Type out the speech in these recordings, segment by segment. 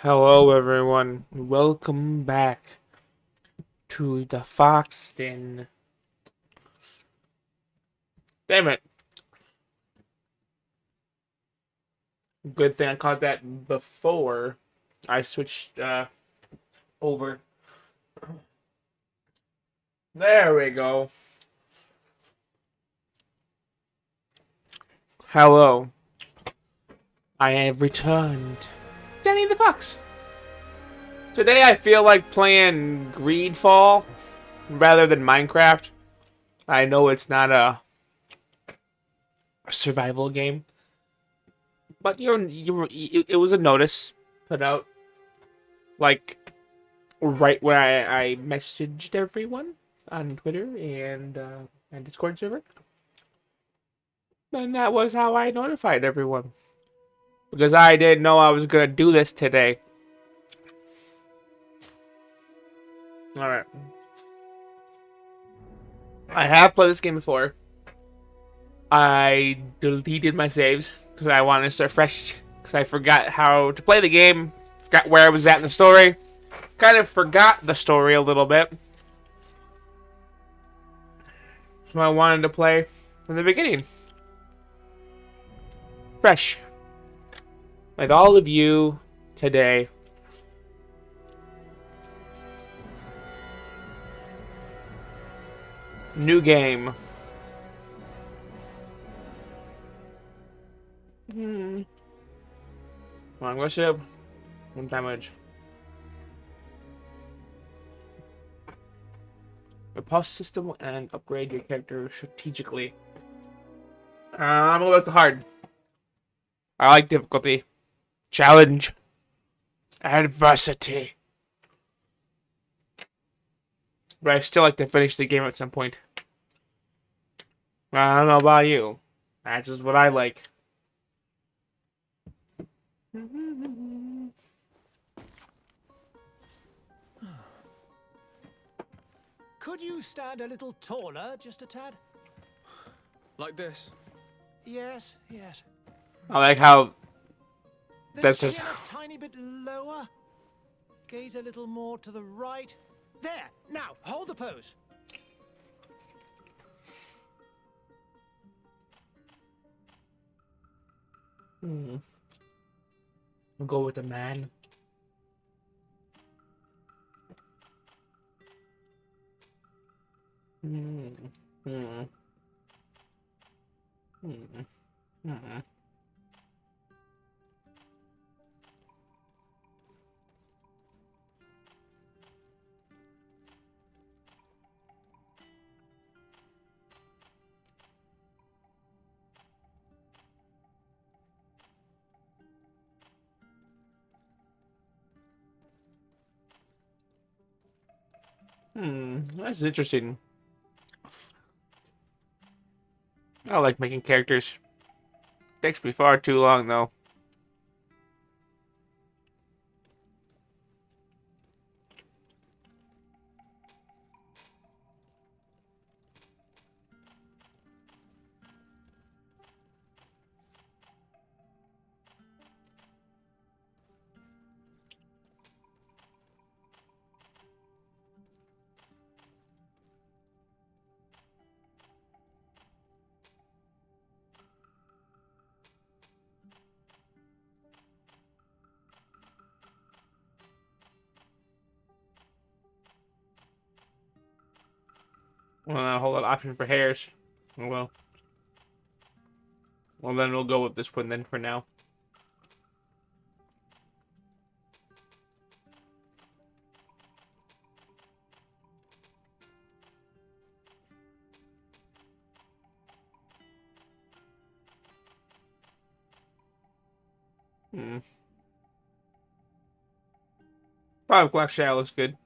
Hello, everyone. Welcome back to the Fox Den. Damn it. Good thing I caught that before I switched over. There we go. Hello. I have returned. Danny the Fox. Today I feel like playing Greedfall rather than Minecraft. I know it's not a survival game, but it was a notice put out like right when I messaged everyone on Twitter and Discord server. And that was how I notified everyone. Because I didn't know I was gonna do this today. Alright. I have played this game before. I deleted my saves because I wanted to start fresh. Because I forgot how to play the game. Forgot where I was at in the story. Kind of forgot the story a little bit. So I wanted to play from the beginning. Fresh. Like all of you today. New game. Wrong ship. One damage. Repulse system and upgrade your character strategically. I'm gonna go with the hard. I like difficulty. Challenge. Adversity. But I still like to finish the game at some point. I don't know about you. That's just what I like. Could you stand a little taller, just a tad? Like this? Yes, yes. I like how The that's chin just. a tiny bit lower. Gaze a little more to the right. There. Now, hold the pose. We'll go with the man. Hmm. Hmm. Hmm. Hmm. That's interesting. I like making characters. Takes me far too long though. A whole lot of options for hairs. Oh, well. Well, then we'll go with this one then for now. Hmm. 5 o'clock shadow looks good.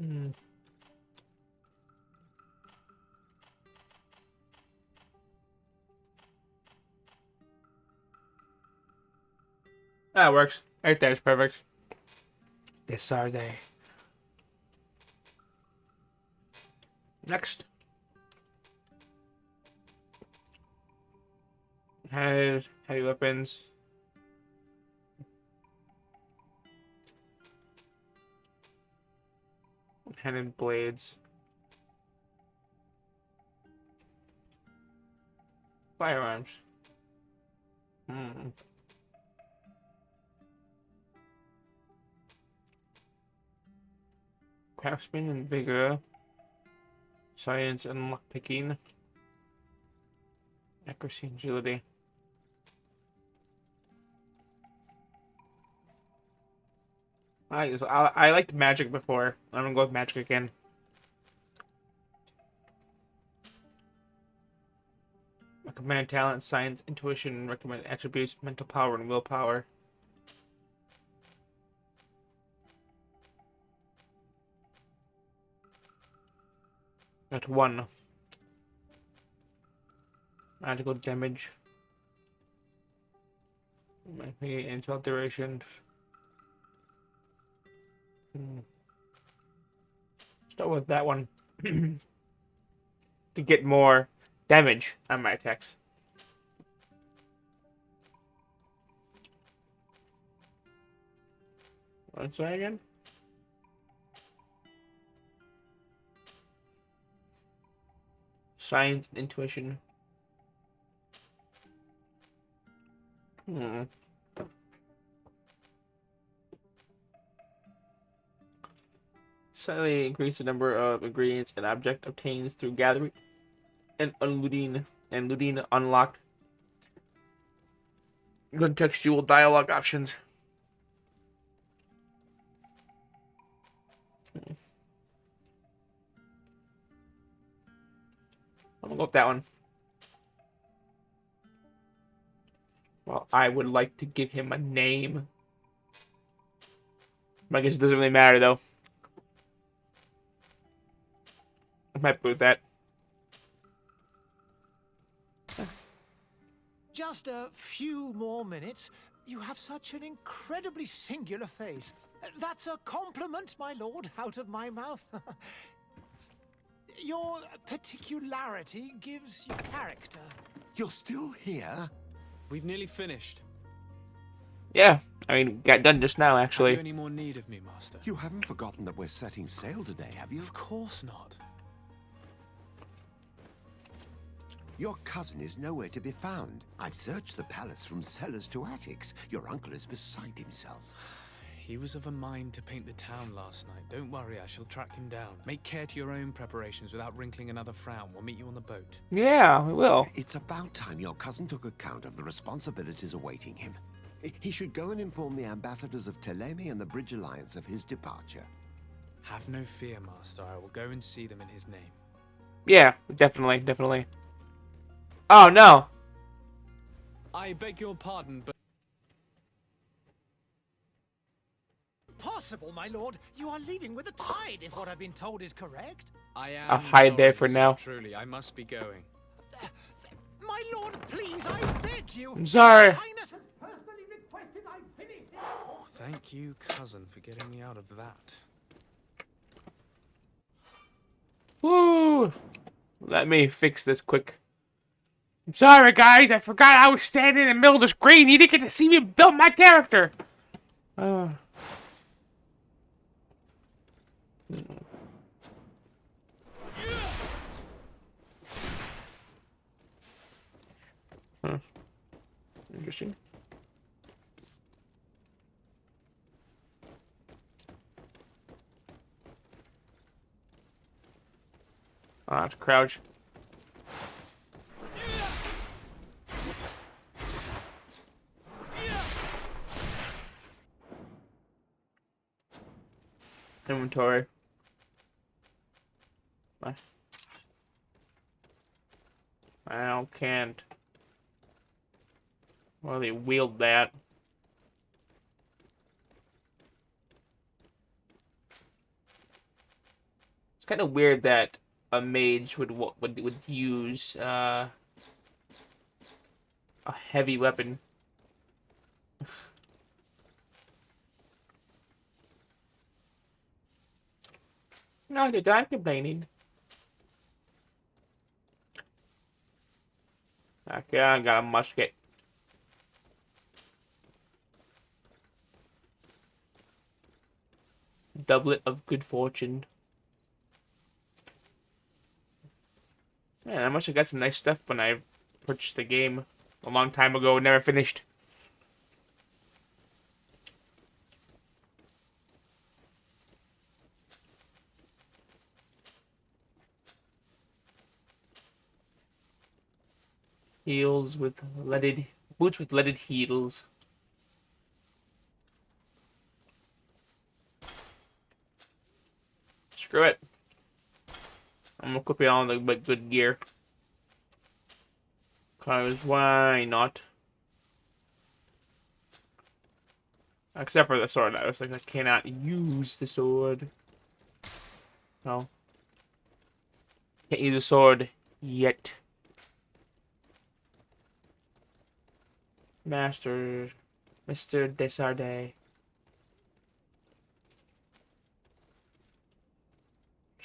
Mm. That works. Right there is perfect. This are they. Next. Heavy weapons. Handed blades. Firearms. Hmm. Craftsman and vigor. Science and lockpicking. Accuracy and agility. I liked magic before. I'm gonna go with magic again. Recommend talent, science, intuition, recommend attributes, mental power, and willpower. Got one. Magical damage. Maybe into alteration. Start with that one. To get more damage on my attacks. What's that again? Science and intuition. Slightly increase the number of ingredients an object obtains through gathering and looting unlocked. Good textual dialogue options. I'm gonna go with that one. Well, I would like to give him a name. I guess it doesn't really matter though. I might put that. Just a few more minutes. You have such an incredibly singular face. That's a compliment, my lord, out of my mouth. Your particularity gives you character. You're still here? We've nearly finished. Yeah, I mean, got done just now Have actually. you any more need of me, Master? You haven't forgotten that we're setting sail today, have you? Of course not. Your cousin is nowhere to be found. I've searched the palace from cellars to attics. Your uncle is beside himself. He was of a mind to paint the town last night. Don't worry, I shall track him down. Make care to your own preparations without wrinkling another frown. We'll meet you on the boat. Yeah, we will. It's about time your cousin took account of the responsibilities awaiting him. He should go and inform the ambassadors of Telemi and the Bridge Alliance of his departure. Have no fear, Master. I will go and see them in his name. Yeah, definitely. Oh no. I beg your pardon, but... Possible, my lord. You are leaving with the tide, if what I've been told is correct. I am I'll hide there sorry, for sir, now. Truly, I must be going. My lord, please, I beg you. I'm sorry. Your Highness has personally requested I finish it. Thank you, cousin, for getting me out of that. Woo! Let me fix this quick. I'm sorry, guys. I forgot I was standing in the middle of the screen. You didn't get to see me build my character. Interesting. Ah, to crouch. Inventory. What? I can't. Well, they wield that. kind of weird that a mage would use a heavy weapon. No, they're not complaining. Okay, I got a musket. Doublet of good fortune. Man, I must have got some nice stuff when I purchased the game a long time ago and never finished. Heels with leaded boots with leaded heels. Screw it. I'm equipping all the good gear. Cause why not? Except for the sword. I was like, I cannot use the sword. No. Can't use the sword yet. Master, Mr. Desarde.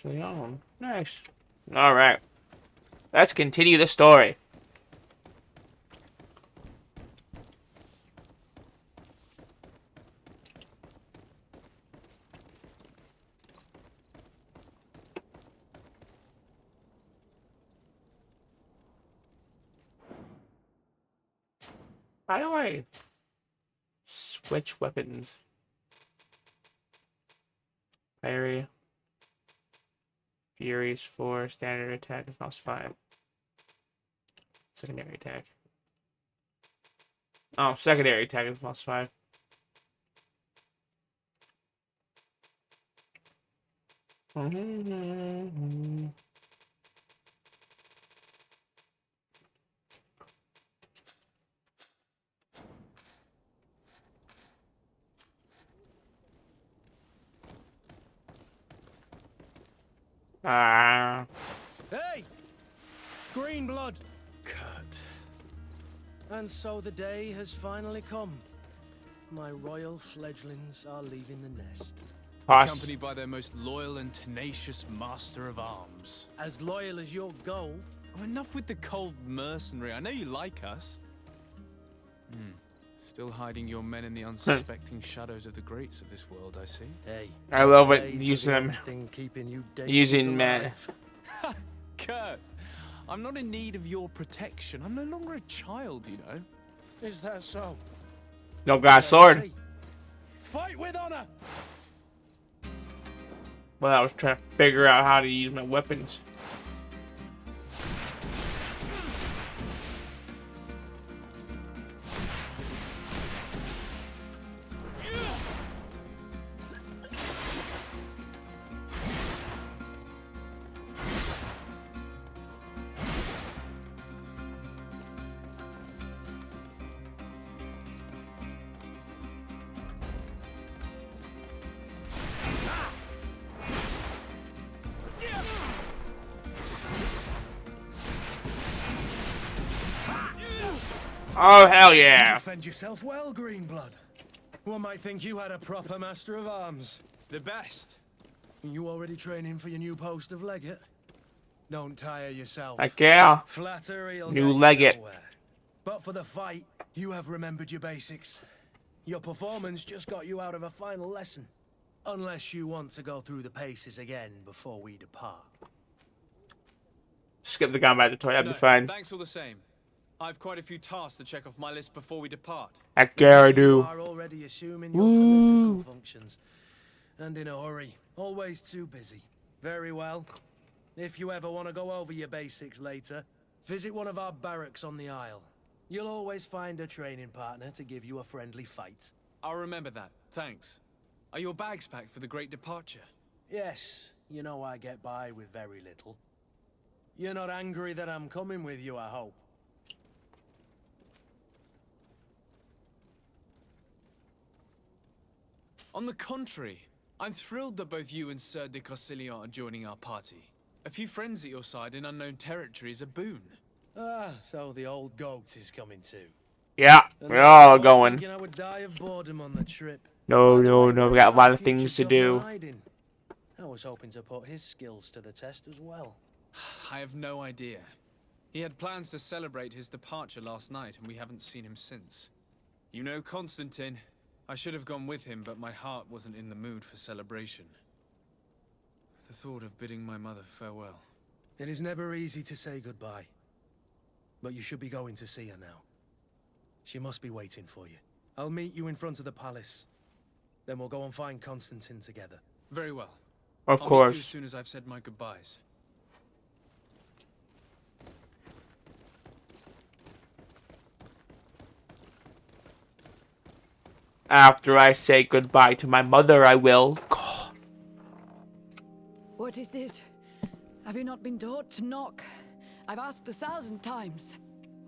Leon. Nice. Alright. Let's continue the story. How do I switch weapons? Parry. Fury's 4, standard attack is +5. Secondary attack. Oh, secondary attack is +5. Ah. Hey! Greenblood! Kurt. And so the day has finally come. My royal fledglings are leaving the nest. Accompanied by their most loyal and tenacious master of arms. As loyal as your goal. Oh, enough with the cold mercenary. I know you like us. Still hiding your men in the unsuspecting shadows of the greats of this world, I see. Hey. I love it. blades are Using the them. only thing keeping you Using man. alive. Kurt, I'm not in need of your protection. I'm no longer a child, you know. Is that so? No got a Let's sword. see. Fight with honor! Well, I was trying to figure out how to use my weapons. Oh, hell yeah. Defend yourself well, Greenblood. One might think you had a proper master of arms. The best. You already training for your new post of legate? Don't tire yourself. Like, yeah. Flattery'll New get you legate. nowhere. But for the fight, you have remembered your basics. Your performance just got you out of a final lesson. Unless you want to go through the paces again before we depart. Skip the combat tutorial. I'll No, be fine. thanks all the same. I've quite a few tasks to check off my list before we depart. Heck yeah, I You do. are already assuming your Woo. political functions. And in a hurry. Always too busy. Very well. If you ever want to go over your basics later, visit one of our barracks on the Isle. You'll always find a training partner to give you a friendly fight. I'll remember that. Thanks. Are your bags packed for the great departure? Yes, you know I get by with very little. You're not angry that I'm coming with you, I hope. On the contrary, I'm thrilled that both you and Sir de Corsilion are joining our party. A few friends at your side in unknown territory is a boon. Ah, so the old goat is coming too. Yeah, And we're all I was going. thinking I would die of boredom on the trip. No, By the no, way, no. where We is got a lot our of things future to do. governor hiding? I was hoping to put his skills to the test as well. I have no idea. He had plans to celebrate his departure last night, and we haven't seen him since. You know Constantine. I should have gone with him, but my heart wasn't in the mood for celebration. The thought of bidding my mother farewell. It is never easy to say goodbye. But you should be going to see her now. She must be waiting for you. I'll meet you in front of the palace. Then we'll go and find Constantine together. Very well. Of I'll meet you as course. soon as I've said my goodbyes. After I say goodbye to my mother, I will. What is this? Have you not been taught to knock? I've asked 1,000 times.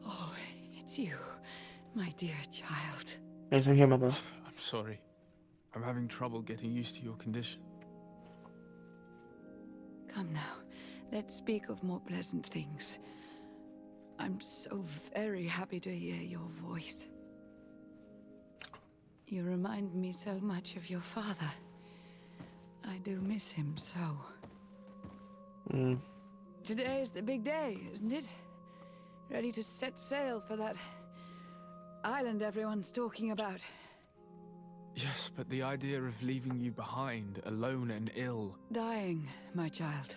Oh, it's you, my dear child. Yes, I'm here, Mama. I'm sorry. I'm having trouble getting used to your condition. Come now, let's speak of more pleasant things. I'm so very happy to hear your voice. You remind me so much of your father. I do miss him so. Today is the big day, isn't it? Ready to set sail for that island everyone's talking about. Yes, but the idea of leaving you behind, alone and ill. Dying, my child.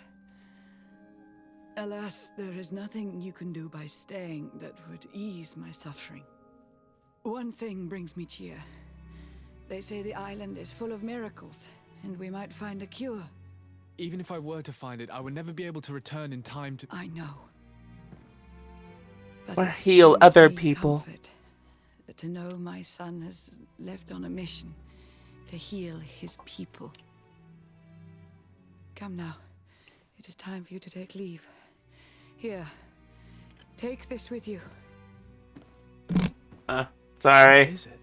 Alas, there is nothing you can do by staying that would ease my suffering. One thing brings me cheer. They say the island is full of miracles, and we might find a cure. Even if I were to find it, I would never be able to return in time to... I know. But Or it heal brings other me people. comfort to know my son has left on a mission to heal his people. Come now. It is time for you to take leave. Here. Take this with you. Sorry. What is it?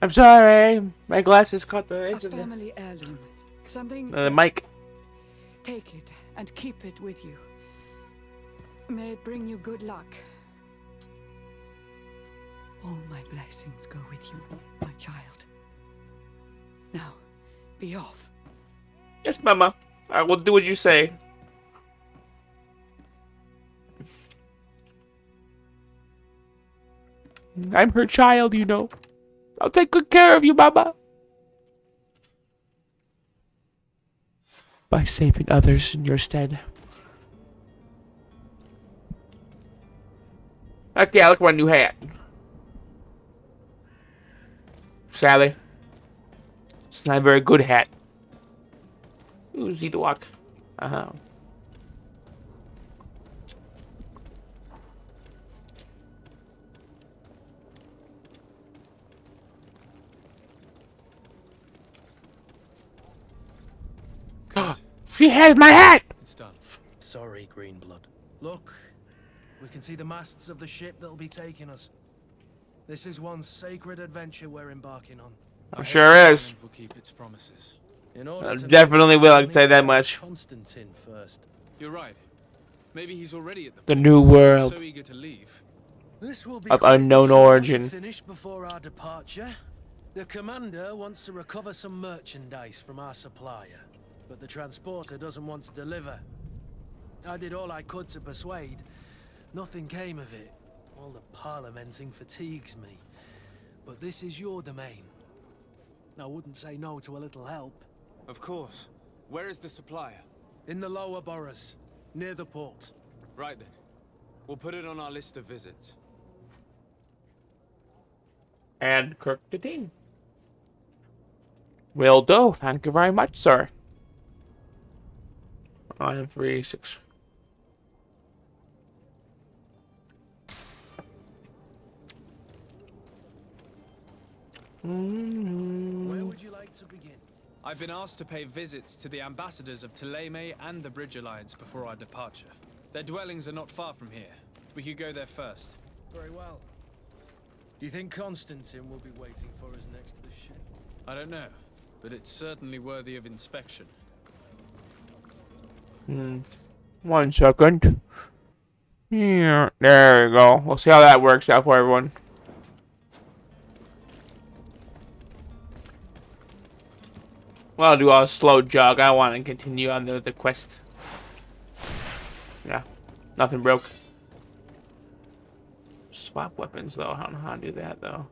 I'm sorry. My glasses caught the A edge of the family heirloom. Something. mic. Take it and keep it with you. May it bring you good luck. All my blessings go with you, my child. Now, be off. Yes, Mama. I will do what you say. I'm her child, you know. I'll take good care of you, Mama. By saving others in your stead. Okay, I look at my new hat. Sadly, it's not a very good hat. Easy to walk. Good. She has my hat! It's done. Sorry, Greenblood. Look, we can see the masts of the ship that'll be taking us. This is one sacred adventure we're embarking on. I hope Sure the is. island will keep its promises. In order I to definitely make will, it, I we'll can say need to that find much. Constantine first. You're right. Maybe he's already at the The port. new world So eager to leave. This will be of quite unknown the trip origin. to finish before our departure. The commander wants to recover some merchandise from our supplier, but the transporter doesn't want to deliver. I did all I could to persuade. Nothing came of it. All the parliamenting fatigues me. But this is your domain. I wouldn't say no to a little help. Of course. Where is the supplier? In the lower boroughs, near the port. Right then. We'll put it on our list of visits. And Kirk the Dean. Will do. Thank you very much, sir. I am 3-6. Where would you like to begin? I've been asked to pay visits to the ambassadors of Thélème and the Bridge Alliance before our departure. Their dwellings are not far from here. We could go there first. Very well. Do you think Constantine will be waiting for us next to the ship? I don't know. but it's certainly worthy of inspection. 1 second. Yeah, there we go. We'll see how that works out for everyone. Well, I'll do a slow jog. I want to continue on the quest. Yeah, nothing broke. Swap weapons, though. I don't know how to do that, though.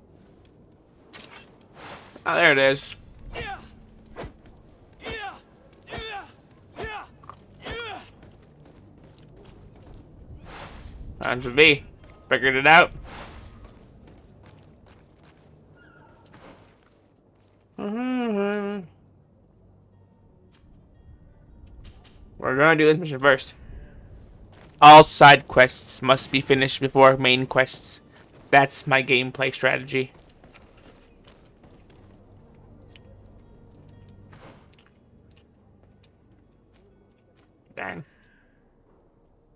Oh, there it is. Times with me. Figured it out. We're gonna do this mission first. All side quests must be finished before main quests. That's my gameplay strategy. Dang.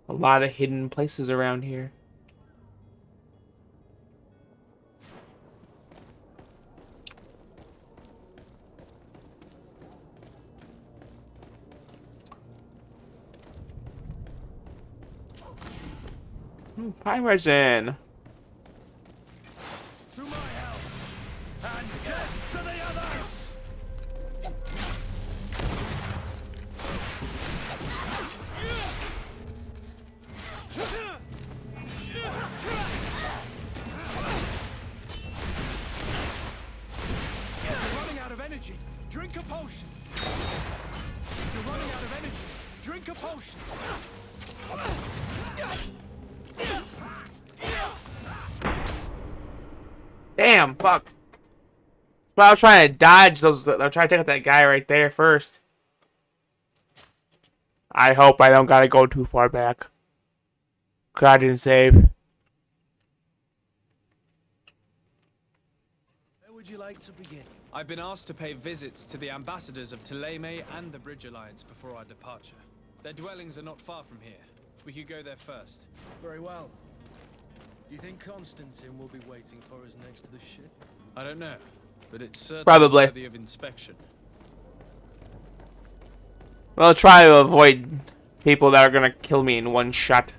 A lot of hidden places around here. Pine resin. To my help, and death to the others! You're running out of energy. Drink a potion. You're running out of energy. Drink a potion. Damn, fuck. But I was trying to dodge those. I was trying to take out that guy right there first. I hope I don't gotta go too far back. 'Cause I didn't save. Where would you like to begin? I've been asked to pay visits to the ambassadors of Thélème and the Bridge Alliance before our departure. Their dwellings are not far from here. We could go there first. Very well. Do you think Constantine will be waiting for us next to the ship? I don't know, but it's certainly Probably. worthy of inspection. Well, try to avoid people that are gonna kill me in one shot.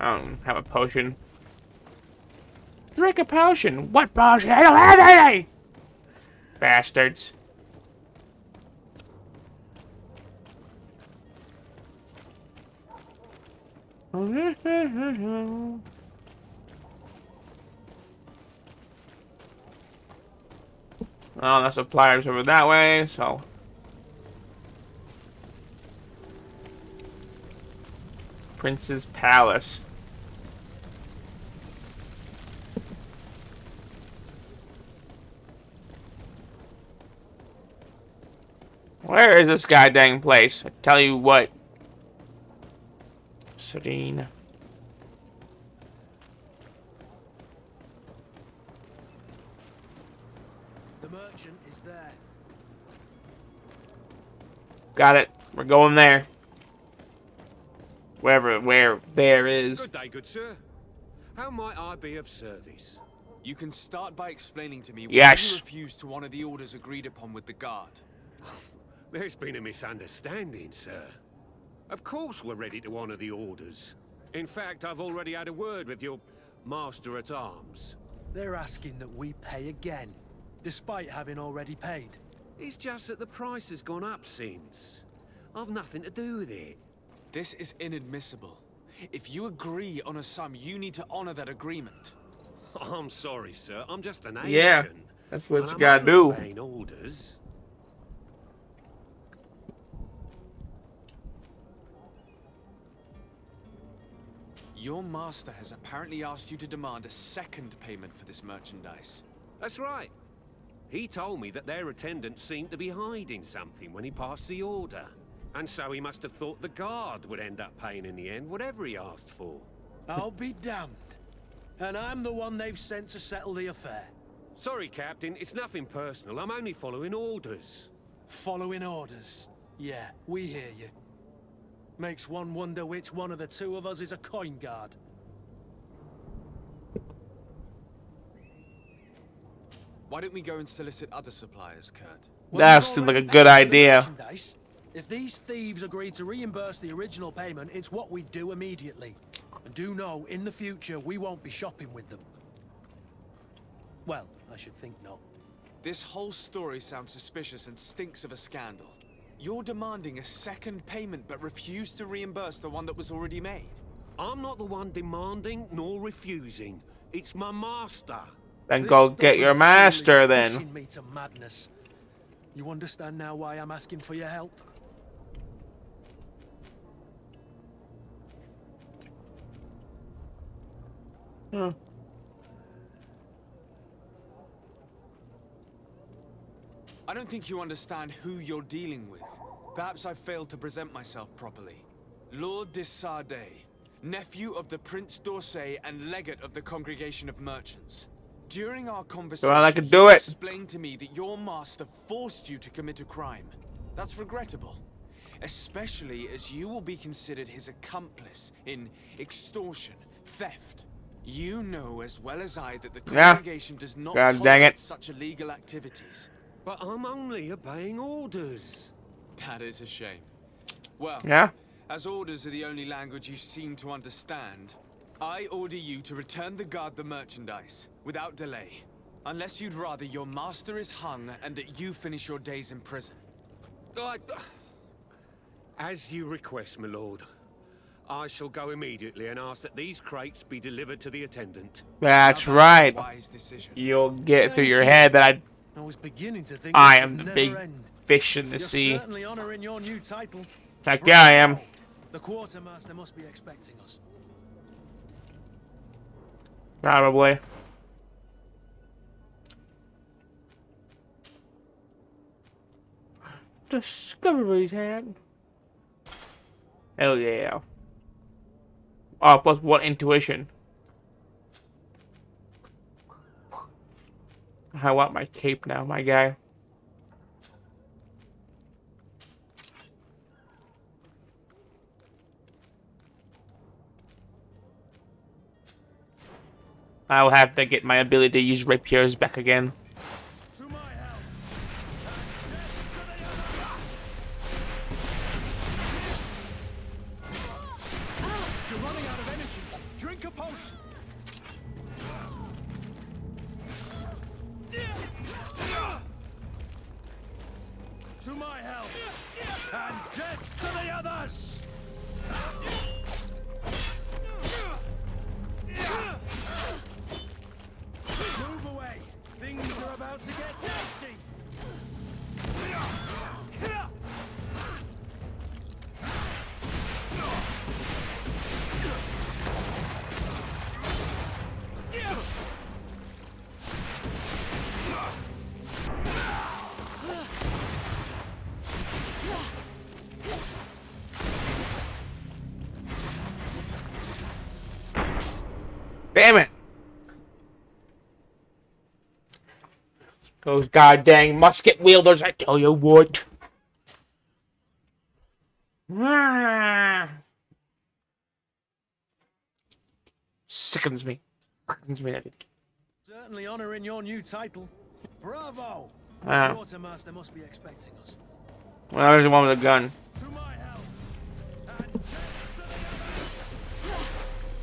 I don't have a potion. Drink a potion. What potion? I don't have any! Bastards. Oh, the suppliers over that way, so. Prince's Palace. Where is this goddamn place? I tell you what. Serene. The merchant is there. Got it. We're going there. Where there is. Good day, good sir. How might I be of service? You can start by explaining to me why Yes. you refused to honor the orders agreed upon with the guard. There's been a misunderstanding, sir. Of course we're ready to honor the orders. In fact, I've already had a word with your master-at-arms. They're asking that we pay again, despite having already paid. It's just that the price has gone up since. I've nothing to do with it. This is inadmissible. If you agree on a sum, you need to honor that agreement. I'm sorry, sir. I'm just an agent. Yeah, that's what and you I'm gotta only do. obeying orders. Your master has apparently asked you to demand a second payment for this merchandise. That's right. He told me that their attendant seemed to be hiding something when he passed the order. And so he must have thought the guard would end up paying in the end, whatever he asked for. I'll be damned. And I'm the one they've sent to settle the affair. Sorry, Captain, it's nothing personal. I'm only following orders. Following orders. Yeah, we hear you. Makes one wonder which one of the two of us is a coin guard. Why don't we go and solicit other suppliers, Kurt? Well, That you've seemed like a already good paid for the idea. merchandise. If these thieves agree to reimburse the original payment, it's what we do immediately. And do know, in the future, we won't be shopping with them. Well, I should think not. This whole story sounds suspicious and stinks of a scandal. You're demanding a second payment but refuse to reimburse the one that was already made. I'm not the one demanding nor refusing. It's my master. Then This go get stubborn your fool master is then. pushing me to madness. You understand now why I'm asking for your help? Hmm. I don't think you understand who you're dealing with. Perhaps I failed to present myself properly. Lord de Sardet, nephew of the Prince d'Orsay and legate of the Congregation of Merchants. During our conversation, I could you do it. explained to me that your master forced you to commit a crime. That's regrettable, especially as you will be considered his accomplice in extortion, theft. You know as well as I that the Yeah. congregation does not God dang tolerate it. such illegal activities. But I'm only obeying orders. That is a shame. Well, Yeah? as orders are the only language you seem to understand, I order you to return the guard the merchandise, without delay. Unless you'd rather your master is hung and that you finish your days in prison. As you request, my lord. I shall go immediately and ask that these crates be delivered to the attendant. That's Now, right. a wise decision. You'll get through Thank your you. head that I was beginning to think I this am would the never big end. fish in the You're sea. certainly honoring your new title. Like, yeah, I am. Bravo. The quartermaster must be expecting us. Probably. Discovery tab. Hell yeah. Oh, plus one intuition. I want my cape now, my guy. I'll have to get my ability to use rapiers back again. To my help. And death to the others! You're running out of energy. Drink a potion. To my help. And death to the others! Move away. Things are about to get messy. Damn it! Those goddamn musket wielders, I tell you what. Sickens me. Sickens me. Certainly honoring your new title. Bravo! Ah. The quartermaster must be expecting us. Well, there's the one with a gun. To my help. And death to the others!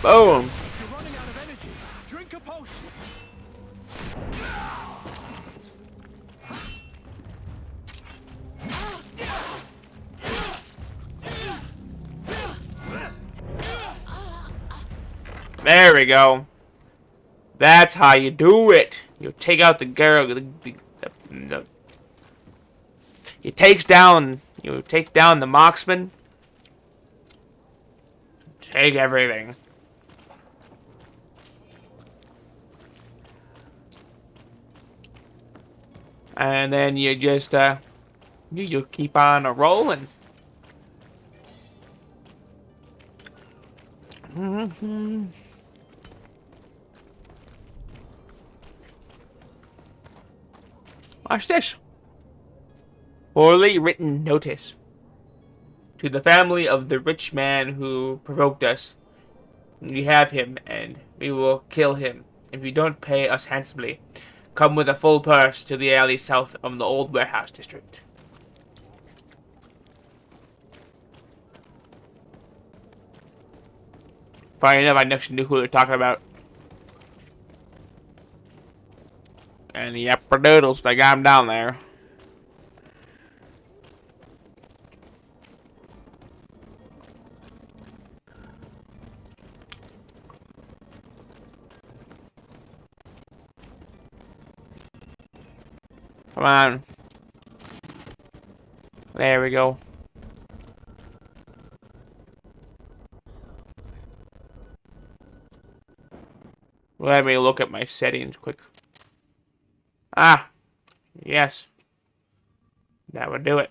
Boom. You're running out of energy. Drink a potion. There we go. That's how you do it. You take out the girl. You take down the marksman. Take everything. And then you just you keep on rolling. Watch this. Poorly written notice. To the family of the rich man who provoked us. We have him, and we will kill him if you don't pay us handsomely. Come with a full purse to the alley south of the old warehouse district. Funny enough, I next knew who they're talking about. And the doodles, they got him down there. Come on. There we go. Let me look at my settings quick. Ah, yes. That would do it.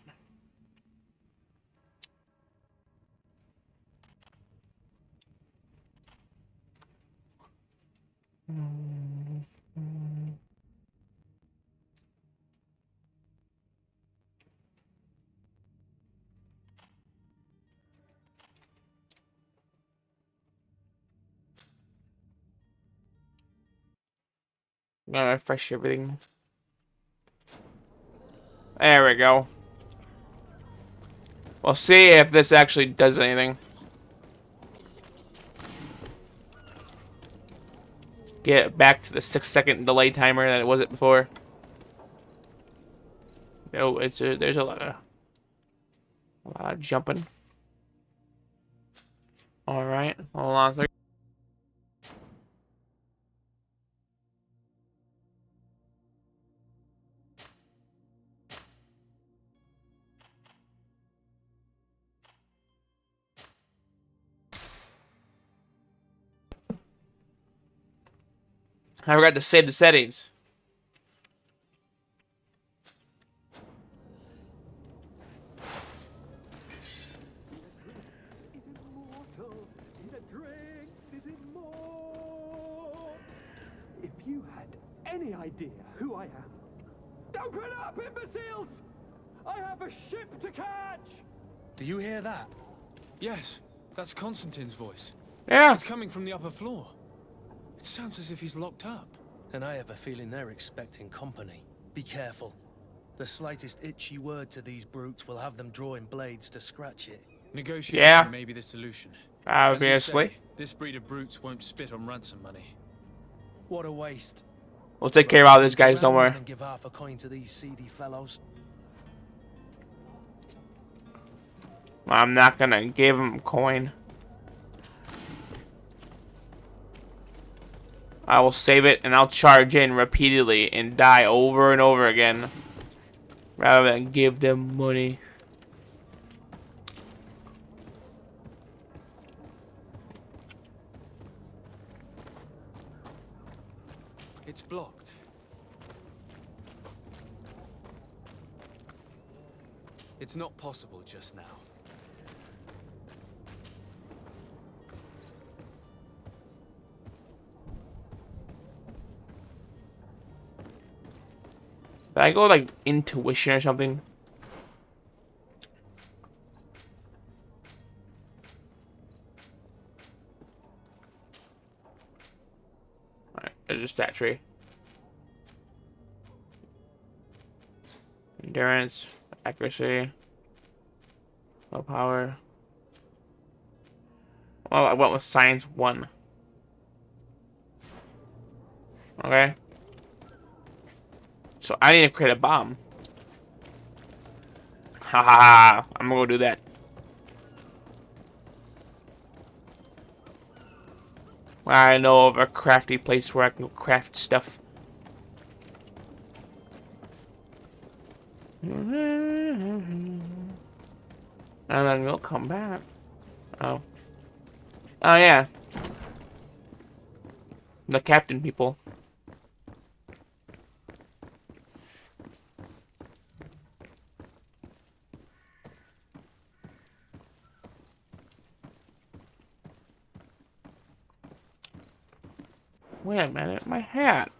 I'm gonna refresh everything. There we go. We'll see if this actually does anything. Get back to the 6-second delay timer that it was before. No, there's a lot of jumping. All right, hold on a second. I forgot to save the settings. If you had any idea who I am. Open up, imbeciles! I have a ship to catch! Do you hear that? Yes, that's Constantine's voice. Yeah. It's coming from the upper floor. It sounds as if he's locked up. And I have a feeling they're expecting company. Be careful. The slightest itchy word to these brutes will have them drawing blades to scratch it. Negotiation may be the solution. As you Obviously. say, this breed of brutes won't spit on ransom money. What a waste. We'll take care of all these guys, don't worry. And give half a coin to these seedy fellows. I'm not gonna give him a coin. I will save it and I'll charge in repeatedly and die over and over again. Rather than give them money. It's blocked. It's not possible just now. Did I go like intuition or something? Alright, there's just that tree. Endurance, accuracy, low power. Well, I went with science 1. Okay. So I need to create a bomb. Ha ha ha. I'm gonna go do that. I know of a crafty place where I can craft stuff. And then we'll come back. Oh. Oh yeah. The captain people. Wait a minute, my hat.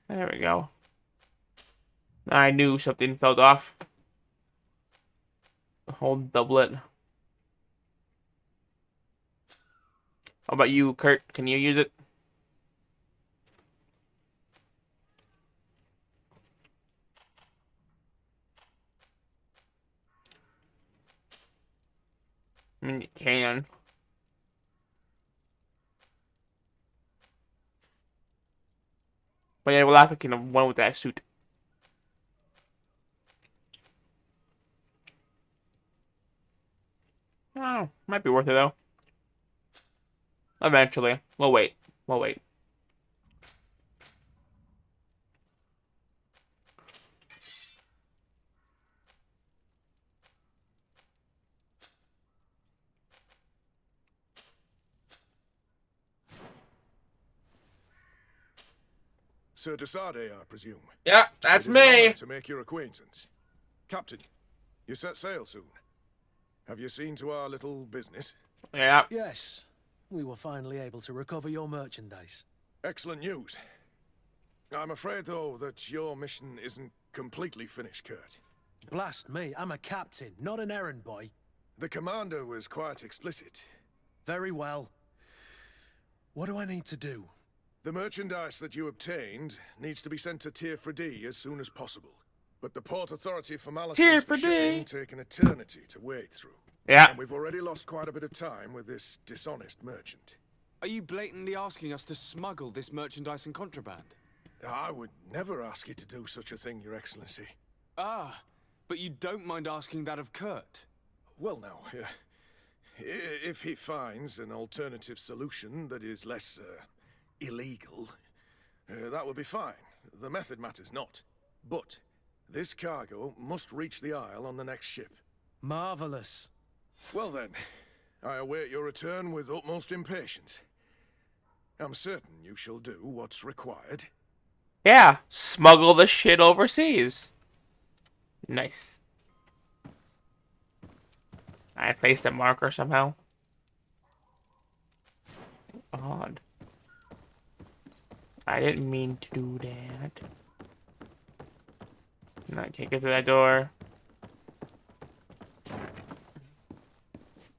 There we go. I knew something fell off. The whole doublet. How about you, Kurt? Can you use it? I mean, you can. But yeah, we'll have to kind of one with that suit. Oh, might be worth it though. Eventually. We'll wait. We'll wait. Sir Desade, I presume. Yeah, that's It is an me. honor to make your acquaintance. Captain, you set sail soon. Have you seen to our little business? Yeah. Yes, we were finally able to recover your merchandise. Excellent news. I'm afraid, though, that your mission isn't completely finished, Kurt. Blast me, I'm a captain, not an errand boy. The commander was quite explicit. Very well. What do I need to do? The merchandise that you obtained needs to be sent to Tier for D as soon as possible. But the Port Authority formalities Tier for for shipping D. take an eternity to wade through. Yeah. And we've already lost quite a bit of time with this dishonest merchant. Are you blatantly asking us to smuggle this merchandise and contraband? I would never ask you to do such a thing, Your Excellency. Ah, but you don't mind asking that of Kurt? Well, now, if he finds an alternative solution that is less illegal, that would be fine. The method matters not. But this cargo must reach the Isle on the next ship. Marvelous. Well then, I await your return with utmost impatience. I'm certain you shall do what's required. Yeah. Smuggle the shit overseas. Nice. I placed a marker somehow. Odd. I didn't mean to do that. No, I can't get to that door.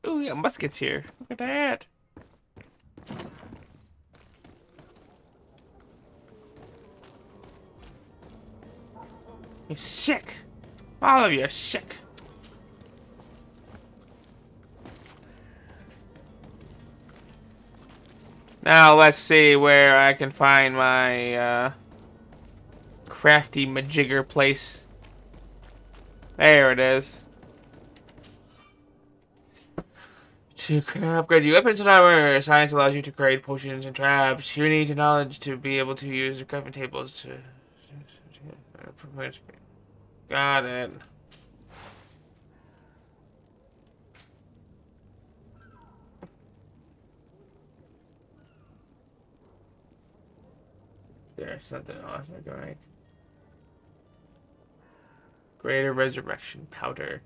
Ooh, yeah, muskets here. Look at that. You're sick. All of you are sick. Now let's see where I can find my crafty majigger place. There it is. To upgrade your weapons and armor, science allows you to create potions and traps. You need knowledge to be able to use the crafting tables to... Got it. There's something awesome going. Greater resurrection powder.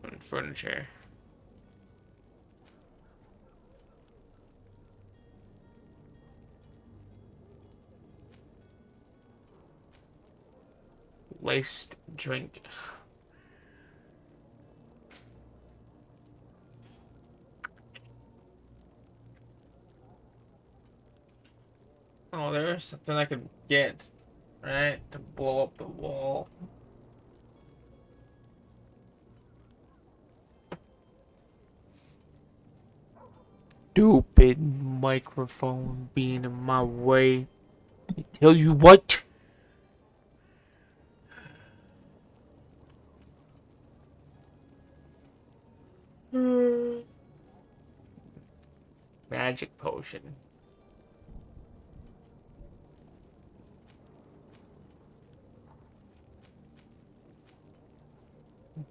And furniture. Laced drink. Oh, there's something I could get, right? To blow up the wall. Stupid microphone being in my way. I tell you what. Magic potion.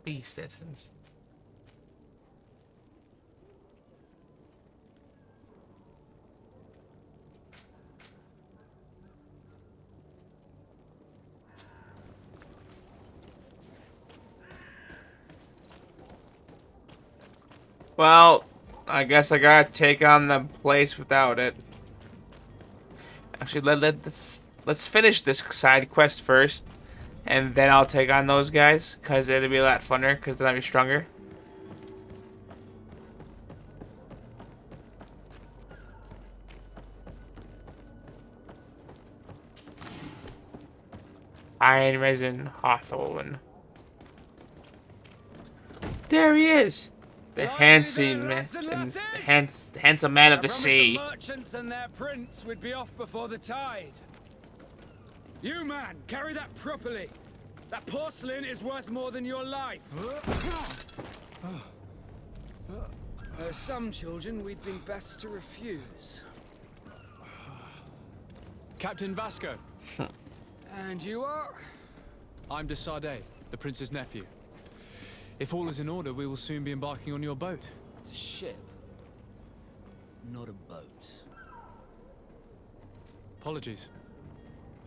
Beast essence. Well, I guess I gotta take on the place without it. Actually, let's finish this side quest first, and then I'll take on those guys, cause it'll be a lot funner, cause then I'll be stronger. Iron Resin Hawthorne. There he is, the handsome man, the handsome man of the sea. The merchants and their prince would be off before the tide. You man, carry that properly. That porcelain is worth more than your life. There are some children we'd been best to refuse. Captain Vasco. And you are? I'm de Sardet, the prince's nephew. If all is in order, we will soon be embarking on your boat. It's a ship, not a boat. Apologies.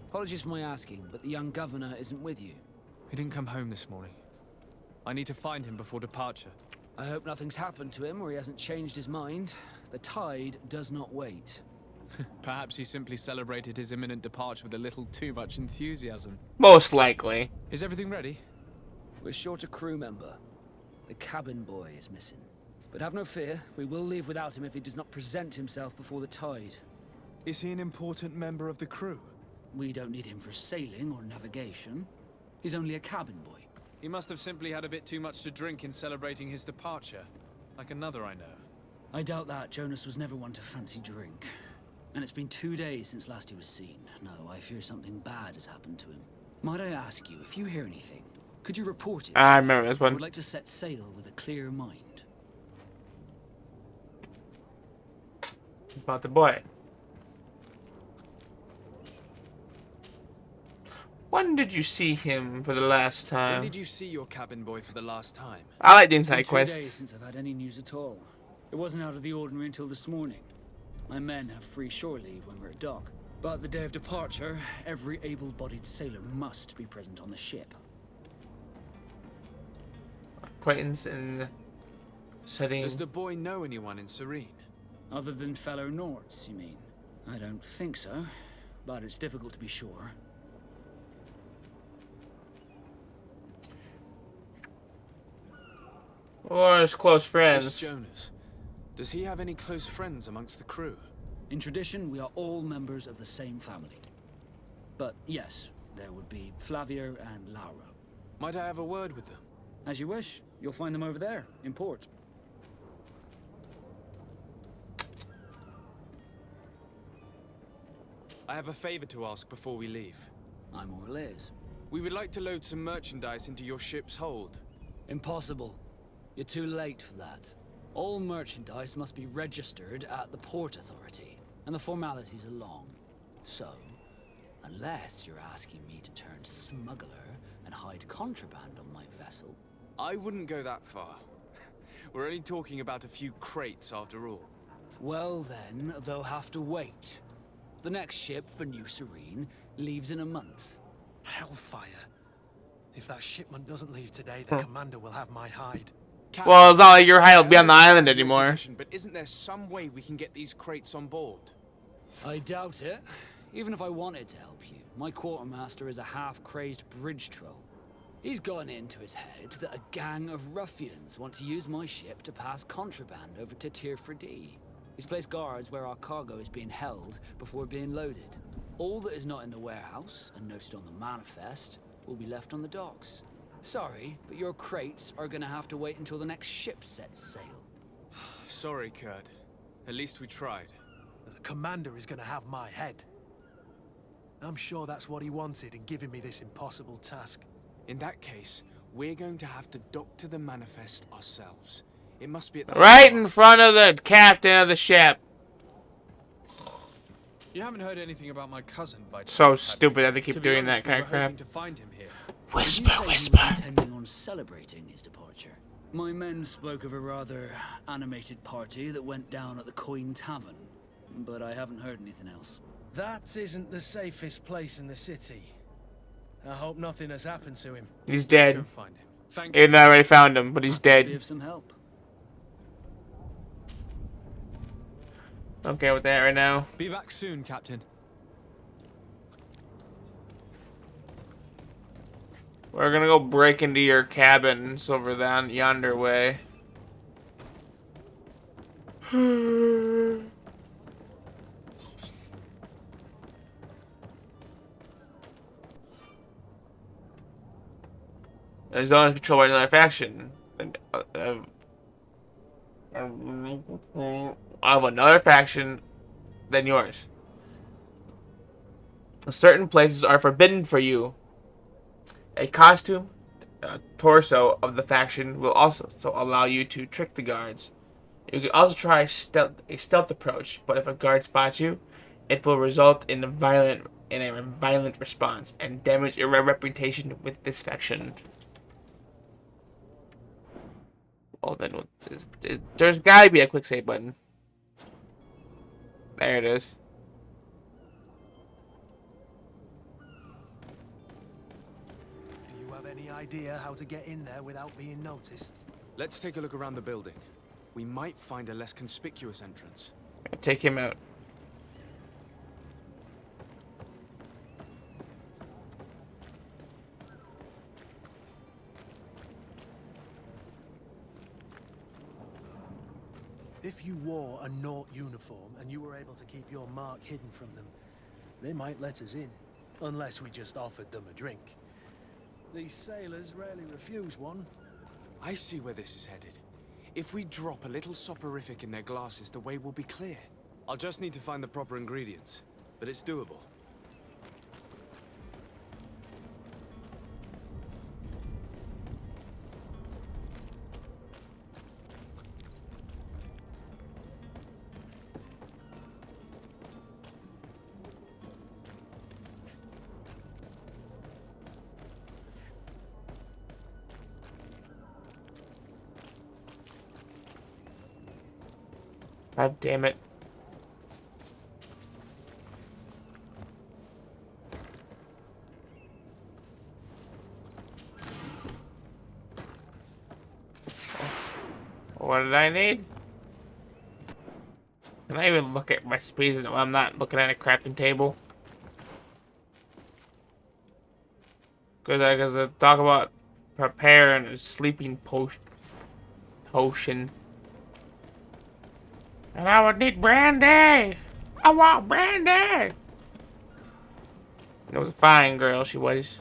Apologies for my asking, but the young governor isn't with you. He didn't come home this morning. I need to find him before departure. I hope nothing's happened to him or he hasn't changed his mind. The tide does not wait. Perhaps he simply celebrated his imminent departure with a little too much enthusiasm. Most likely. Is everything ready? We're short a crew member. The cabin boy is missing. But have no fear, we will leave without him if he does not present himself before the tide. Is he an important member of the crew? We don't need him for sailing or navigation. He's only a cabin boy. He must have simply had a bit too much to drink in celebrating his departure. Like another I know. I doubt that. Jonas was never one to fancy drink. And it's been 2 days since last he was seen. No, I fear something bad has happened to him. Might I ask you, if you hear anything, could you report it? I remember this I one. would like to set sail with a clear mind. About the boy. When did you see him for the last time? When did you see your cabin boy for the last time? I like the It's been inside 2 quest. days since I've had any news at all. It wasn't out of the ordinary until this morning. My men have free shore leave when we're at dock. But the day of departure, every able-bodied sailor must be present on the ship. Acquaintance in setting. Does the boy know anyone in Serene? Other than fellow Nords, you mean? I don't think so, but it's difficult to be sure. Or his close This friends. Jonas. Does he have any close friends amongst the crew? In tradition, we are all members of the same family. But yes, there would be Flavio and Lauro. Might I have a word with them? As you wish, you'll find them over there, in port. I have a favor to ask before we leave. I'm all ears. We would like to load some merchandise into your ship's hold. Impossible. You're too late for that. All merchandise must be registered at the Port Authority, and the formalities are long. So, unless you're asking me to turn smuggler and hide contraband on my vessel... I wouldn't go that far. We're only talking about a few crates after all. Well then, they'll have to wait. The next ship for New Serene leaves in a month. Hellfire. If that shipment doesn't leave today, the commander will have my hide. Well, it's not like your hide will be on the island anymore. But isn't there some way we can get these crates on board? I doubt it. Even if I wanted to help you, my quartermaster is a half-crazed bridge troll. He's gotten into his head that a gang of ruffians want to use my ship to pass contraband over to Tirfredi. He's placed guards where our cargo is being held before being loaded. All that is not in the warehouse, and noted on the manifest, will be left on the docks. Sorry, but your crates are gonna have to wait until the next ship sets sail. Sorry, Kurt. At least we tried. The commander is gonna have my head. I'm sure that's what he wanted in giving me this impossible task. In that case, we're going to have to doctor the manifest ourselves. It must be at the Right in front of the captain of the ship. You haven't heard anything about my cousin by chance, So have you? stupid that they keep To be doing that honest, we kind were of crap. hoping to find him here. Whisper, Did you say whisper. you were intending on celebrating his departure? My men spoke of a rather animated party that went down at the Coin Tavern, but I haven't heard anything else. That isn't the safest place in the city. I hope nothing has happened to him. He's Let's go dead. find him. Thank Aiden already found him, but he's Be dead. of some help. Okay with that right now. Be back soon, Captain. We're gonna go break into your cabins over that yonder way. The zone is controlled by another faction. Of another faction than yours. Certain places are forbidden for you. A costume, torso of the faction will also allow you to trick the guards. You can also try a stealth approach, but if a guard spots you, it will result in a violent response and damage your reputation with this faction. Well then, there's gotta be a quick save button. There it is. Do you have any idea how to get in there without being noticed? Let's take a look around the building. We might find a less conspicuous entrance. Take him out. If you wore a Nort uniform and you were able to keep your mark hidden from them, they might let us in, unless we just offered them a drink. These sailors rarely refuse one. I see where this is headed. If we drop a little soporific in their glasses, the way will be clear. I'll just need to find the proper ingredients, but it's doable. God damn it. What did I need? Can I even look at recipes when I'm not looking at a crafting table? Because I talk about preparing a sleeping potion. And I would need brandy! I want brandy! It was a fine girl, she was.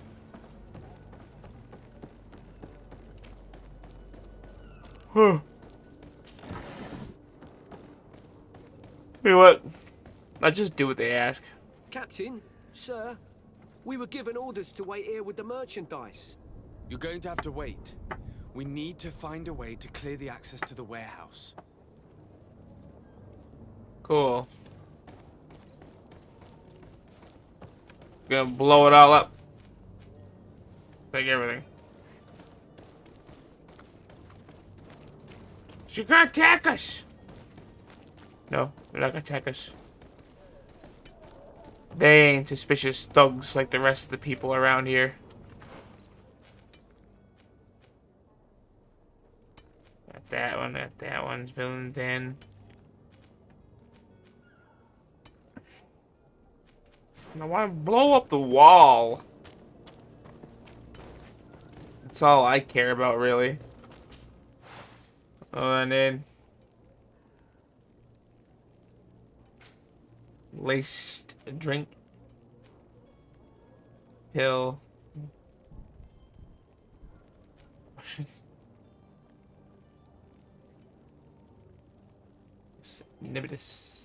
Huh. Wait, what? Let's just do what they ask. Captain, sir, we were given orders to wait here with the merchandise. You're going to have to wait. We need to find a way to clear the access to the warehouse. Cool. Gonna blow it all up. Take everything. She's gonna attack us! No, they're not gonna attack us. They ain't suspicious thugs like the rest of the people around here. Got that one, that one's villains in. I want to blow up the wall. That's all I care about, really. Oh, and then laced drink pill. Nibidus.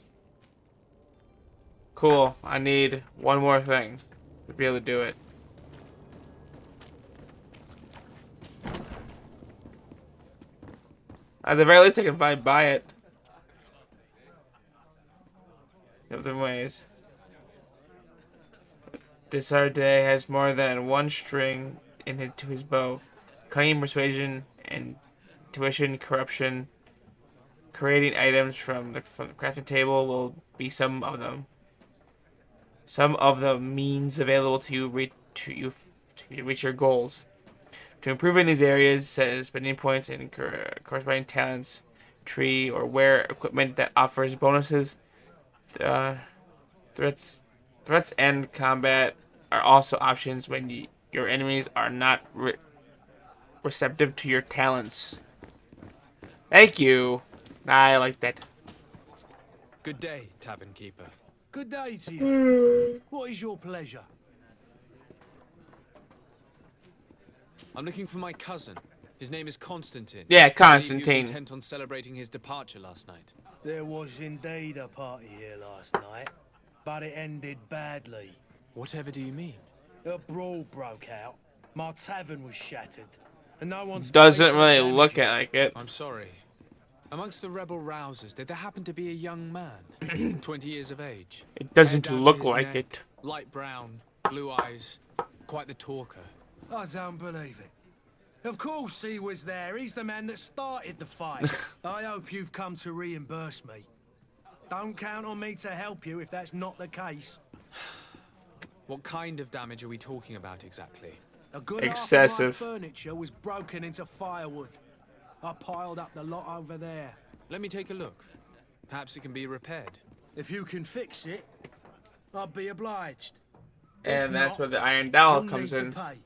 Cool. I need one more thing to be able to do it. At the very least, I can buy it. Other ways. Desarde has more than one string to his bow. Cunning, persuasion, and intuition, corruption. Creating items from the crafting table will be some of them. Some of the means available to you to reach your goals. To improve in these areas, set spending points and corresponding talents, tree, or wear equipment that offers bonuses threats and combat are also options when your enemies are not receptive to your talents. Thank you. I like that. Good day, Tavern Keeper. Good day to you. What is your pleasure? I'm looking for my cousin. His name is Constantine. Yeah, I believe Constantine. He was intent on celebrating his departure last night. There was indeed a party here last night, but it ended badly. Whatever do you mean? A brawl broke out. My tavern was shattered, and no one's Doesn't really look like it. I'm sorry. Amongst the rebel rousers, did there happen to be a young man, 20 years of age? It doesn't Hair down to look his like neck, it. Light brown, blue eyes, quite the talker. I don't believe it. Of course he was there. He's the man that started the fight. I hope you've come to reimburse me. Don't count on me to help you if that's not the case. What kind of damage are we talking about exactly? A good Excessive. half of my furniture was broken into firewood. I piled up the lot over there. Let me take a look. Perhaps it can be repaired. If you can fix it, I'll be obliged. And If that's not, where the Iron Dowel you'll comes need to in. pay.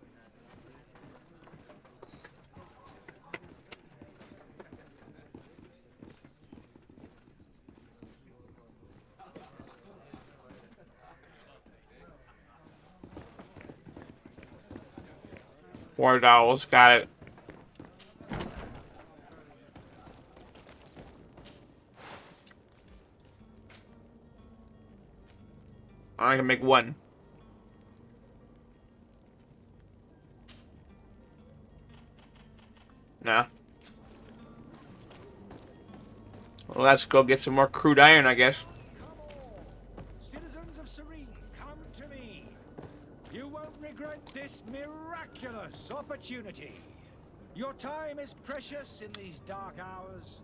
War Dowels, got it. I can make one. Nah. Well, let's go get some more crude iron, I guess. Citizens of Serene, come to me. You won't regret this miraculous opportunity. Your time is precious in these dark hours,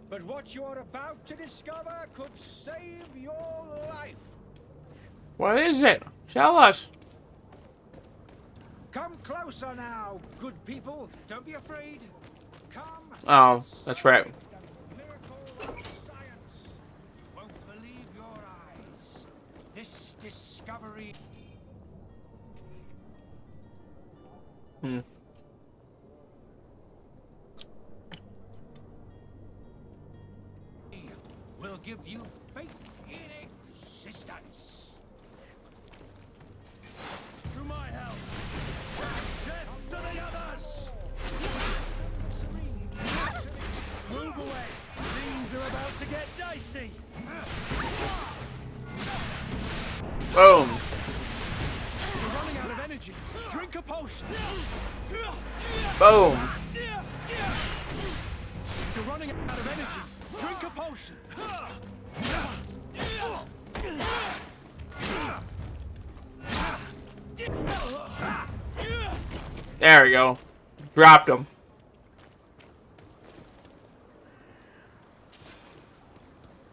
but what you're about to discover could save your life. What is it? Tell us. Come closer now, good people. Don't be afraid. Come. Oh, that's right. The miracle of science. You won't believe your eyes. This discovery will give you faith in existence. To my help! Death to the others! Move away! Things are about to get dicey! Boom. You're running out of energy. Drink a potion! Boom. You're running out of energy. Drink a potion! There we go. Dropped him.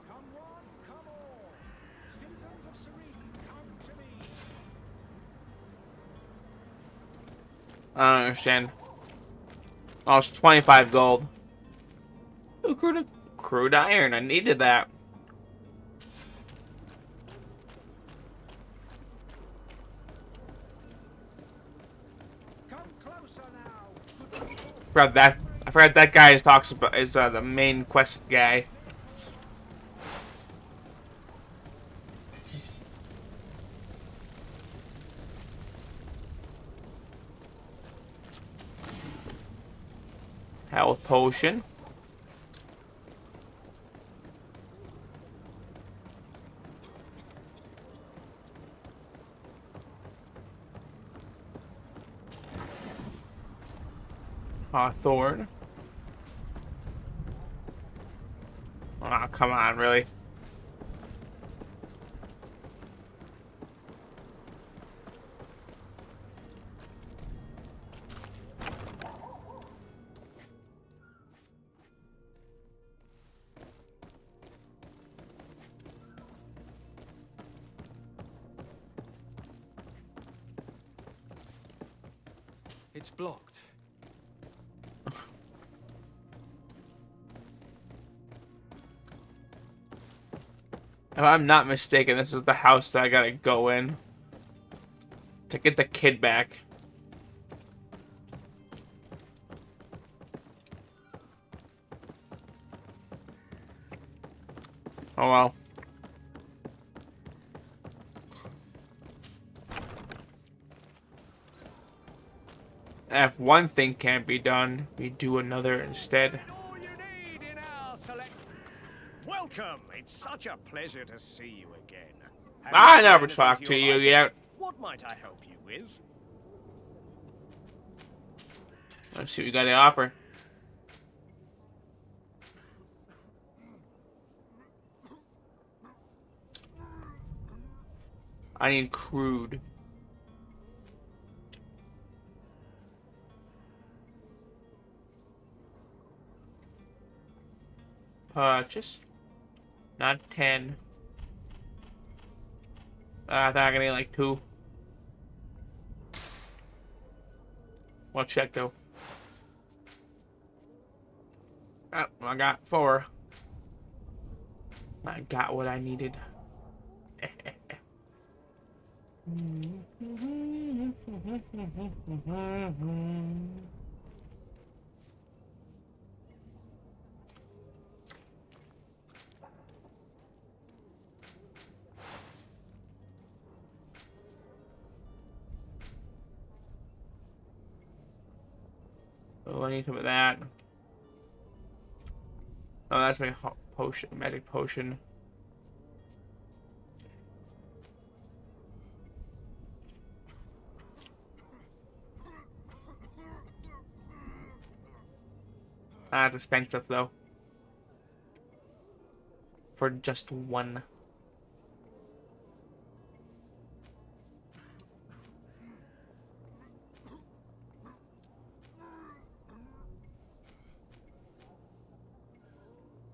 Come one, come all. Citizens of Serene, come to me. I don't understand. Oh, it's 25 gold. Ooh, crude iron. I needed that. Come closer now. I forgot that guy is the main quest guy. Health potion. Hawthorne. Oh, come on, really? It's blocked. If I'm not mistaken, this is the house that I gotta go in to get the kid back. Oh well. If one thing can't be done, we do another instead. Welcome. It's such a pleasure to see you again. Have I seen never anything talked to your you liking? yet. What might I help you with? Let's see what you got to offer. I need crude. Purchase. Not 10. I thought I could get like 2. Well, check though. Oh, I got 4. I got what I needed. Oh, I need some of that. Oh, that's my potion, magic potion. That's expensive though. For just 1.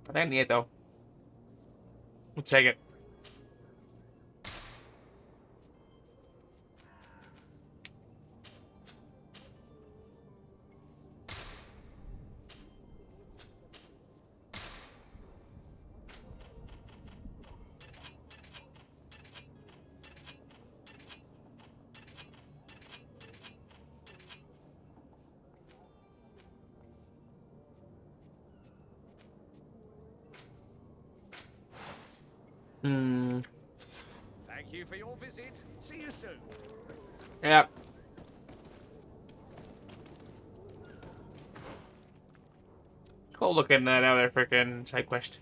I think I need it though. We'll take it. Thank you for your visit. See you soon. Yep. Go look at that other freaking side quest.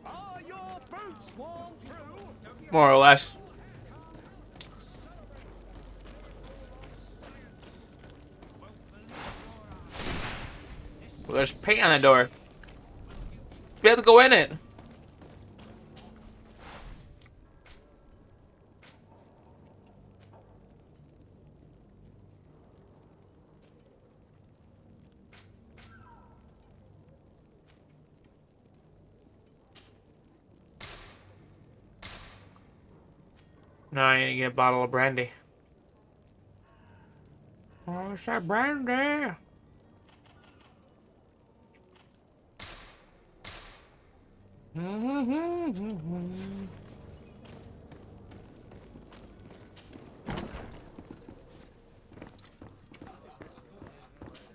Are your boots worn through? More or less. Well, there's paint on the door. We have to go in it. No, I need to get a bottle of brandy. Oh, it's that brandy.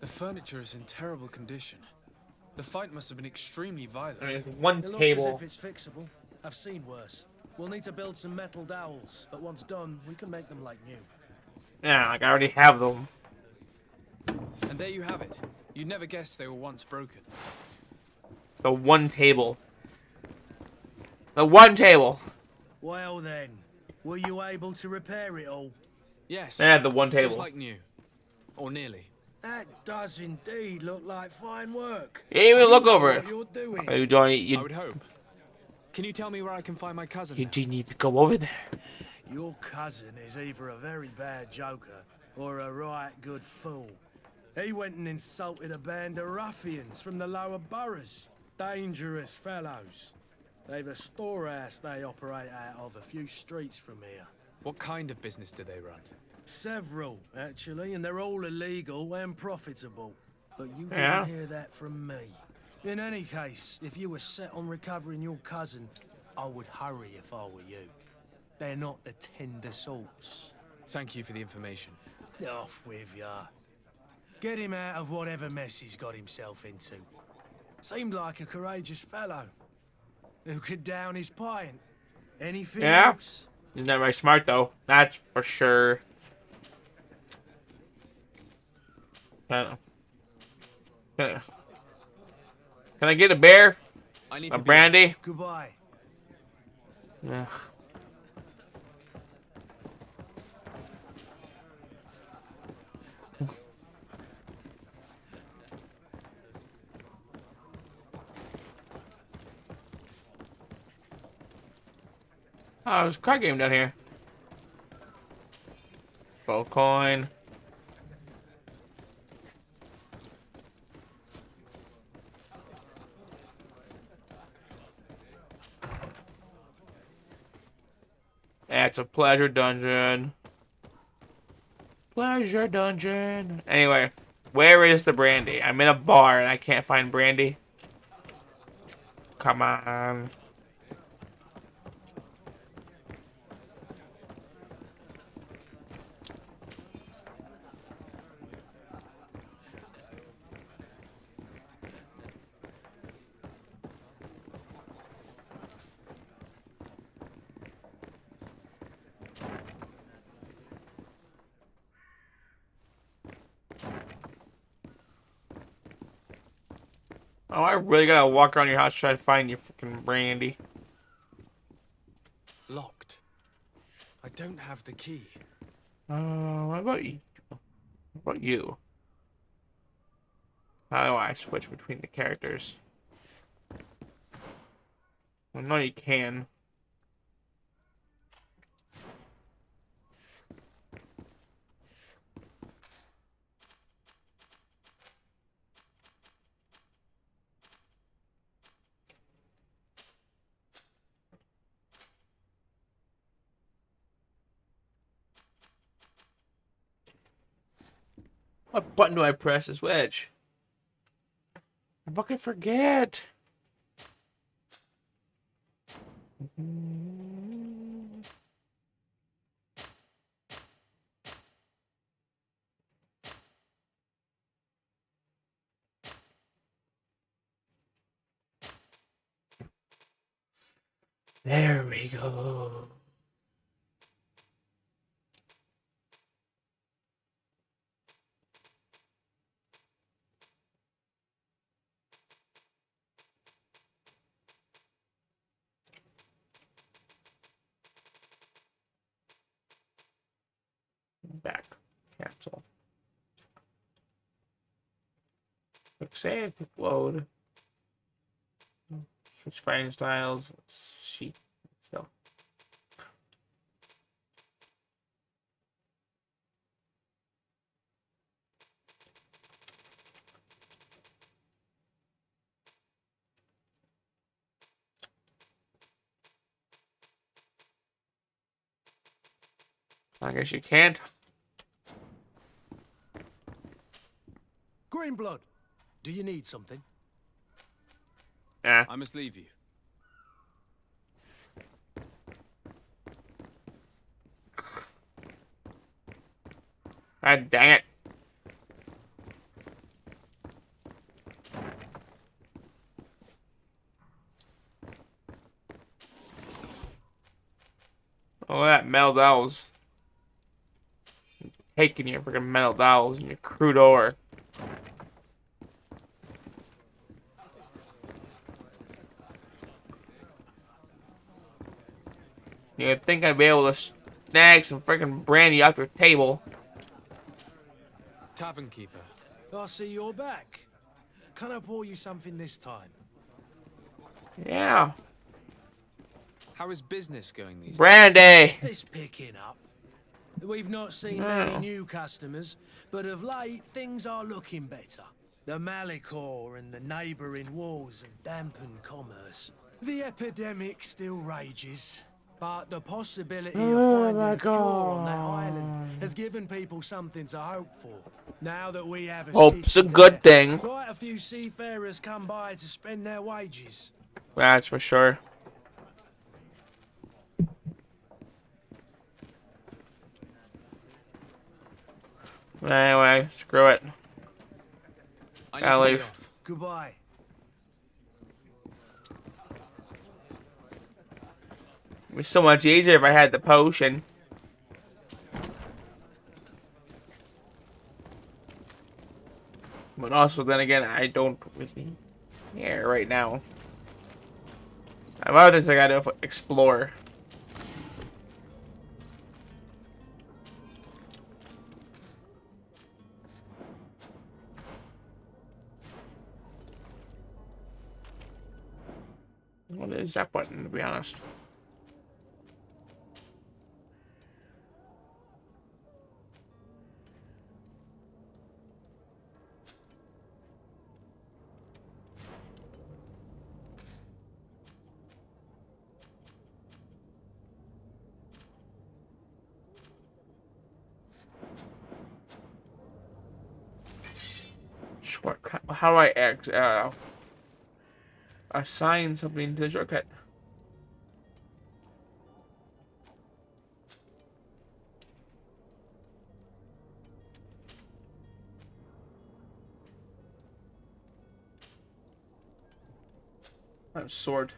The furniture is in terrible condition. The fight must have been extremely violent. I mean, it's one It looks table. as if it's fixable. I've seen worse. We'll need to build some metal dowels, but once done, we can make them like new. Yeah, like I already have them. And there you have it. You'd never guess they were once broken. The one table. The one table. Well then, were you able to repair it all? Yes. They had the one table. Just like new. Or nearly. That does indeed look like fine work. You didn't even look know over what it. you're doing. Oh, you don't. I would hope. Can you tell me where I can find my cousin? You now? didn't even go over there. Your cousin is either a very bad joker or a right good fool. He went and insulted a band of ruffians from the lower boroughs. Dangerous fellows. They've a storehouse they operate out of a few streets from here. What kind of business do they run? Several, actually, and they're all illegal and profitable. But you Yeah. didn't hear that from me. In any case, if you were set on recovering your cousin, I would hurry if I were you. They're not the tender sorts. Thank you for the information. Off with ya. Get him out of whatever mess he's got himself into. Seemed like a courageous fellow. Who could down his pint. Anything Yeah. else? He's not very smart, though. That's for sure. Can I get a beer? I need A to brandy? Goodbye. Yeah. Oh, there's a card game down here. Full coin. That's a pleasure dungeon. Pleasure dungeon. Anyway, where is the brandy? I'm in a bar and I can't find brandy. Come on. Oh, I really gotta walk around your house trying to find your freaking brandy. Locked. I don't have the key. What about you? What about you? How do I switch between the characters? Well, no, you can. What button do I press to switch? I fucking forget. There we go. Back. Cancel. Quick save, quick load. Switch fighting styles. Sheet. Still. I guess you can't. Greenblood, do you need something? Yeah. I must leave you. God dang it. Oh, that metal dowels. Taking your freaking metal dowels and your crude ore. You'd think I'd be able to snag some freaking brandy off your table. Tavern keeper. I see you're back. Can I pour you something this time? Yeah. How is business going these Brandy! It's picking up. We've not seen many No. new customers, but of late, things are looking better. The Malicor and the neighbouring wars have dampened commerce. The epidemic still rages, but the possibility of finding a cure on that island has given people something to hope for. Now that we have a Hope's a city good there, thing. quite a few seafarers come by to spend their wages. That's for sure. Anyway, screw it. I Gotta need to leave. be off. Goodbye. It'd be so much easier if I had the potion. But also, then again, I don't really care right now. I have other things I gotta explore. What is that button, to be honest? Shortcut. How do I assign something to the shortcut? Sword.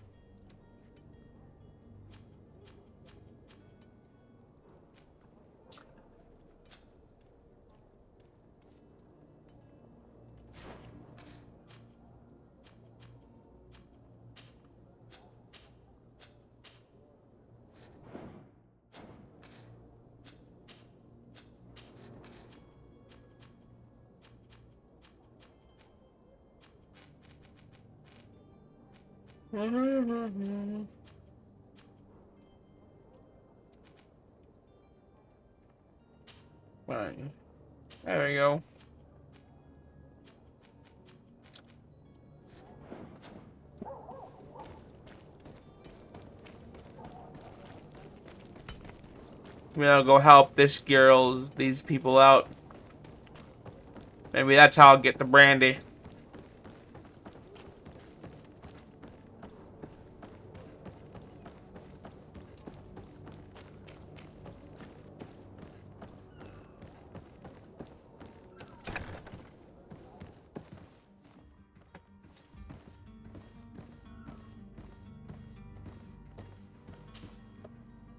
Fine. There we go. We'll go help this girl, these people out. Maybe that's how I'll get the brandy.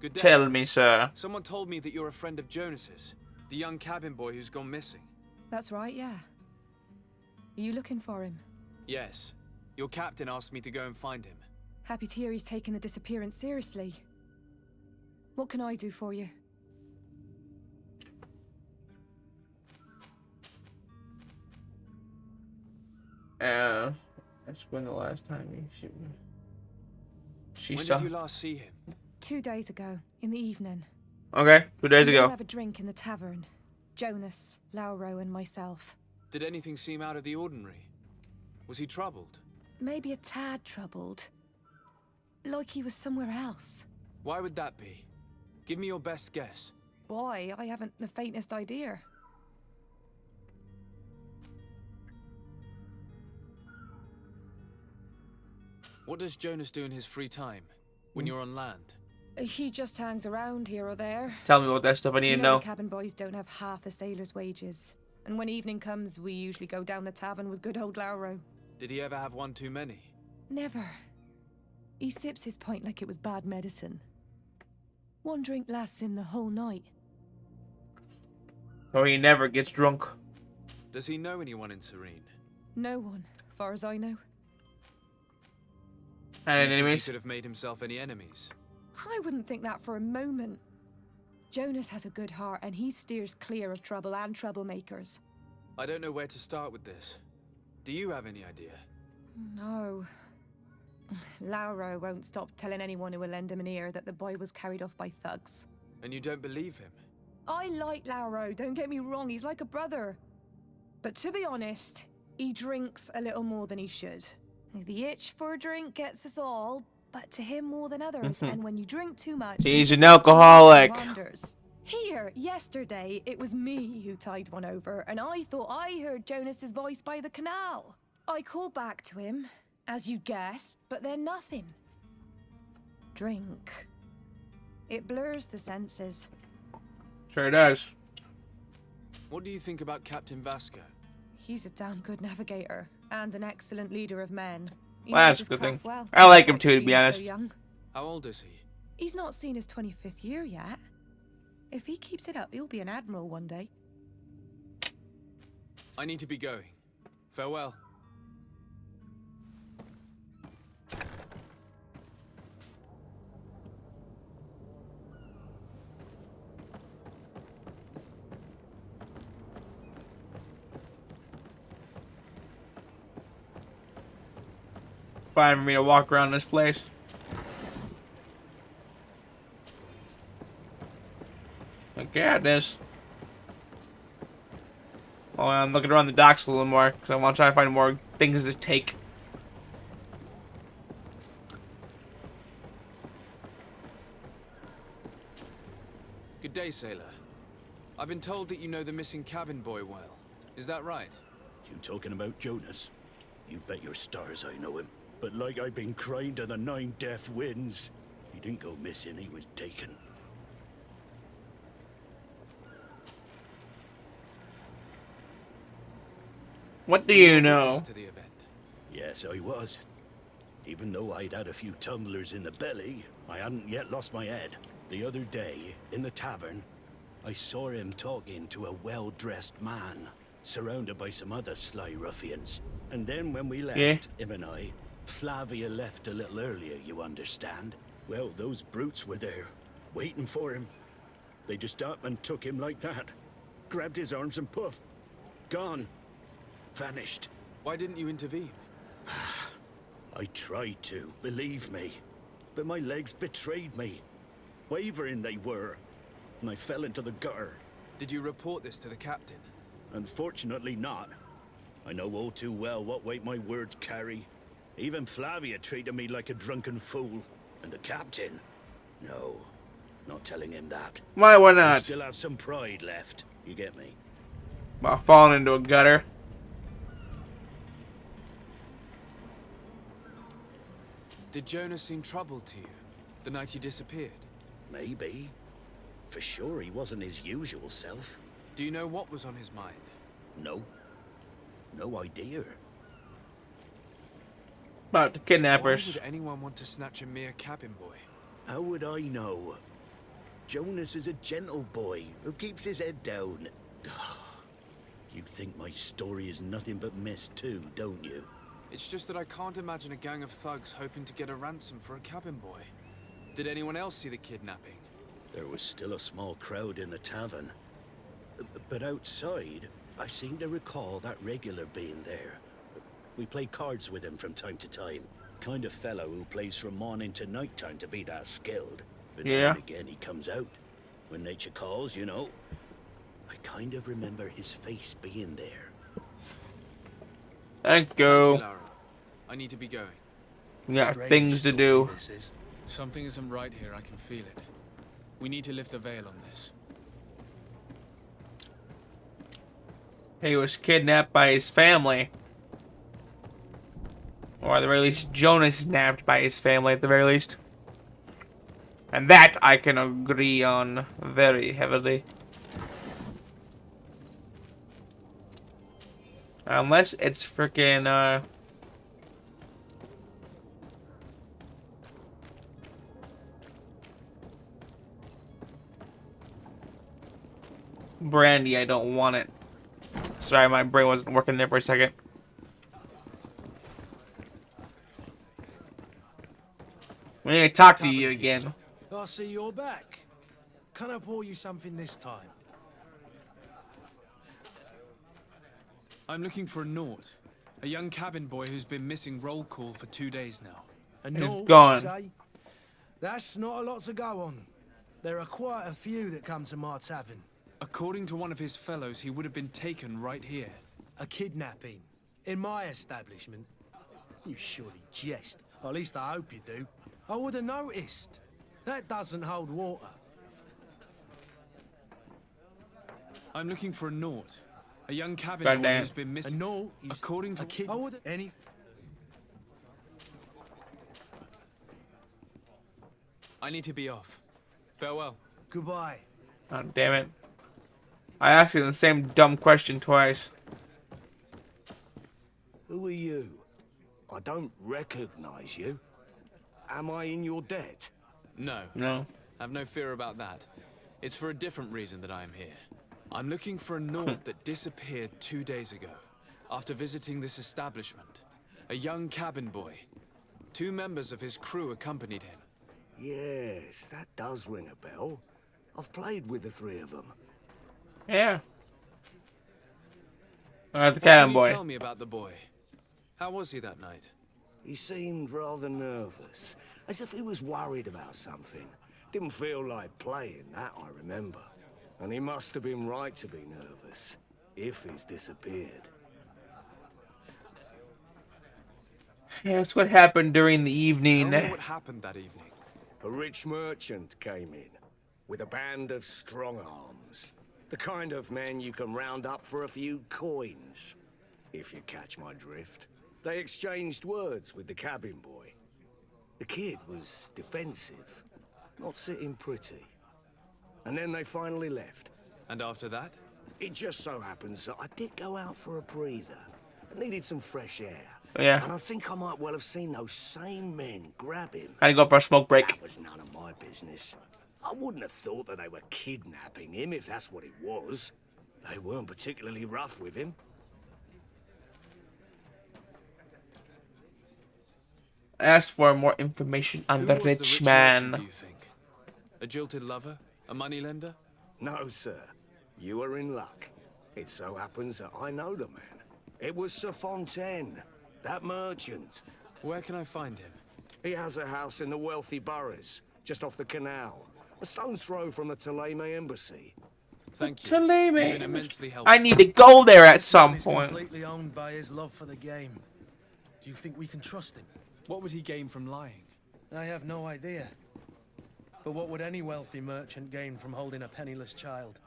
Good day. Tell me, sir. Someone told me that you're a friend of Jonas's, the young cabin boy who's gone missing. That's right, yeah. Are you looking for him? Yes. Your captain asked me to go and find him. Happy to hear he's taken the disappearance seriously. What can I do for you? That's when the last time she When saw. did you last see him? 2 days ago, in the evening. Okay, 2 days We ago. have a drink in the tavern. Jonas, Lauro, and myself. Did anything seem out of the ordinary? Was he troubled? Maybe a tad troubled. Like he was somewhere else. Why would that be? Give me your best guess. Boy, I haven't the faintest idea. What does Jonas do in his free time, when you're on land? He just hangs around here or there. Tell me about that stuff I need You to know know. the cabin boys don't have half a sailor's wages. And when evening comes, we usually go down the tavern with good old Lauro. Did he ever have one too many? Never. He sips his pint like it was bad medicine. One drink lasts him the whole night. Or he never gets drunk. Does he know anyone in Serene? No one, far as I know. And Do you think enemies? he could have made himself any enemies? I wouldn't think that for a moment. Jonas has a good heart and he steers clear of trouble and troublemakers. I don't know where to start with this. Do you have any idea? No. Lauro won't stop telling anyone who will lend him an ear that the boy was carried off by thugs. And you don't believe him? I like Lauro, don't get me wrong, he's like a brother. But to be honest, He drinks a little more than he should. The itch for a drink gets us all, but to him more than others. And when you drink too much, He's an alcoholic. wanders. Here, yesterday, it was me who tied one over, and I thought I heard Jonas's voice by the canal. I called back to him, as you guessed, but then nothing. Drink. It blurs the senses. Sure does. What do you think about Captain Vasco? He's a damn good navigator, and an excellent leader of men. He Well, knows that's a his good thing. craft well, I like him despite too, to be being so honest. young. How old is he? He's not seen his 25th year yet. If he keeps it up, he'll be an admiral one day. I need to be going. Farewell. Fine for me to walk around this place. Look at this. Oh, I'm looking around the docks a little more because I want to try to find more things to take. Good day, sailor. I've been told that you know the missing cabin boy well. Is that right? You talking about Jonas? You bet your stars I know him. But like I've been crying to the 9 deaf winds, he didn't go missing, he was taken. What do you know? To the event. Yes, I was. Even though I'd had a few tumblers in the belly, I hadn't yet lost my head. The other day, in the tavern, I saw him talking to a well-dressed man, surrounded by some other sly ruffians. And then when we left, him and I, Flavia left a little earlier, you understand. Well, those brutes were there, waiting for him. They just up and took him like that. Grabbed his arms and poof, gone. Vanished. Why didn't you intervene? I tried to, believe me. But my legs betrayed me. Wavering they were, and I fell into the gutter. Did you report this to the captain? Unfortunately not. I know all too well what weight my words carry. Even Flavia treated me like a drunken fool. And the captain? No, not telling him that. Why I not? still have some pride left. You get me? About falling into a gutter. Did Jonas seem troubled to you the night he disappeared? Maybe. For sure he wasn't his usual self. Do you know what was on his mind? No. No idea. About the kidnappers. Why would anyone want to snatch a mere cabin boy? How would I know? Jonas is a gentle boy who keeps his head down. You think my story is nothing but mist too, don't you? It's just that I can't imagine a gang of thugs hoping to get a ransom for a cabin boy. Did anyone else see the kidnapping? There was still a small crowd in the tavern. But outside, I seem to recall that regular being there. We play cards with him from time to time. Kind of fellow who plays from morning to night time to be that skilled. But now and again he comes out. When nature calls, you know. I kind of remember his face being there. Thank you. Thank you, Lara. I need to be going. We got things to do. Something isn't right here, I can feel it. We need to lift the veil on this. He was kidnapped by his family. Or at the very least, Jonas is nabbed by his family at the very least. And that I can agree on very heavily. Unless it's freaking, Brandy, I don't want it. Sorry, my brain wasn't working there for a second. We need to talk to you again. I see you're back. Can I pour you something this time? I'm looking for a Nort, a young cabin boy who's been missing roll call for 2 days now. A He's Nort, gone. say? That's not a lot to go on. There are quite a few that come to my tavern. According to one of his fellows, he would have been taken right here. A kidnapping. In my establishment? You surely jest. Or at least I hope you do. I would have noticed. That doesn't hold water. I'm looking for a Nort. A young cabin God boy damn. who's been missing. A Nort? According to... A kid? I would any... I need to be off. Farewell. Goodbye. Oh, damn it. I asked you the same dumb question twice. Who are you? I don't recognize you. Am I in your debt? No. No. Have no fear about that. It's for a different reason that I am here. I'm looking for a Nort that disappeared 2 days ago, after visiting this establishment. A young cabin boy. 2 members of his crew accompanied him. Yes, that does ring a bell. I've played with the 3 of them. Yeah. The What cabin can you boy. tell me about the boy? How was he that night? He seemed rather nervous, as if he was worried about something. Didn't feel like playing, that I remember. And he must have been right to be nervous, if he's disappeared. Yeah, that's what happened during the evening. Tell me what happened that evening. A rich merchant came in, with a band of strong arms. The kind of men you can round up for a few coins, if you catch my drift. They exchanged words with the cabin boy. The kid was defensive, not sitting pretty. And then they finally left. And after that? It just so happens that I did go out for a breather. I needed some fresh air. Yeah. And I think I might well have seen those same men grab him. Had to go for a smoke break. That was none of my business. I wouldn't have thought that they were kidnapping him, if that's what it was. They weren't particularly rough with him. Ask for more information on Who the was rich merchant, man. do you think? A jilted lover? A moneylender? No, sir. You are in luck. It so happens that I know the man. It was Sir Fontaine, that merchant. Where can I find him? He has a house in the wealthy boroughs, just off the canal. A stone's throw from the Thélème embassy. Thank you. Thélème. You've been immensely helpful. I need to go there at some He's point. completely owned by his love for the game. Do you think we can trust him? What would he gain from lying? I have no idea. But what would any wealthy merchant gain from holding a penniless child?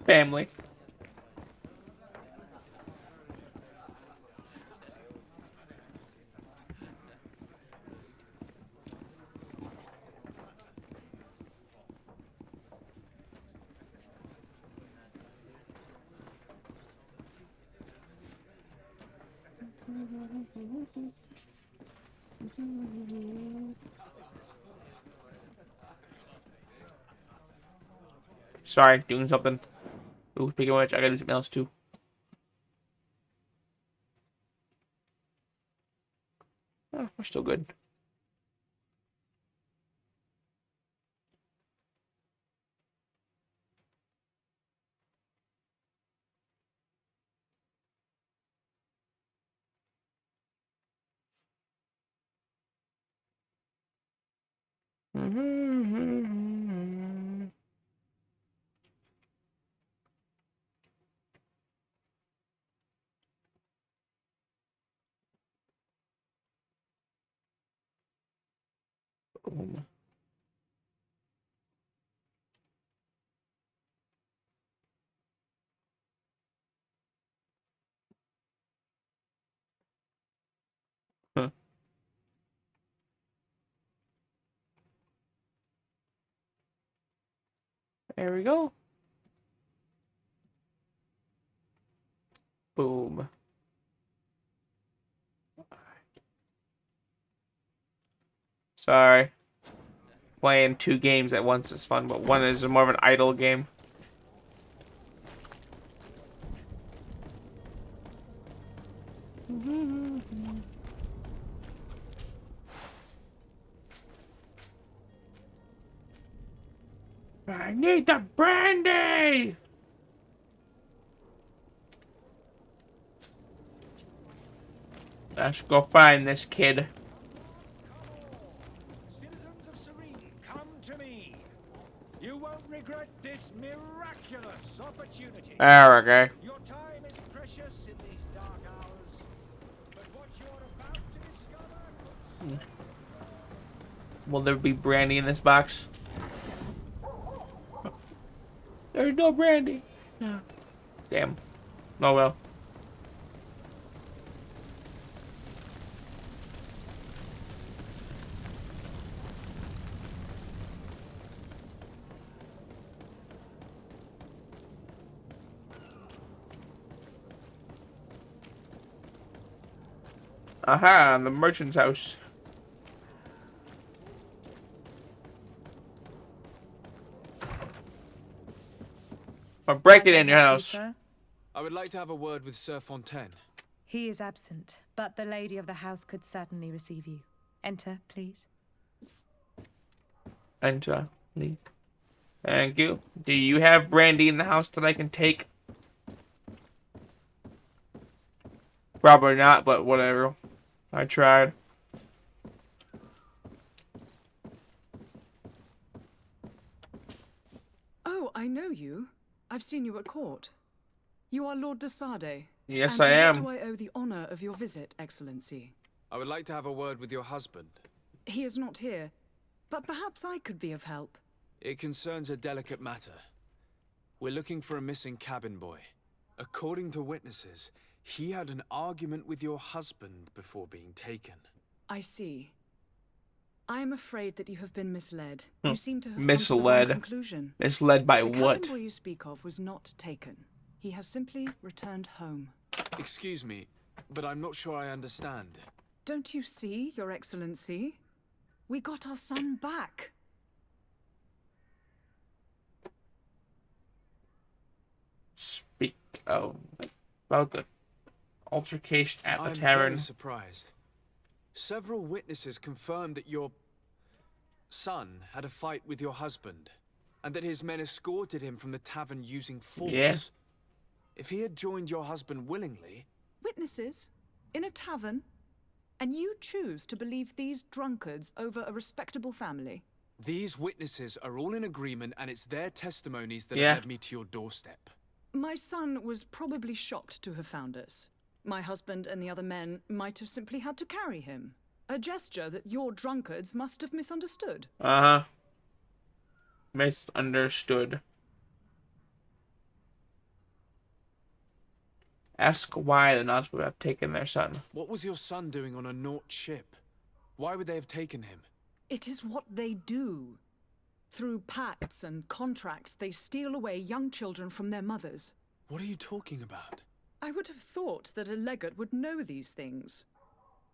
Family. Sorry, doing something. Ooh, speaking of which, I gotta do something else too. Oh, we're still good. Boom. Huh. There we go. Boom. Sorry. Playing 2 games at once is fun, but one is more of an idle game. I need the brandy! I should go find this kid. Citizens of Serene, come to me. You won't regret this miraculous opportunity. Okay. Your time is precious in these dark hours, but what you're about to discover could Will there be brandy in this box? There's no brandy. No. Damn. Oh well. Aha, the merchant's house. Or break it in your house. Sir? I would like to have a word with Sir Fontaine. He is absent, but the lady of the house could certainly receive you. Enter, please. Enter, please. Thank you. Do you have brandy in the house that I can take? Probably not, but whatever. I tried. Oh, I know you. I've seen you at court. You are Lord de Sardet. Yes, and I am. To what do I owe the honor of your visit, Excellency? I would like to have a word with your husband. He is not here, but perhaps I could be of help. It concerns a delicate matter. We're looking for a missing cabin boy. According to witnesses, he had an argument with your husband before being taken. I see. I am afraid that you have been misled. You seem to have come to the Misled. wrong conclusion. Misled by the what? cabin boy you speak of was not taken. He has simply returned home. Excuse me, but I'm not sure I understand. Don't you see, Your Excellency? We got our son back. Speak about the altercation at the I'm tavern. very surprised. Several witnesses confirmed that your son had a fight with your husband, and that his men escorted him from the tavern using force. Yeah. If he had joined your husband willingly... Witnesses? In a tavern? And you choose to believe these drunkards over a respectable family? These witnesses are all in agreement, and it's their testimonies that Yeah. have led me to your doorstep. My son was probably shocked to have found us. My husband and the other men might have simply had to carry him. A gesture that your drunkards must have misunderstood. Uh-huh. Misunderstood. Ask why the Knots would have taken their son. What was your son doing on a Naut ship? Why would they have taken him? It is what they do. Through pacts and contracts, they steal away young children from their mothers. What are you talking about? I would have thought that a legate would know these things.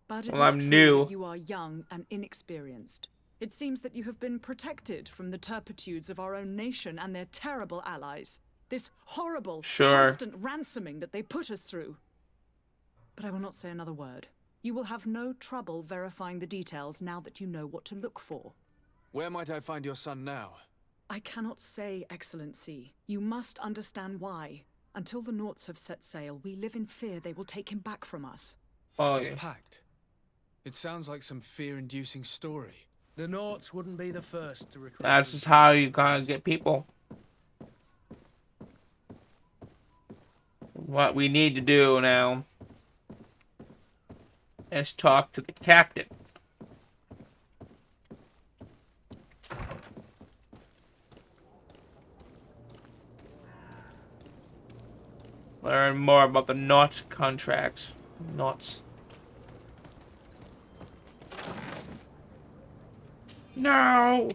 But it Well, is I'm true new. that you are young and inexperienced. It seems that you have been protected from the turpitudes of our own nation and their terrible allies. This horrible, constant ransoming that they put us through. But I will not say another word. You will have no trouble verifying the details now that you know what to look for. Where might I find your son now? I cannot say, Excellency. You must understand why. Until the Nauts have set sail, we live in fear they will take him back from us. Oh, This yeah. pact. It sounds like some fear-inducing story. The Nauts wouldn't be the first to recruit. That's just how you gotta get people. What we need to do now is talk to the captain. Learn more about the Naut contracts. Nauts. No!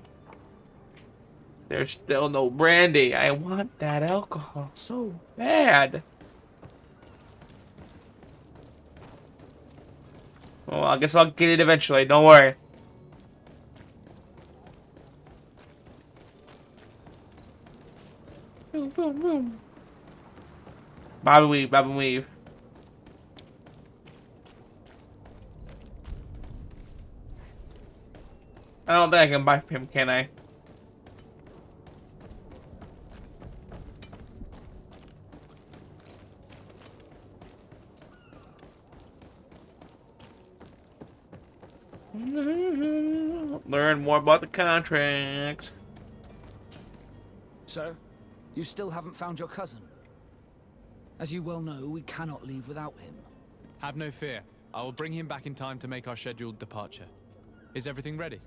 There's still no brandy. I want that alcohol so bad. Well, I guess I'll get it eventually. Don't worry. Boom, boom, boom. Bob and weave, bob and weave. I don't think I can buy from him, can I? Learn more about the contract. Sir, you still haven't found your cousin. As you well know, we cannot leave without him. Have no fear. I will bring him back in time to make our scheduled departure. Is everything ready?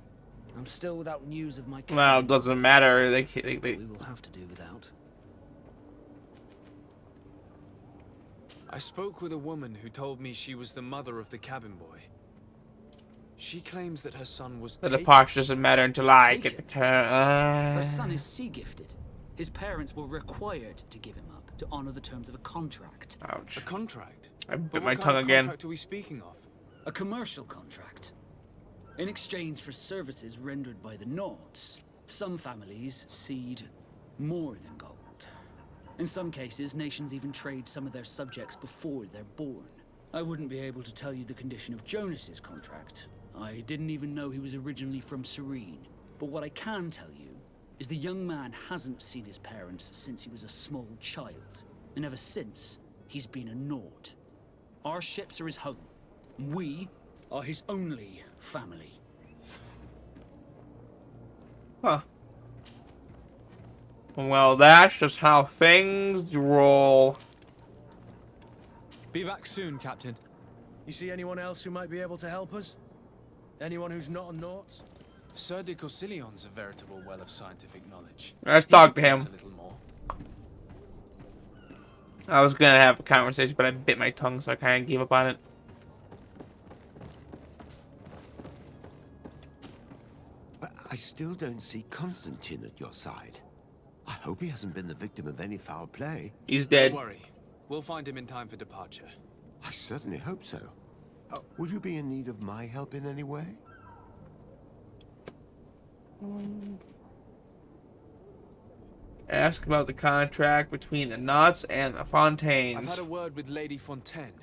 I'm still without news of my cousin. Well, it doesn't matter. We will have to do without. I spoke with a woman who told me she was the mother of the cabin boy. She claims that her son was The taken. departure doesn't matter until I get the car. Her son is sea gifted. His parents were required to give him up to honor the terms of a contract. Ouch. A contract? I But bit what my kind tongue of again. contract are we speaking of? A commercial contract. In exchange for services rendered by the Nords, some families cede more than gold. In some cases, nations even trade some of their subjects before they're born. I wouldn't be able to tell you the condition of Jonas's contract. I didn't even know he was originally from Serene. But what I can tell you is the young man hasn't seen his parents since he was a small child. And ever since, he's been a Nord. Our ships are his home. We are his only family. Huh. Well, that's just how things roll. Be back soon, Captain. You see anyone else who might be able to help us? Anyone who's not a Naut? Sir de Corsillion's a veritable well of scientific knowledge. Let's He talk could to tell him. us a little more. I was gonna have a conversation, but I bit my tongue, so I kind of gave up on it. But I still don't see Constantine at your side. I hope he hasn't been the victim of any foul play. He's dead. Don't worry. We'll find him in time for departure. I certainly hope so. Would you be in need of my help in any way? Ask about the contract between the Knots and the Fontaines. I've had a word with Lady Fontaine.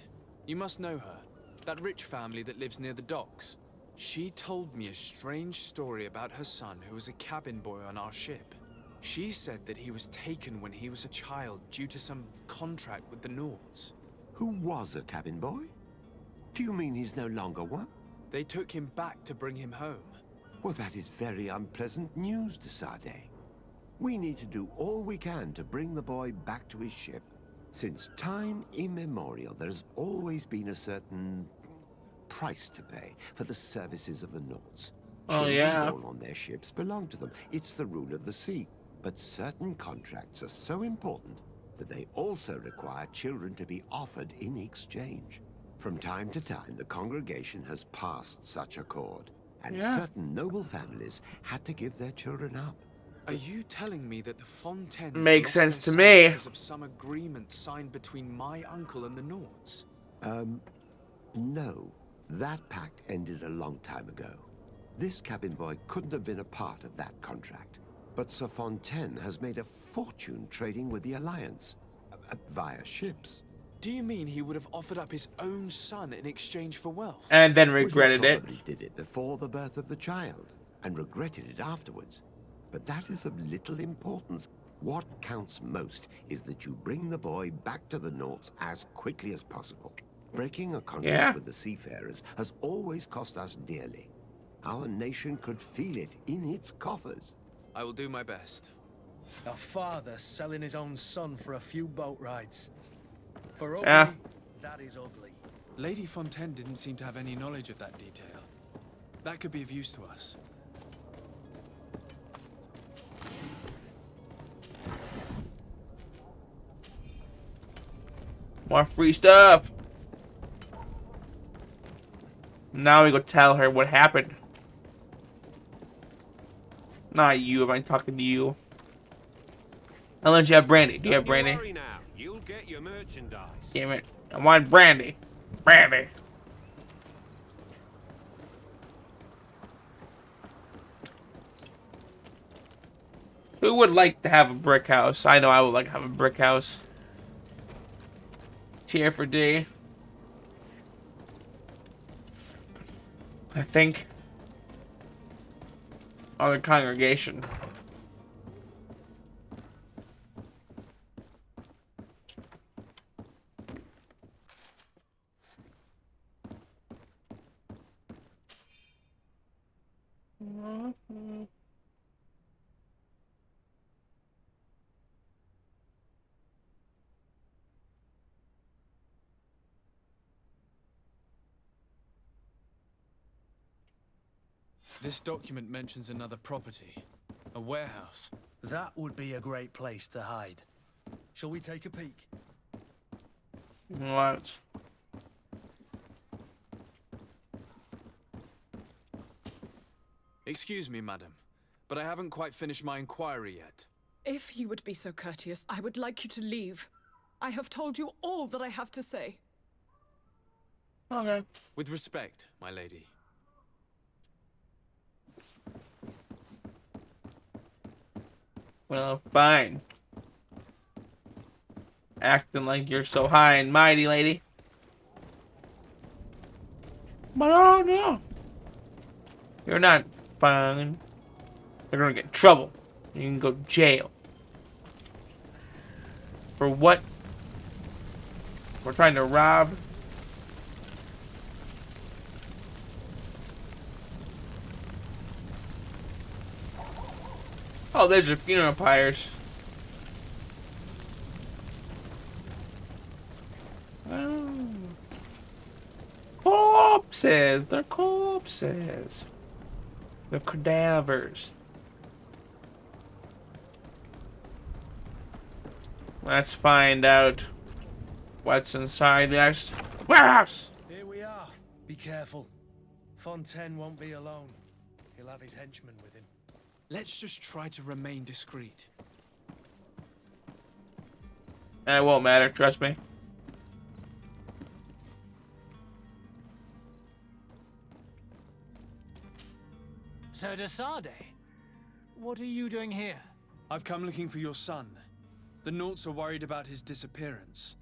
You must know her. That rich family that lives near the docks. She told me a strange story about her son who was a cabin boy on our ship. She said that he was taken when he was a child due to some contract with the Nords. Who was a cabin boy? Do you mean he's no longer one? They took him back to bring him home. Well, that is very unpleasant news, de Sardet. We need to do all we can to bring the boy back to his ship. Since time immemorial, there has always been a certain price to pay for the services of the Nords. Oh, Children yeah. born on their ships belong to them. It's the rule of the sea. But certain contracts are so important that they also require children to be offered in exchange. From time to time, the congregation has passed such accord, and Yeah. certain noble families had to give their children up. Are you telling me that the Fontaines Makes lost sense their to son me. because of some agreement signed between my uncle and the Nords? No. That pact ended a long time ago. This cabin boy couldn't have been a part of that contract. But Sir Fontaine has made a fortune trading with the Alliance, via ships. Do you mean he would have offered up his own son in exchange for wealth? And then Well, he regretted it. probably did it before the birth of the child, and regretted it afterwards. But that is of little importance. What counts most is that you bring the boy back to the Nords as quickly as possible. Breaking a contract Yeah. with the seafarers has always cost us dearly. Our nation could feel it in its coffers. I will do my best. A father selling his own son for a few boat rides. For ugly, Yeah. that is ugly. Lady Fontaine didn't seem to have any knowledge of that detail. That could be of use to us. More free stuff. Now we go tell her what happened. Not you, I'm talking to you. Unless you have brandy. Do you have brandy? Don't worry now. You'll get your merchandise. Damn it. I want brandy. Brandy. Who would like to have a brick house? I know I would like to have a brick house. Tier for D. I think. Other congregation. This document mentions another property. A warehouse. That would be a great place to hide. Shall we take a peek? What? Excuse me, madam, but I haven't quite finished my inquiry yet. If you would be so courteous, I would like you to leave. I have told you all that I have to say. Okay. With respect, my lady. Well, fine. Acting like you're so high and mighty, lady. But oh no. You're not fine. You're gonna get in trouble. You can go to jail. For what? We're trying to rob. Oh, there's your funeral pyres. Oh. Corpses! They're corpses. They're cadavers. Let's find out what's inside this warehouse. Here we are. Be careful. Fontaine won't be alone. He'll have his henchmen with him. Let's just try to remain discreet. It won't matter, trust me. Sir de Sardet, what are you doing here? I've come looking for your son. The Nauts are worried about his disappearance.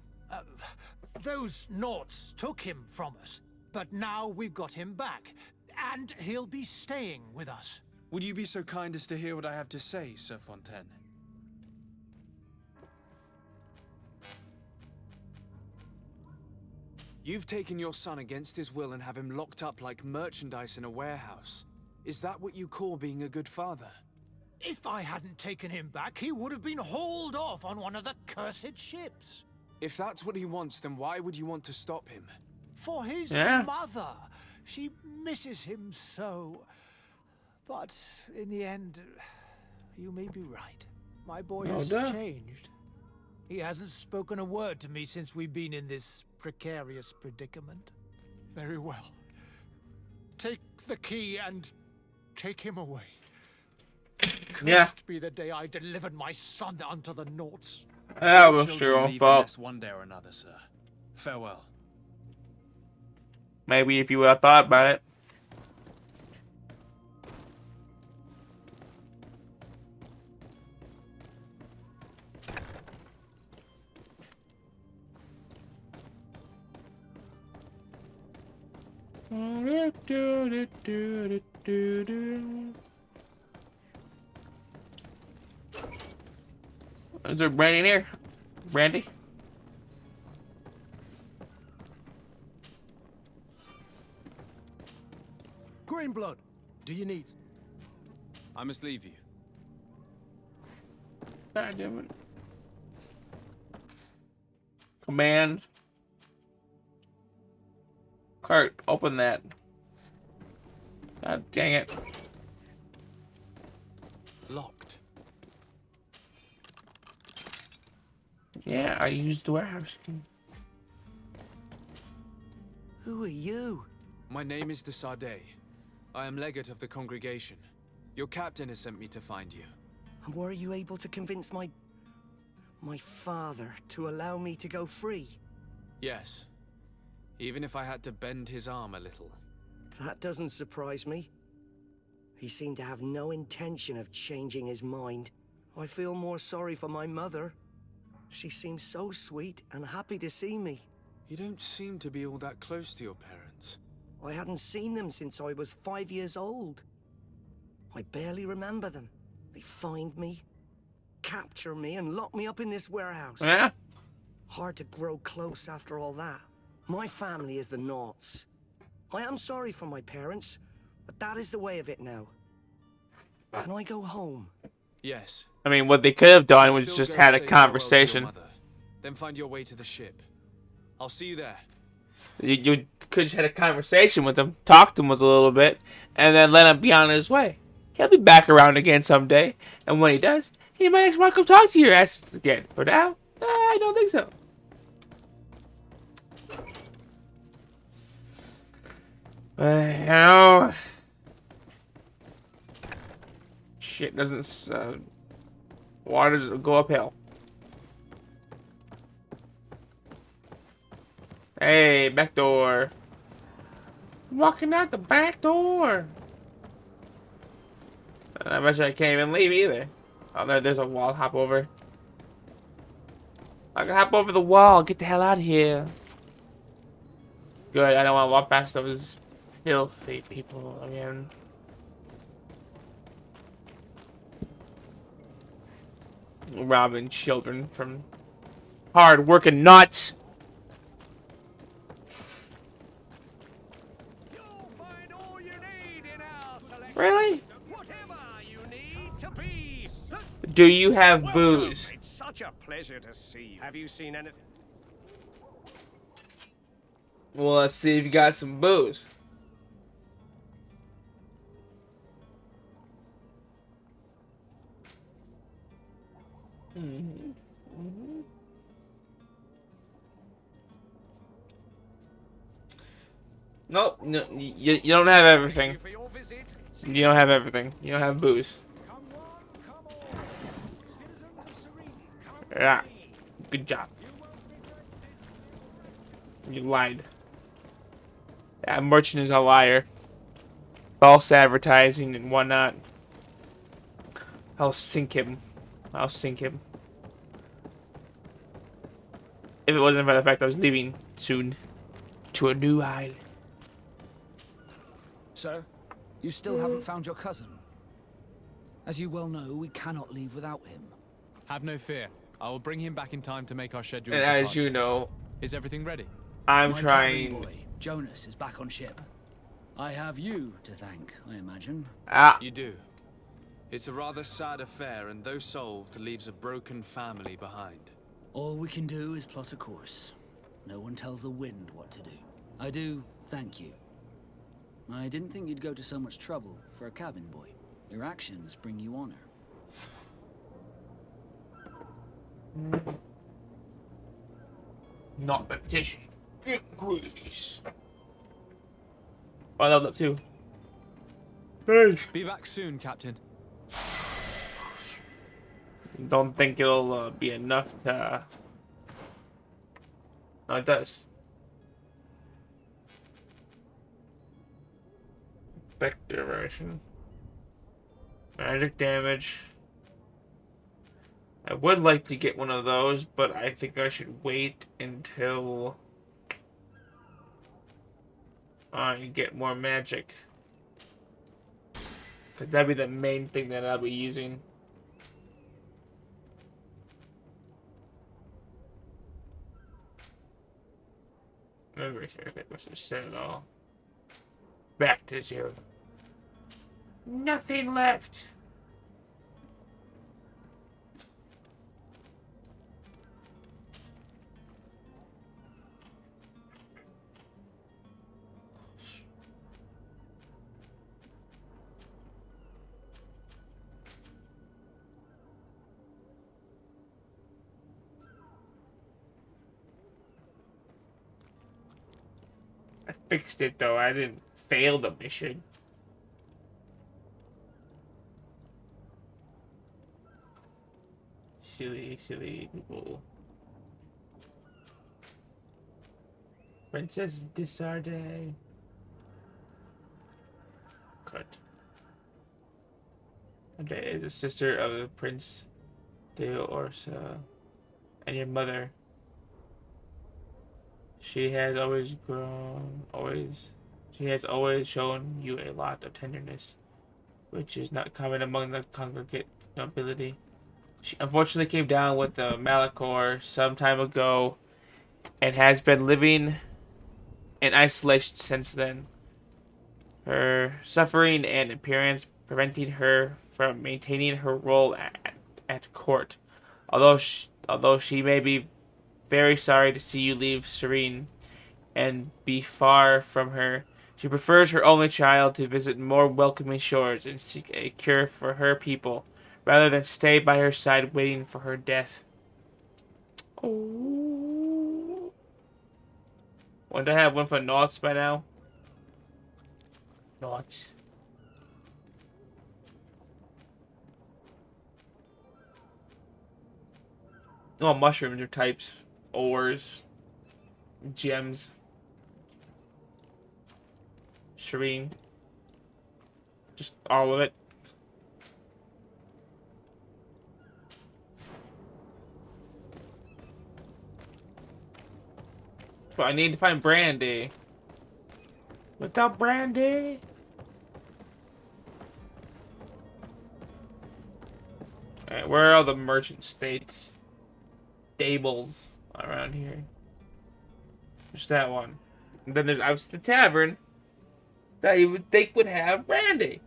Those Nauts took him from us, but now we've got him back, and he'll be staying with us. Would you be so kind as to hear what I have to say, Sir Fontaine? You've taken your son against his will and have him locked up like merchandise in a warehouse. Is that what you call being a good father? If I hadn't taken him back, he would have been hauled off on one of the cursed ships. If that's what he wants, then why would you want to stop him? For his Yeah. mother. She misses him so. But in the end, you may be right. My boy has changed. He hasn't spoken a word to me since we've been in this precarious predicament. Very well. Take the key and take him away. Cursed be the day I delivered my son unto the Nauts. That was your own fault. One day or another, sir. Farewell. Maybe if you would have thought about it. Is there brandy in here? Brandy? Greenblood, do you need? I must leave you. God damn it. Command. Cart, open that. God dang it. Locked. Yeah, I used the warehouse key. Who are you? My name is de Sardet. I am legate of the congregation. Your captain has sent me to find you. And were you able to convince my father to allow me to go free? Yes. Even if I had to bend his arm a little. That doesn't surprise me. He seemed to have no intention of changing his mind. I feel more sorry for my mother. She seems so sweet and happy to see me. You don't seem to be all that close to your parents. I hadn't seen them since I was 5 years old. I barely remember them. They find me, capture me, and lock me up in this warehouse. Yeah? Hard to grow close after all that. My family is the Nauts. I am sorry for my parents, but that is the way of it now. Can I go home? Yes. I mean, what they could have done was Still just go had a say farewell to your conversation. mother, then find your way to the ship. I'll see you there. You could just had a conversation with him, talk to him a little bit, and then let him be on his way. He'll be back around again someday, and when he does, he might just want to come talk to your asses again. For now, I don't think so. You know, shit doesn't. Water doesn't go uphill. Hey, back door. Walking out the back door. I bet you I can't even leave either. Oh, there's a wall. Hop over. I can hop over the wall. Get the hell out of here. Good. I don't want to walk past those filthy people again. Robbing children from hard-working nuts. Really? Do you have booze? It's such a pleasure to see you. Have you seen anything? Well, let's see if you got some booze. Nope, no, you don't have everything. You don't have everything. You don't have booze. Yeah, good job. You lied. That merchant is a liar. False advertising and whatnot. I'll sink him. I'll sink him. If it wasn't for the fact I was leaving soon to a new island. Sir, you still haven't found your cousin. As you well know, we cannot leave without him. Have no fear. I will bring him back in time to make our schedule. And as you know, is everything ready? I'm My trying. cabin boy, Jonas, is back on ship. I have you to thank, I imagine. You do. It's a rather sad affair, and though solved, leaves a broken family behind. All we can do is plot a course. No one tells the wind what to do. I do thank you. I didn't think you'd go to so much trouble for a cabin boy. Your actions bring you honor. Not reputation. Increase. I leveled up too. Be back soon, Captain. Don't think it'll be enough to. No, it does. Effect duration. Magic damage. I would like to get one of those, but I think I should wait until I get more magic. 'Cause that'd be the main thing that I'll be using. Memory circuit must have said it all. Back to 0. Nothing left. I fixed it though. I didn't fail the mission. Silly people. Princess Desarde. Cut. Ade is a sister of the Prince de Orsa and your mother. She has always shown you a lot of tenderness, which is not common among the congregate nobility. She unfortunately came down with the Malachor some time ago and has been living in isolation since then. Her suffering and appearance preventing her from maintaining her role at court. Although she may be very sorry to see you leave Serene, and be far from her. She prefers her only child to visit more welcoming shores and seek a cure for her people, rather than stay by her side waiting for her death. Oh. Wouldn't I have one for Naughts by now? Naughts. Oh, mushrooms are types. Ores. Gems. Serene. Just all of it. But I need to find Brandy. Without Brandy. Alright, where are all the merchant states? Stables around here. There's that one. And then there's obviously the tavern that you would think would have Brandy.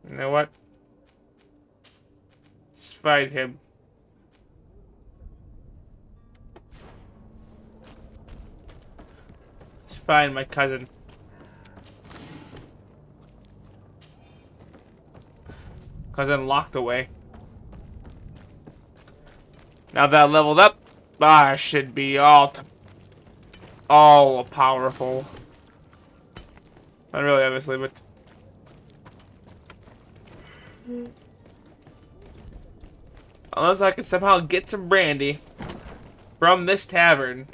You know what? Let's fight him. Let's find my cousin. Cousin locked away. Now that I leveled up, I should be all powerful. Not really, obviously, but unless I can somehow get some brandy from this tavern.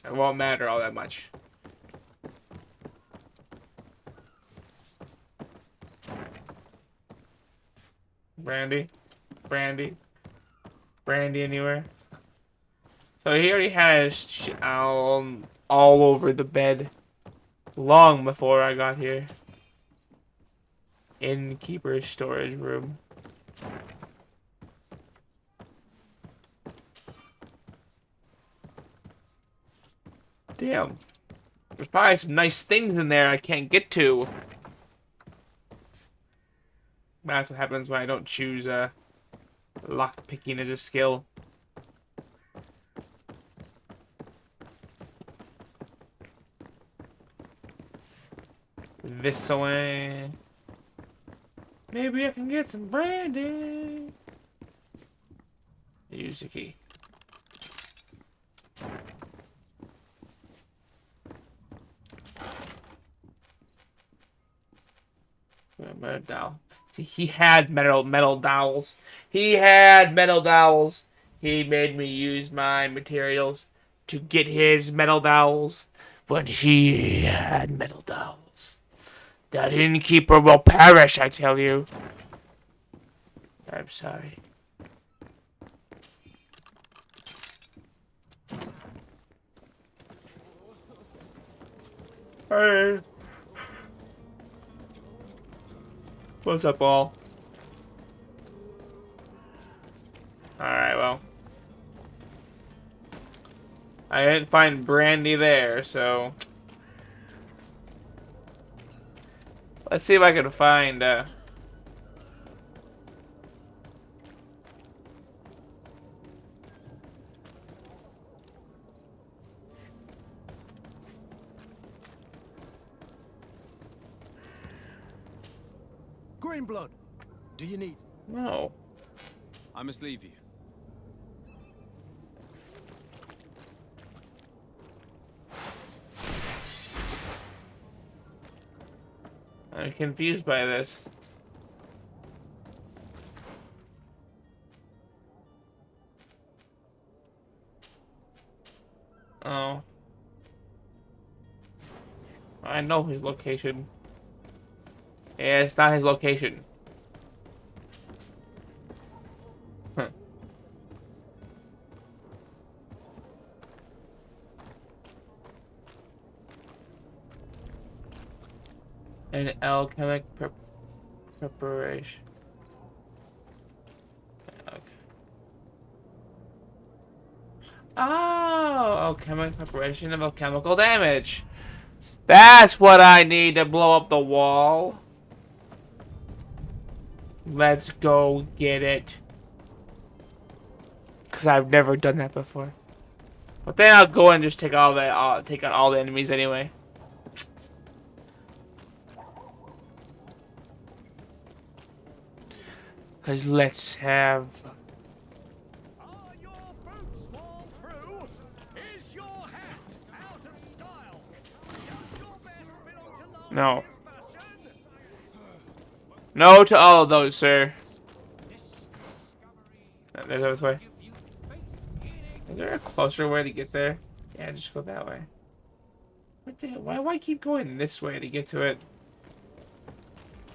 It won't matter all that much. Brandy? Brandy? Brandy anywhere? So he already has all over the bed long before I got here. Innkeeper's storage room. Damn. There's probably some nice things in there I can't get to. That's what happens when I don't choose lock picking as a skill. This way. Maybe I can get some brandy. Use the key. Metal dowel. See, he had metal dowels. He had metal dowels. He made me use my materials to get his metal dowels when he had metal dowels. That innkeeper will perish, I tell you. I'm sorry. Hey. What's up, all? Alright, well. I didn't find brandy there, so let's see if I can find Greenblood, do you need? No. I must leave you. I'm confused by this. Oh. I know his location. Yeah, it's not his location. Huh. An alchemic preparation. Okay. Oh, alchemic preparation of alchemical damage. That's what I need to blow up the wall. Let's go get it. Because I've never done that before. But then I'll go and just take all the take out all the enemies anyway. Because let's have... Are your boots worn through? Is your hat out of style? Does your vest belong to last No. year's fashion? No to all of those, sir. There's this way. Is there a closer way to get there? Yeah, just go that way. What the hell? Why keep going this way to get to it?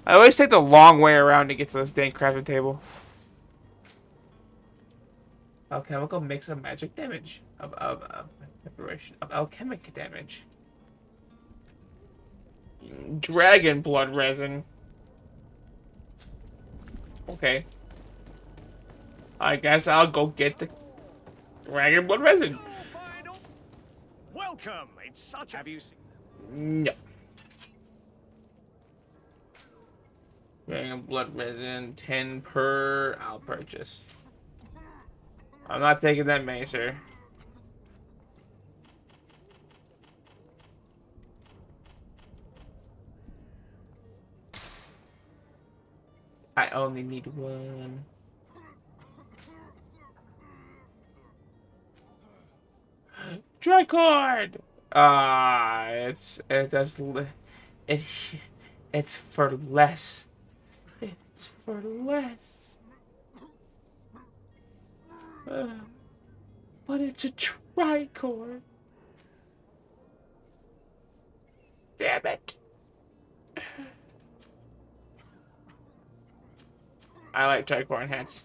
I always take the long way around to get to this dang crafting table. Alchemical mix of magic damage. Preparation of alchemic damage. Dragon blood resin. Okay. I guess I'll go get the dragon blood resin. Welcome. It's such. Have you seen? No. Dragon blood resin, 10 per. I'll purchase. I'm not taking that many, sir. I only need one. Tricord! It's for less. It's for less. But it's a tricord. Damn it. I like tricorn hats.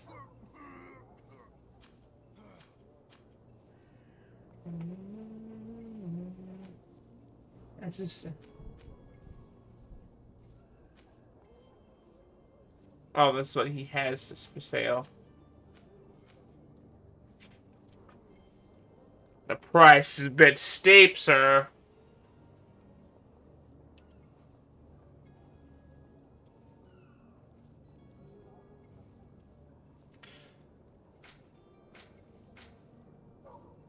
That's just... Oh, that's what he has for sale. The price is a bit steep, sir.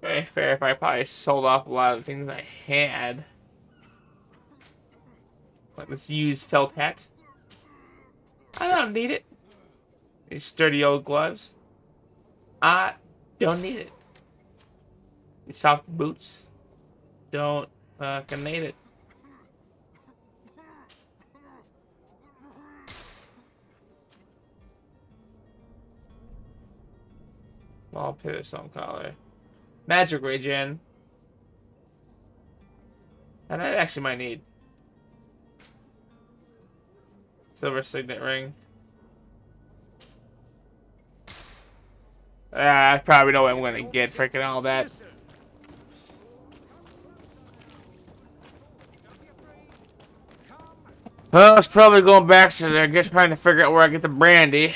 Very fair if I probably sold off a lot of the things I had. Like this used felt hat. I don't need it. These sturdy old gloves. I don't need it. These soft boots. Don't fucking need it. Small pivot stone collar. Magic regen. And I actually might need. Silver signet ring. I probably know what I'm gonna get. Freaking all that. Well, it's probably going back to there. I guess trying to figure out where I get the brandy.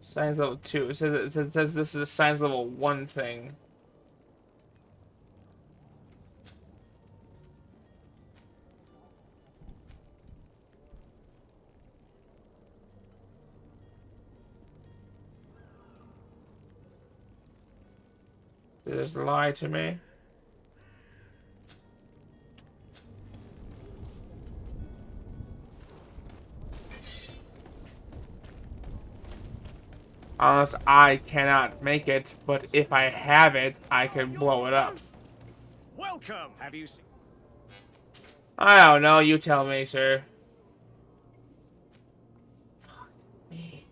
Science level 2. It says this is a science level 1 thing. They just lie to me. Unless I cannot make it, but if I have it, I can blow it up. Welcome. Have you seen? I don't know. You tell me, sir. Fuck me.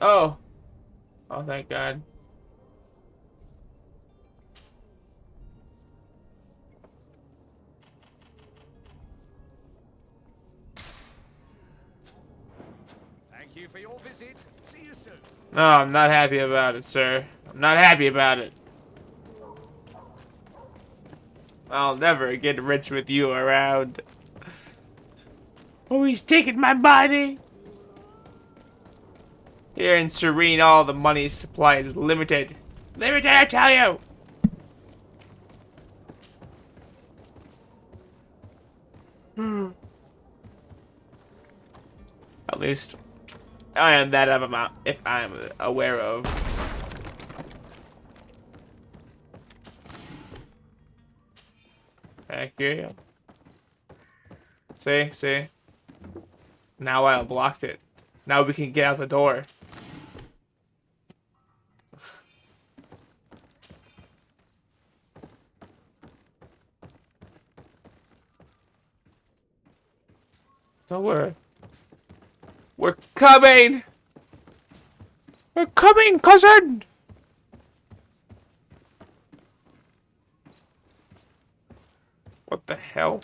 Oh. Oh, thank God. Thank you for your visit. See you soon. No, I'm not happy about it, sir. I'm not happy about it. I'll never get rich with you around. Oh, he's taking my money. Here in Serene, all the money supply is limited. Limited, I tell you! At least I am that of amount if I'm aware of. Thank you. See? Now I unblocked it. Now we can get out the door. Don't worry. We're coming! We're coming, cousin! What the hell?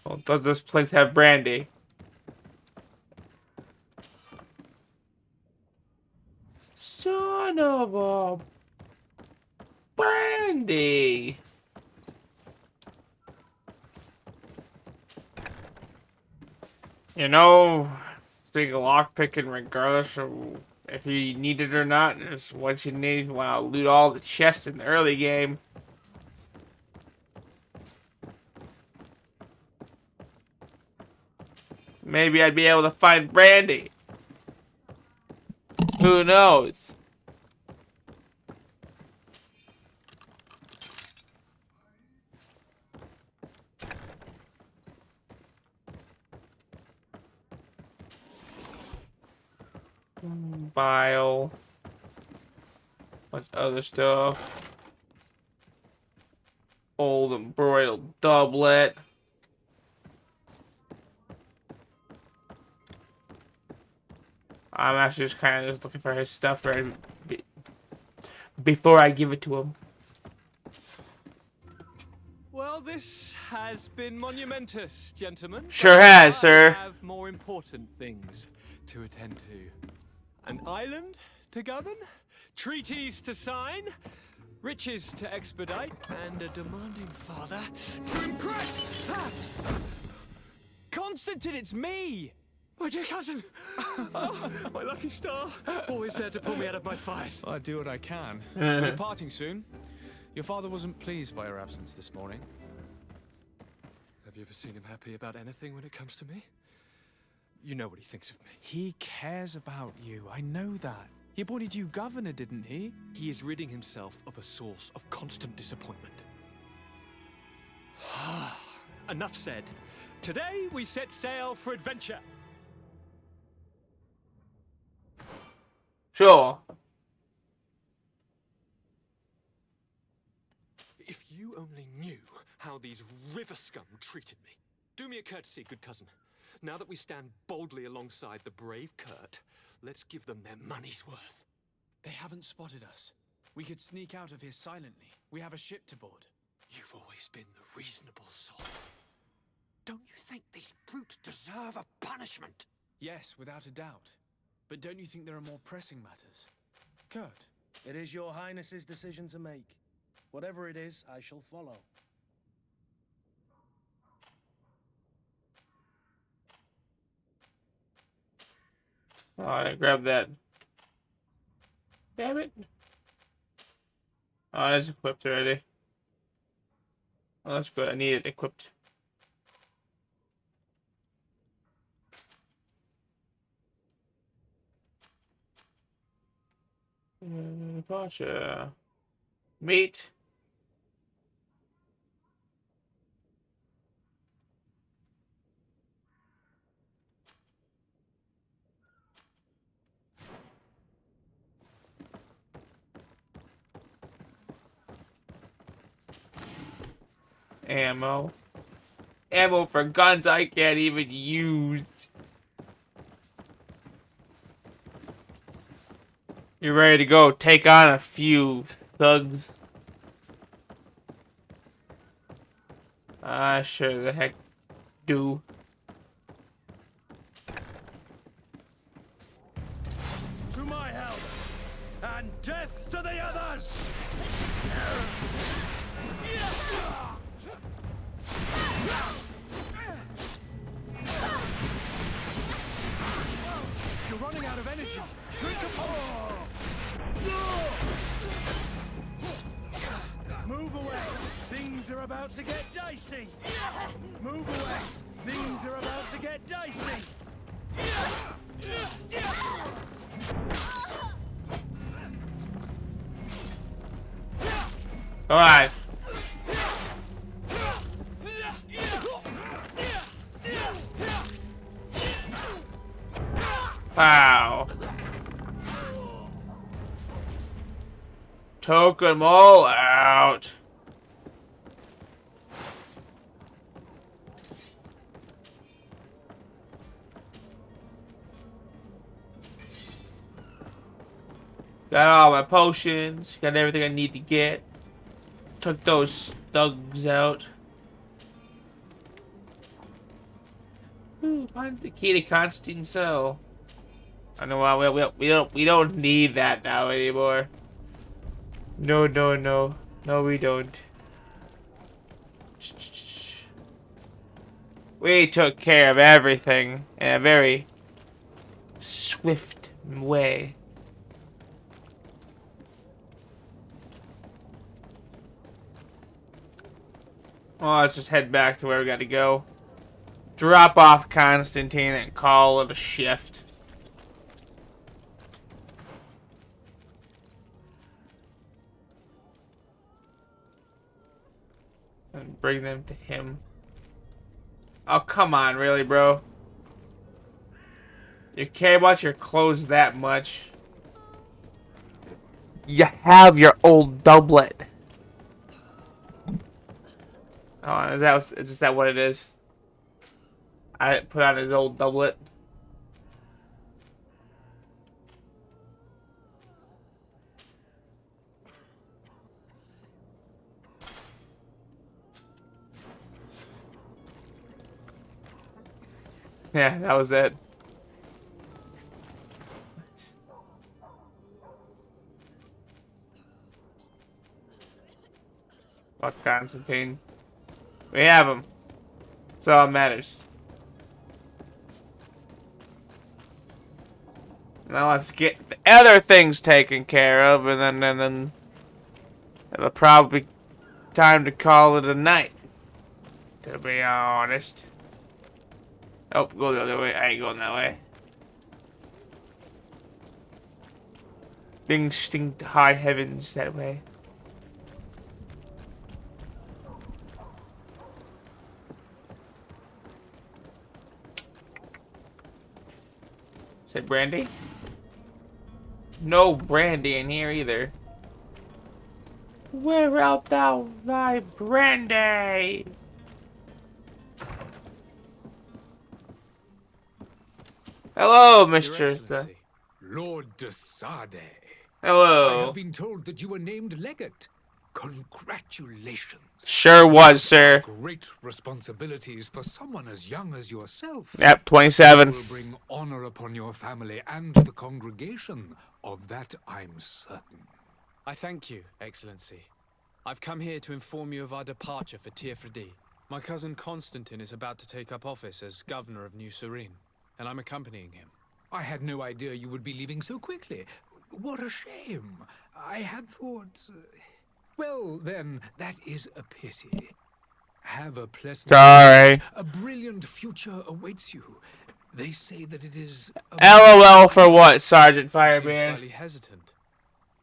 Well, does this place have brandy? Son of a brandy! You know, think lockpicking regardless of if you need it or not is what you need. Want to loot all the chests in the early game. Maybe I'd be able to find brandy. Who knows? Bile. Bunch of other stuff. Old embroidered doublet. I'm actually just kind of just looking for his stuff right before I give it to him. Well, this has been monumentous, gentlemen. Sure but has, sir. I have more important things to attend to. An island to govern, treaties to sign, riches to expedite, and a demanding father to impress. Ah! Constantine, it's me! My dear cousin! Oh, my lucky star! Always there to pull me out of my fires. Well, I do what I can. We're departing soon. Your father wasn't pleased by your absence this morning. Have you ever seen him happy about anything when it comes to me? You know what he thinks of me. He cares about you. I know that. He appointed you governor, didn't he? He is ridding himself of a source of constant disappointment. Enough said. Today we set sail for adventure. Sure. If you only knew how these river scum treated me. Do me a courtesy, good cousin. Now that we stand boldly alongside the brave Kurt, let's give them their money's worth. They haven't spotted us. We could sneak out of here silently. We have a ship to board. You've always been the reasonable sort. Don't you think these brutes deserve a punishment? Yes, without a doubt. But don't you think there are more pressing matters? Kurt. It is your highness's decision to make. Whatever it is, I shall follow. Oh, I didn't grab that. Damn it. Oh, it's equipped already. Oh, that's good. I need it equipped. Gotcha. Meat. Ammo. Ammo for guns I can't even use. You ready to go take on a few thugs? Sure the heck do. To my help, and death to the others! You're running out of energy. Drink a potion. Move away! Things are about to get dicey! Move away! Things are about to get dicey! All right. Wow. Took them all out. Got all my potions. Got everything I need to get. Took those thugs out. Ooh, find the key to Constantine's cell. I know we don't need that now anymore. No, we don't. We took care of everything in a very swift way. Well, let's just head back to where we got to go. Drop off Constantine and call it a shift. And bring them to him. Oh, come on, really, bro? You care about your clothes that much? You have your old doublet. Oh, is that what it is? I put on his old doublet. Yeah, that was it. Fuck Constantine. We have him. That's all that matters. Now let's get the other things taken care of, and then it'll probably be time to call it a night. To be honest. Oh, go the other way. I ain't going that way. Things stink to high heavens that way. Said brandy? No brandy in here either. Where art thou, thy brandy? Hello, Mr. Lord de Sardet. Hello. I have been told that you were named legate. Congratulations. Sure was, sir. Great responsibilities for someone as young as yourself. Yep, 27. You will bring honor upon your family and the congregation. Of that, I'm certain. I thank you, Excellency. I've come here to inform you of our departure for Teofredi. My cousin Constantine is about to take up office as governor of New Serene, and I'm accompanying him. I had no idea you would be leaving so quickly. What a shame. I had thought... Well, then, that is a pity. Have a pleasant... Sorry. A brilliant future awaits you. They say that it is... LOL for what, Sergeant You seem Firebrand? slightly hesitant.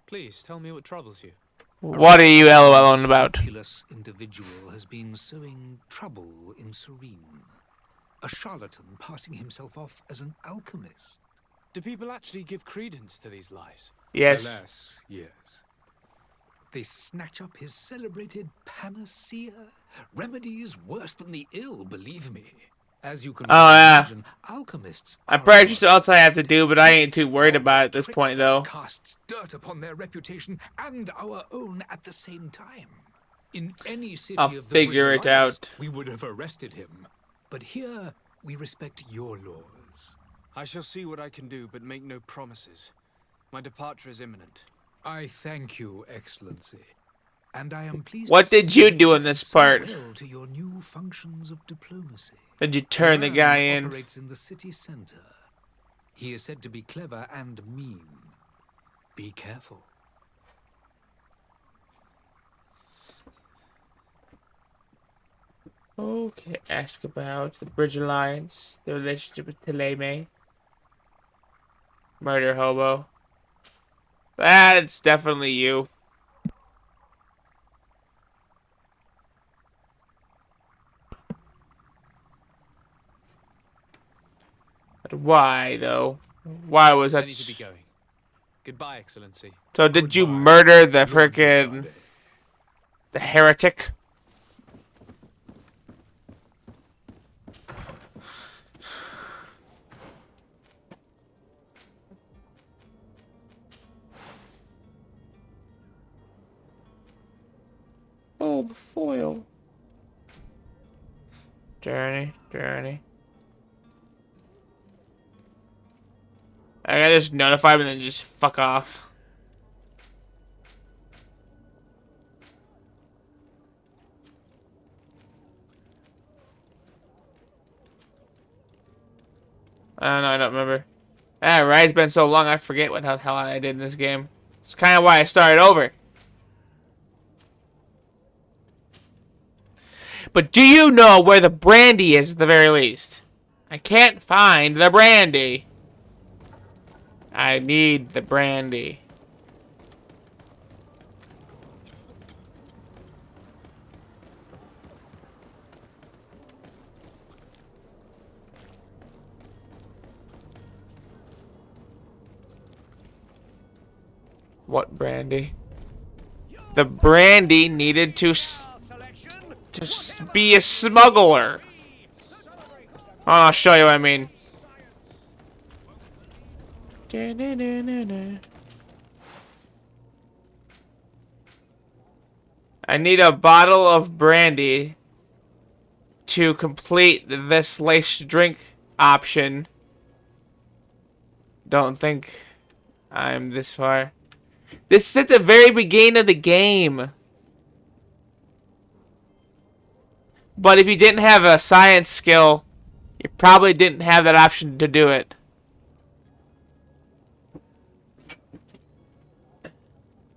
Please, tell me what troubles you. What are you LOLing about? A scrupulous individual has been sowing trouble in Serene. A charlatan passing himself off as an alchemist. Do people actually give credence to these lies? Yes. Alas, yes. They snatch up his celebrated panacea. Remedies worse than the ill, believe me. As you can Oh, yeah. imagine, alchemists I'm pretty sure else I have to do, but I ain't too worried about it at this point, though. casts dirt upon their reputation and our own at the same time. In any city I'll of the figure Bridge it Alliance, out. we would have arrested him. But here, we respect your laws. I shall see what I can do, but make no promises. My departure is imminent. I thank you, Excellency. And I am pleased What to see did you that do in this part? well to your new functions of diplomacy. Did you turn the man guy in? operates in the city center. He is said to be clever and mean. Be careful. Okay, ask about the Bridge Alliance, the relationship with Teleme. Murder hobo. That's definitely you. But why, though? Why was I that? need to be going. Goodbye, Excellency. So did you murder the frickin' the heretic? Oh, the foil. Journey. I gotta just notify him and then just fuck off. I don't know, I don't remember. Right, it's been so long I forget what the hell I did in this game. It's kind of why I started over. But do you know where the brandy is at the very least? I can't find the brandy. I need the brandy. What brandy? The brandy needed to be a smuggler. Oh, I'll show you what I mean. I need a bottle of brandy to complete this laced drink option. Don't think I'm this far. This is at the very beginning of the game. But if you didn't have a science skill, you probably didn't have that option to do it.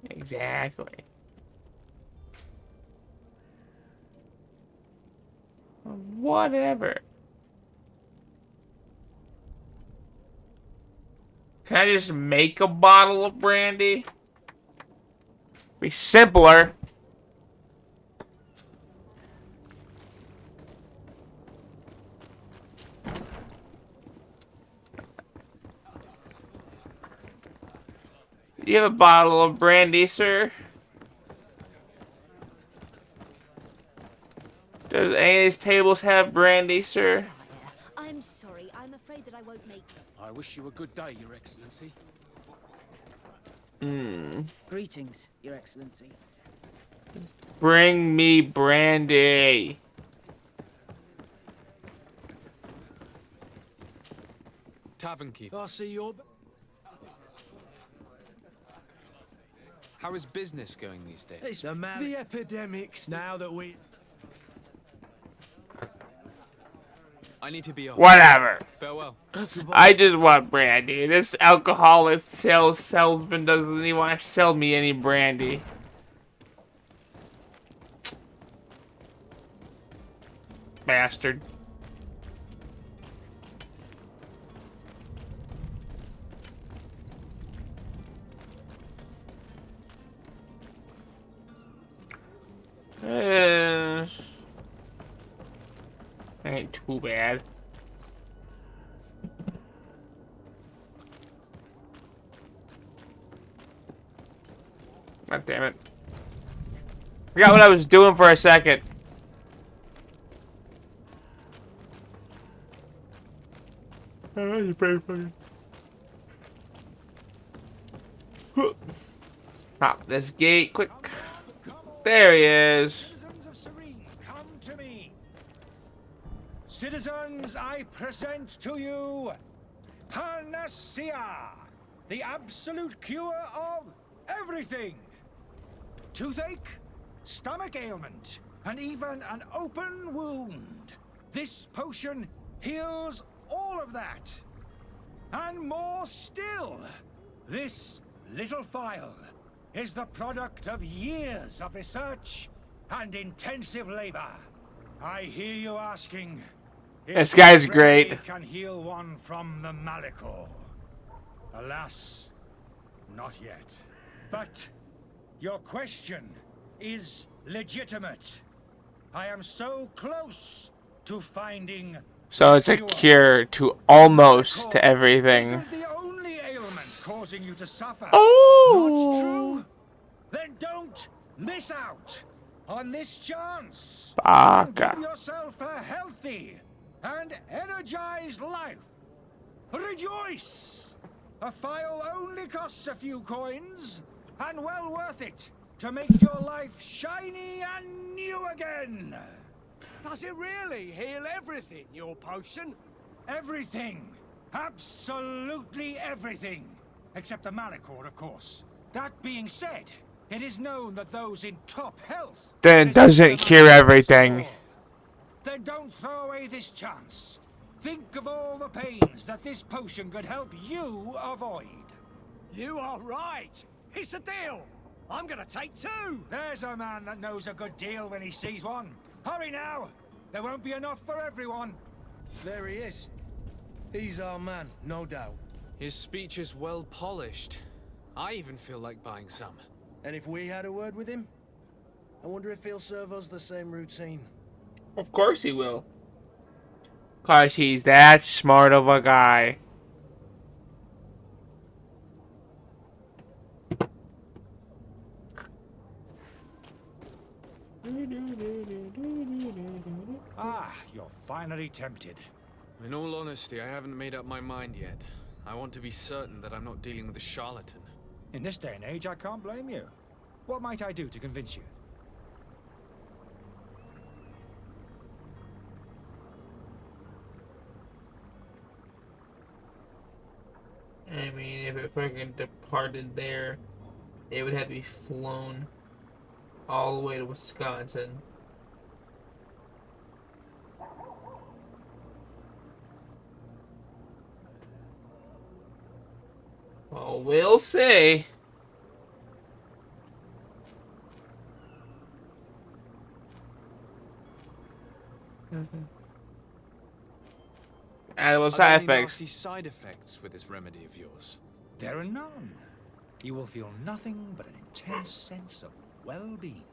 Exactly. Whatever. Can I just make a bottle of brandy? Be simpler. Do you have a bottle of brandy, sir? Does any of these tables have brandy, sir? I'm sorry. I'm afraid that I won't make. I wish you a good day, Your Excellency. Greetings, Your Excellency. Bring me brandy. Tavern keeper. I see your. How is business going these days? It's the epidemics. Now that we. I need to be off. Whatever. Farewell. I just want brandy. This alcoholic salesman doesn't even want to sell me any brandy. Bastard. Ain't too bad. God damn it. Forgot what I was doing for a second. Pop this gate quick. There he is. Citizens of Serene, come to me. Citizens, I present to you Panacea, the absolute cure of everything. Toothache, stomach ailment, and even an open wound. This potion heals all of that. And more still, this little phial is the product of years of research and intensive labor. I hear you asking, if This guy's this remedy great. can heal one from the Malicor. Alas, not yet. But your question is legitimate. I am so close to finding. So it's a cure to almost to everything. Isn't the only ailment causing you to suffer? Oh. Not true? Then don't miss out on this chance. Baka. And give yourself a healthy and energized life. Rejoice! A phial only costs a few coins, and well worth it to make your life shiny and new again. Does it really heal everything, your potion? Everything. Absolutely everything. Except the Malicor, of course. That being said, it is known that those in top health... Then it doesn't cure everything. Then don't throw away this chance. Think of all the pains that this potion could help you avoid. You are right. It's a deal. I'm gonna take two. There's a man that knows a good deal when he sees one. Hurry now. There won't be enough for everyone. There he is. He's our man, no doubt. His speech is well polished. I even feel like buying some. And if we had a word with him, I wonder if he'll serve us the same routine. Of course he will. 'Cause he's that smart of a guy. Ah, you're finally tempted. In all honesty, I haven't made up my mind yet. I want to be certain that I'm not dealing with a charlatan. In this day and age, I can't blame you. What might I do to convince you? I mean, if it freaking departed there, it would have to be flown all the way to Wisconsin. Well, we'll see. Addable Are there side any effects. nasty side effects with this remedy of yours? There are none. You will feel nothing but an intense sense of well-being.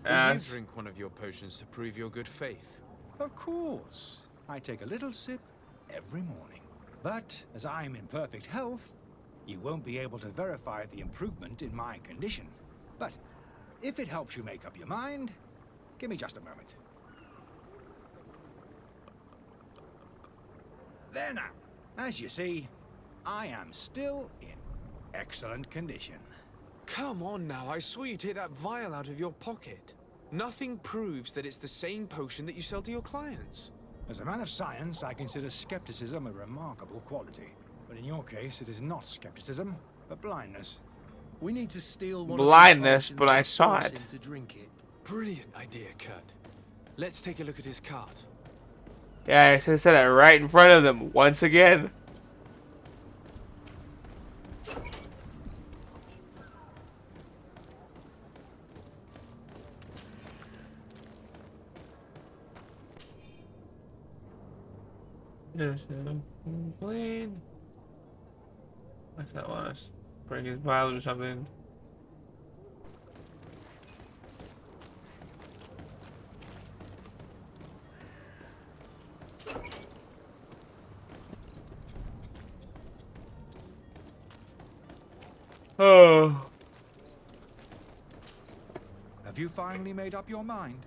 Will you drink one of your potions to prove your good faith? Of course. I take a little sip every morning. But as I'm in perfect health, you won't be able to verify the improvement in my condition. But if it helps you make up your mind, give me just a moment. There now. As you see, I am still in excellent condition. Come on now, I saw you take that vial out of your pocket. Nothing proves that it's the same potion that you sell to your clients. As a man of science, I consider skepticism a remarkable quality. But in your case, it is not skepticism, but blindness. We need to steal one Blindness, of but I saw it. to drink it. Brilliant idea, Kurt. Let's take a look at his cart. Yeah, I said it right in front of them once again. Complain. What's that want us? Bring his vial or something. Oh. Have you finally made up your mind?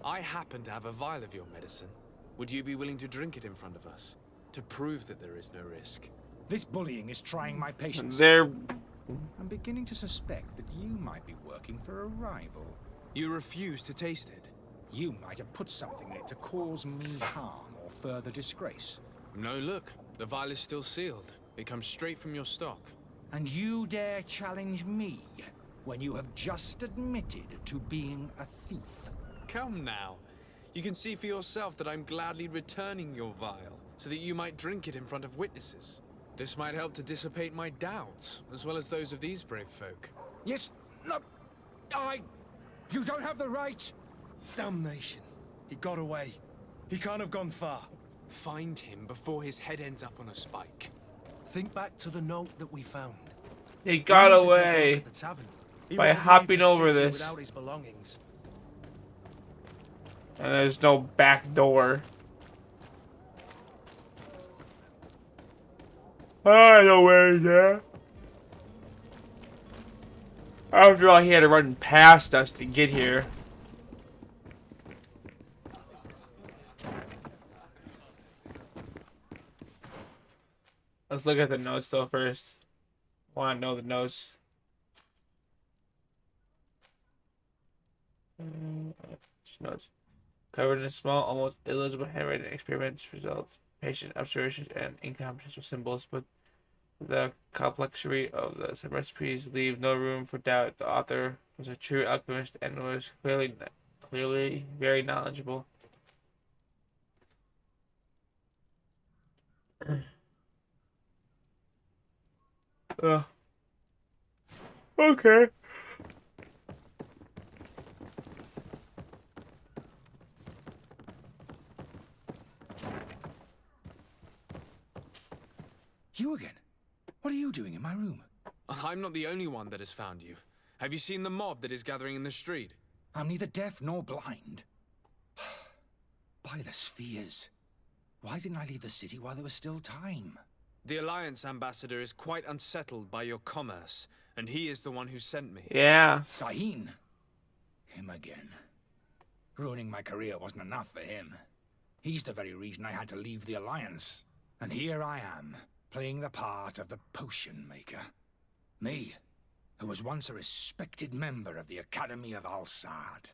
I happen to have a vial of your medicine. Would you be willing to drink it in front of us? To prove that there is no risk? This bullying is trying my patience. I'm beginning to suspect that you might be working for a rival. You refuse to taste it? You might have put something in it to cause me harm or further disgrace. No, look. The vial is still sealed. It comes straight from your stock. And you dare challenge me when you have just admitted to being a thief? Come now. You can see for yourself that I'm gladly returning your vial, so that you might drink it in front of witnesses. This might help to dissipate my doubts, as well as those of these brave folk. Yes, no, you don't have the right. Damnation. He got away. He can't have gone far. Find him before his head ends up on a spike. Think back to the note that we found. He got We need to take a look away at the tavern. He by won't leave hopping the over city this. without his belongings. And there's no back door. I know where he's at. After all, he had to run past us to get here. Let's look at the notes though first. Want to know the notes. Notes. Covered in small, almost illegible handwriting, experiments, results, patient observations, and incomprehensible symbols, but the complexity of the recipes leave no room for doubt. The author was a true alchemist and was clearly very knowledgeable. Okay. You again? What are you doing in my room? I'm not the only one that has found you. Have you seen the mob that is gathering in the street? I'm neither deaf nor blind. By the spheres. Why didn't I leave the city while there was still time? The Alliance ambassador is quite unsettled by your commerce, and he is the one who sent me. Yeah. Sahin. Him again. Ruining my career wasn't enough for him. He's the very reason I had to leave the Alliance. And here I am, playing the part of the potion maker. Me, who was once a respected member of the Academy of Al-Sad.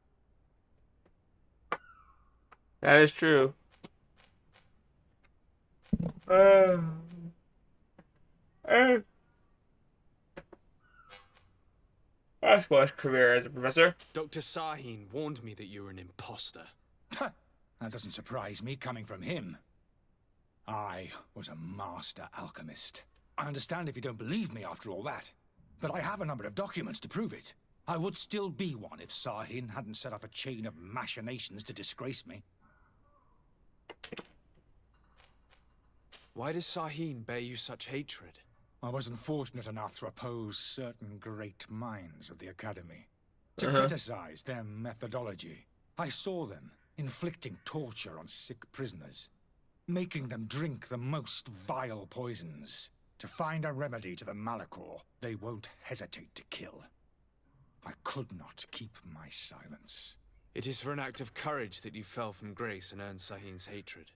That is true. That's his career as a professor. Dr. Sahin warned me that you were an imposter. That doesn't surprise me coming from him. I was a master alchemist. I understand if you don't believe me after all that, but I have a number of documents to prove it. I would still be one if Sahin hadn't set off a chain of machinations to disgrace me. Why does Sahin bear you such hatred? I wasn't fortunate enough to oppose certain great minds of the Academy. To criticize their methodology. I saw them inflicting torture on sick prisoners. Making them drink the most vile poisons. To find a remedy to the Malachor they won't hesitate to kill. I could not keep my silence. It is for an act of courage that you fell from grace and earned Sahin's hatred.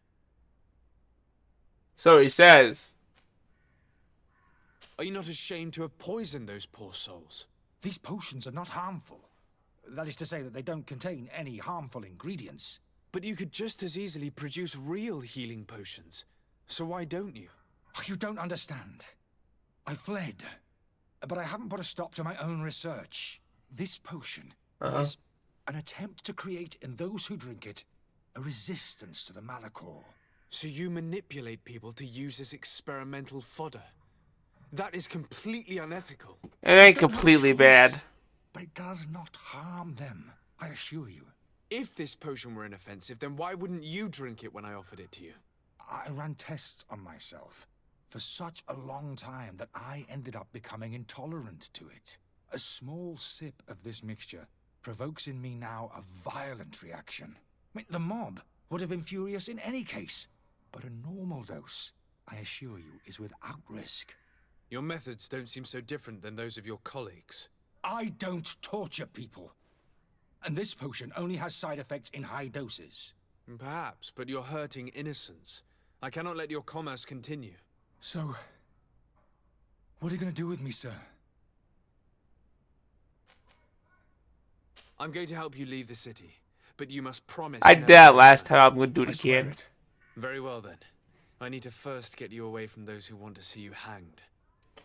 So he says. Are you not ashamed to have poisoned those poor souls? These potions are not harmful. That is to say that they don't contain any harmful ingredients. But you could just as easily produce real healing potions. So why don't you? You don't understand. I fled. But I haven't put a stop to my own research. This potion is an attempt to create in those who drink it a resistance to the Malachor. So you manipulate people to use as experimental fodder. That is completely unethical. It ain't completely bad. But it does not harm them, I assure you. If this potion were inoffensive, then why wouldn't you drink it when I offered it to you? I ran tests on myself for such a long time that I ended up becoming intolerant to it. A small sip of this mixture provokes in me now a violent reaction. I mean, the mob would have been furious in any case, but a normal dose, I assure you, is without risk. Your methods don't seem so different than those of your colleagues. I don't torture people. And this potion only has side effects in high doses. Perhaps, but you're hurting innocents. I cannot let your commerce continue. So, what are you going to do with me, sir? I'm going to help you leave the city, but you must promise... I did that last time. I'm going to do it again. Very well, then. I need to first get you away from those who want to see you hanged.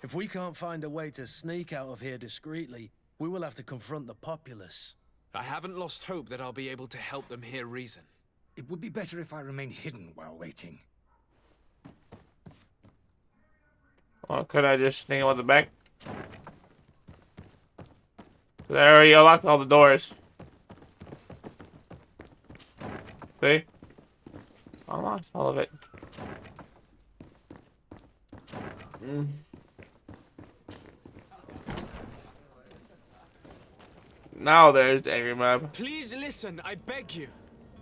If we can't find a way to sneak out of here discreetly, we will have to confront the populace. I haven't lost hope that I'll be able to help them hear reason. It would be better if I remain hidden while waiting. Or could I just sneak out the back? They already unlocked all the doors. See? Unlocked all of it. Now there's the angry mob. Please listen, I beg you.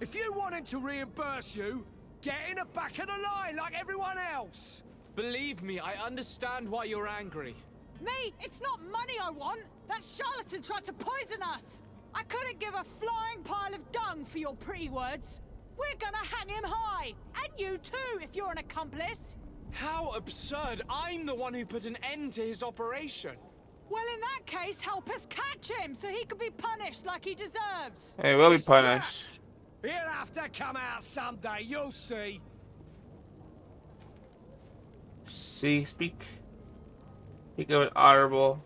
If you want him to reimburse you, get in the back of the line like everyone else. Believe me, I understand why you're angry. Me? It's not money I want. That charlatan tried to poison us. I couldn't give a flying pile of dung for your pretty words. We're gonna hang him high. And you too, if you're an accomplice. How absurd! I'm the one who put an end to his operation. Well, in that case, help us catch him so he can be punished like he deserves. Hey, we'll be punished. He'll have to come out someday, you'll see. See, speak of an honorable,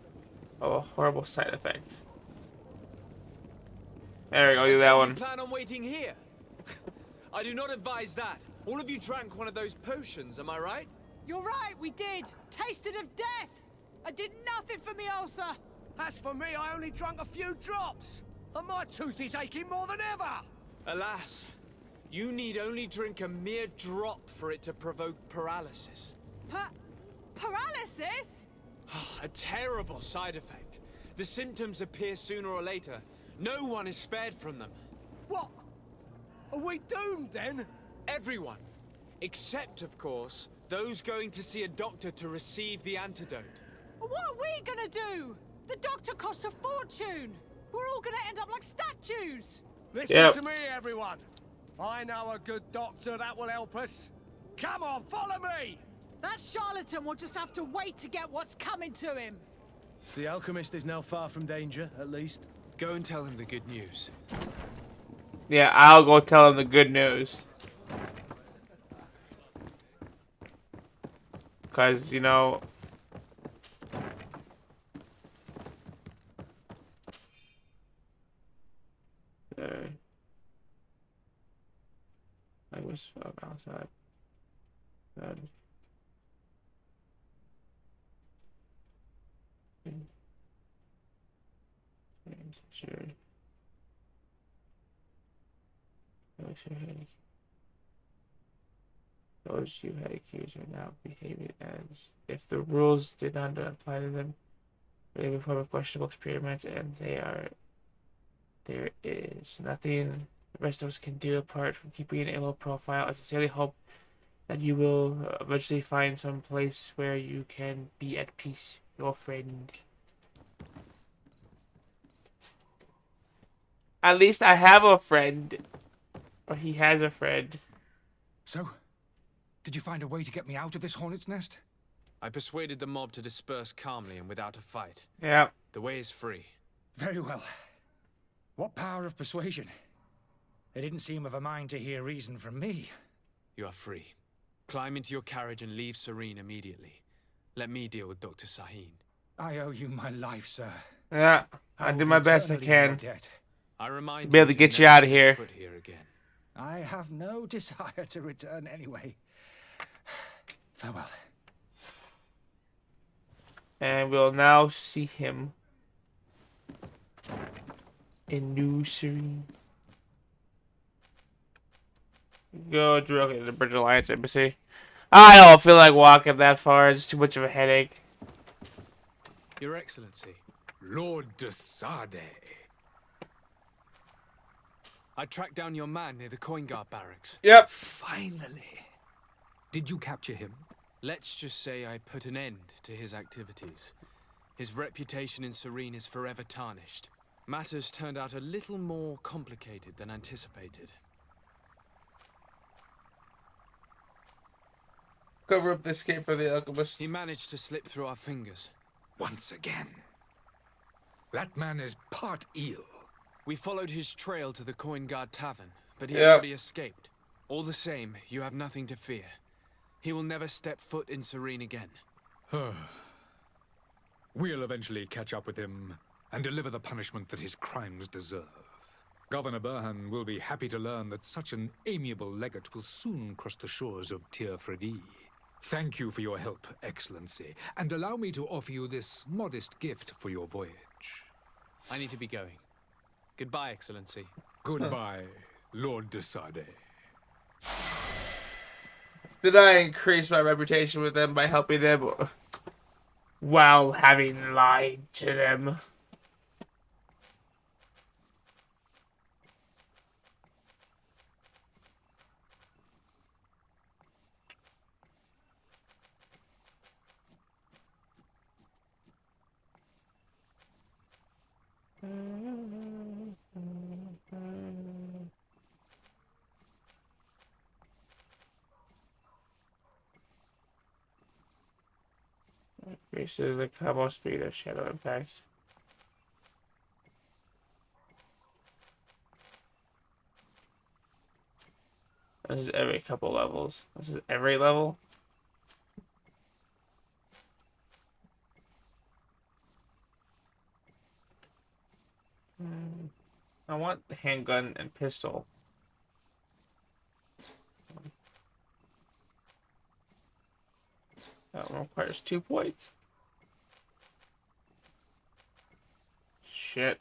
of a horrible side effect. There we go, do that one. You plan on waiting here? I do not advise that. All of you drank one of those potions, am I right? You're right, we did. Tasted of death. I did nothing for me ulcer. As for me, I only drank a few drops. And my tooth is aching more than ever. Alas, you need only drink a mere drop for it to provoke paralysis. Paralysis? A terrible side effect. The symptoms appear sooner or later. No one is spared from them. What? Are we doomed then? Everyone. Except, of course, those going to see a doctor to receive the antidote. What are we gonna do? The doctor costs a fortune. We're all gonna end up like statues. Listen to me, everyone. I know a good doctor that will help us. Come on, follow me. That charlatan will just have to wait to get what's coming to him. The alchemist is now far from danger, at least. Go and tell him the good news. Yeah, I'll go tell him the good news. Because, you know... I was outside. Sure. Those you had accused are now behaving as if the rules did not apply to them. They perform a questionable experiment, and there is nothing the rest of us can do apart from keeping a low profile. I sincerely hope that you will eventually find some place where you can be at peace, your friend. At least I have a friend. Or he has a friend. So, did you find a way to get me out of this hornet's nest? I persuaded the mob to disperse calmly and without a fight. Yeah. The way is free. Very well. What power of persuasion? They didn't seem of a mind to hear reason from me. You are free. Climb into your carriage and leave Serene immediately. Let me deal with Dr. Sahin. I owe you my life, sir. Yeah, I do my best I can. I remind to be able to get you out of here. I have no desire to return anyway. Farewell. And we'll now see him in New Serene. Go directly to the Bridge Alliance Embassy. I don't feel like walking that far. It's too much of a headache. Your Excellency. Lord de Sardet. I tracked down your man near the Coin Guard barracks. Yep. Finally. Did you capture him? Let's just say I put an end to his activities. His reputation in Serene is forever tarnished. Matters turned out a little more complicated than anticipated. Cover up the escape for the alchemist. He managed to slip through our fingers. Once again. That man is part eel. We followed his trail to the Coin Guard Tavern, but he had already escaped. All the same, you have nothing to fear. He will never step foot in Serene again. We'll eventually catch up with him and deliver the punishment that his crimes deserve. Governor Burhan will be happy to learn that such an amiable legate will soon cross the shores of Tir Fredi. Thank you for your help, Excellency, and allow me to offer you this modest gift for your voyage. I need to be going. Goodbye, Excellency. Goodbye, Lord de Sardet. Did I increase my reputation with them by helping them while having lied to them? Increases the combo speed of shadow impacts. This is every couple levels. This is every level. I want handgun and pistol. That one requires 2 points. Shit.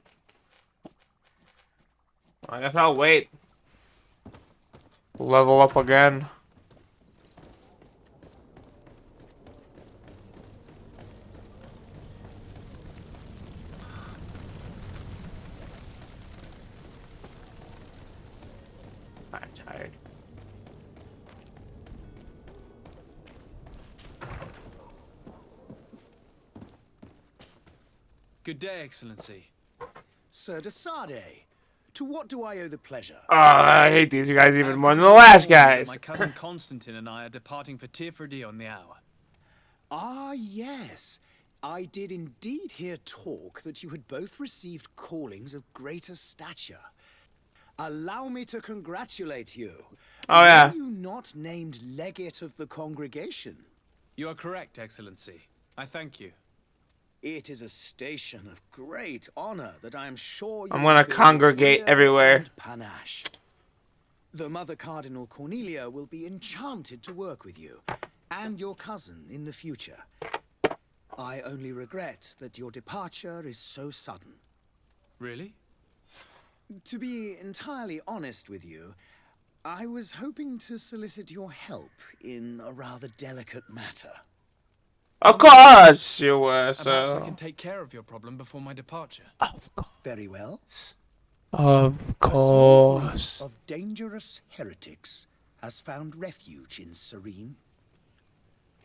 I guess I'll wait. Level up again. I'm tired. Good day, Excellency. Sir de Sardet, to what do I owe the pleasure? Oh, I hate these guys even more than the last guys. My cousin Constantine and I are departing for Tir Fredi on the hour. Ah, yes. I did indeed hear talk that you had both received callings of greater stature. Allow me to congratulate you. Oh, yeah. Were you not named legate of the congregation? You are correct, Excellency. I thank you. It is a station of great honor that I am sure you I'm gonna feel congregate with everywhere. and panache. The Mother Cardinal Cornelia will be enchanted to work with you and your cousin in the future. I only regret that your departure is so sudden. Really? To be entirely honest with you, I was hoping to solicit your help in a rather delicate matter. Of course you were, Perhaps I so. can take care of your problem before my departure. Of course. Very well. Of A small group course. of dangerous heretics has found refuge in Serene.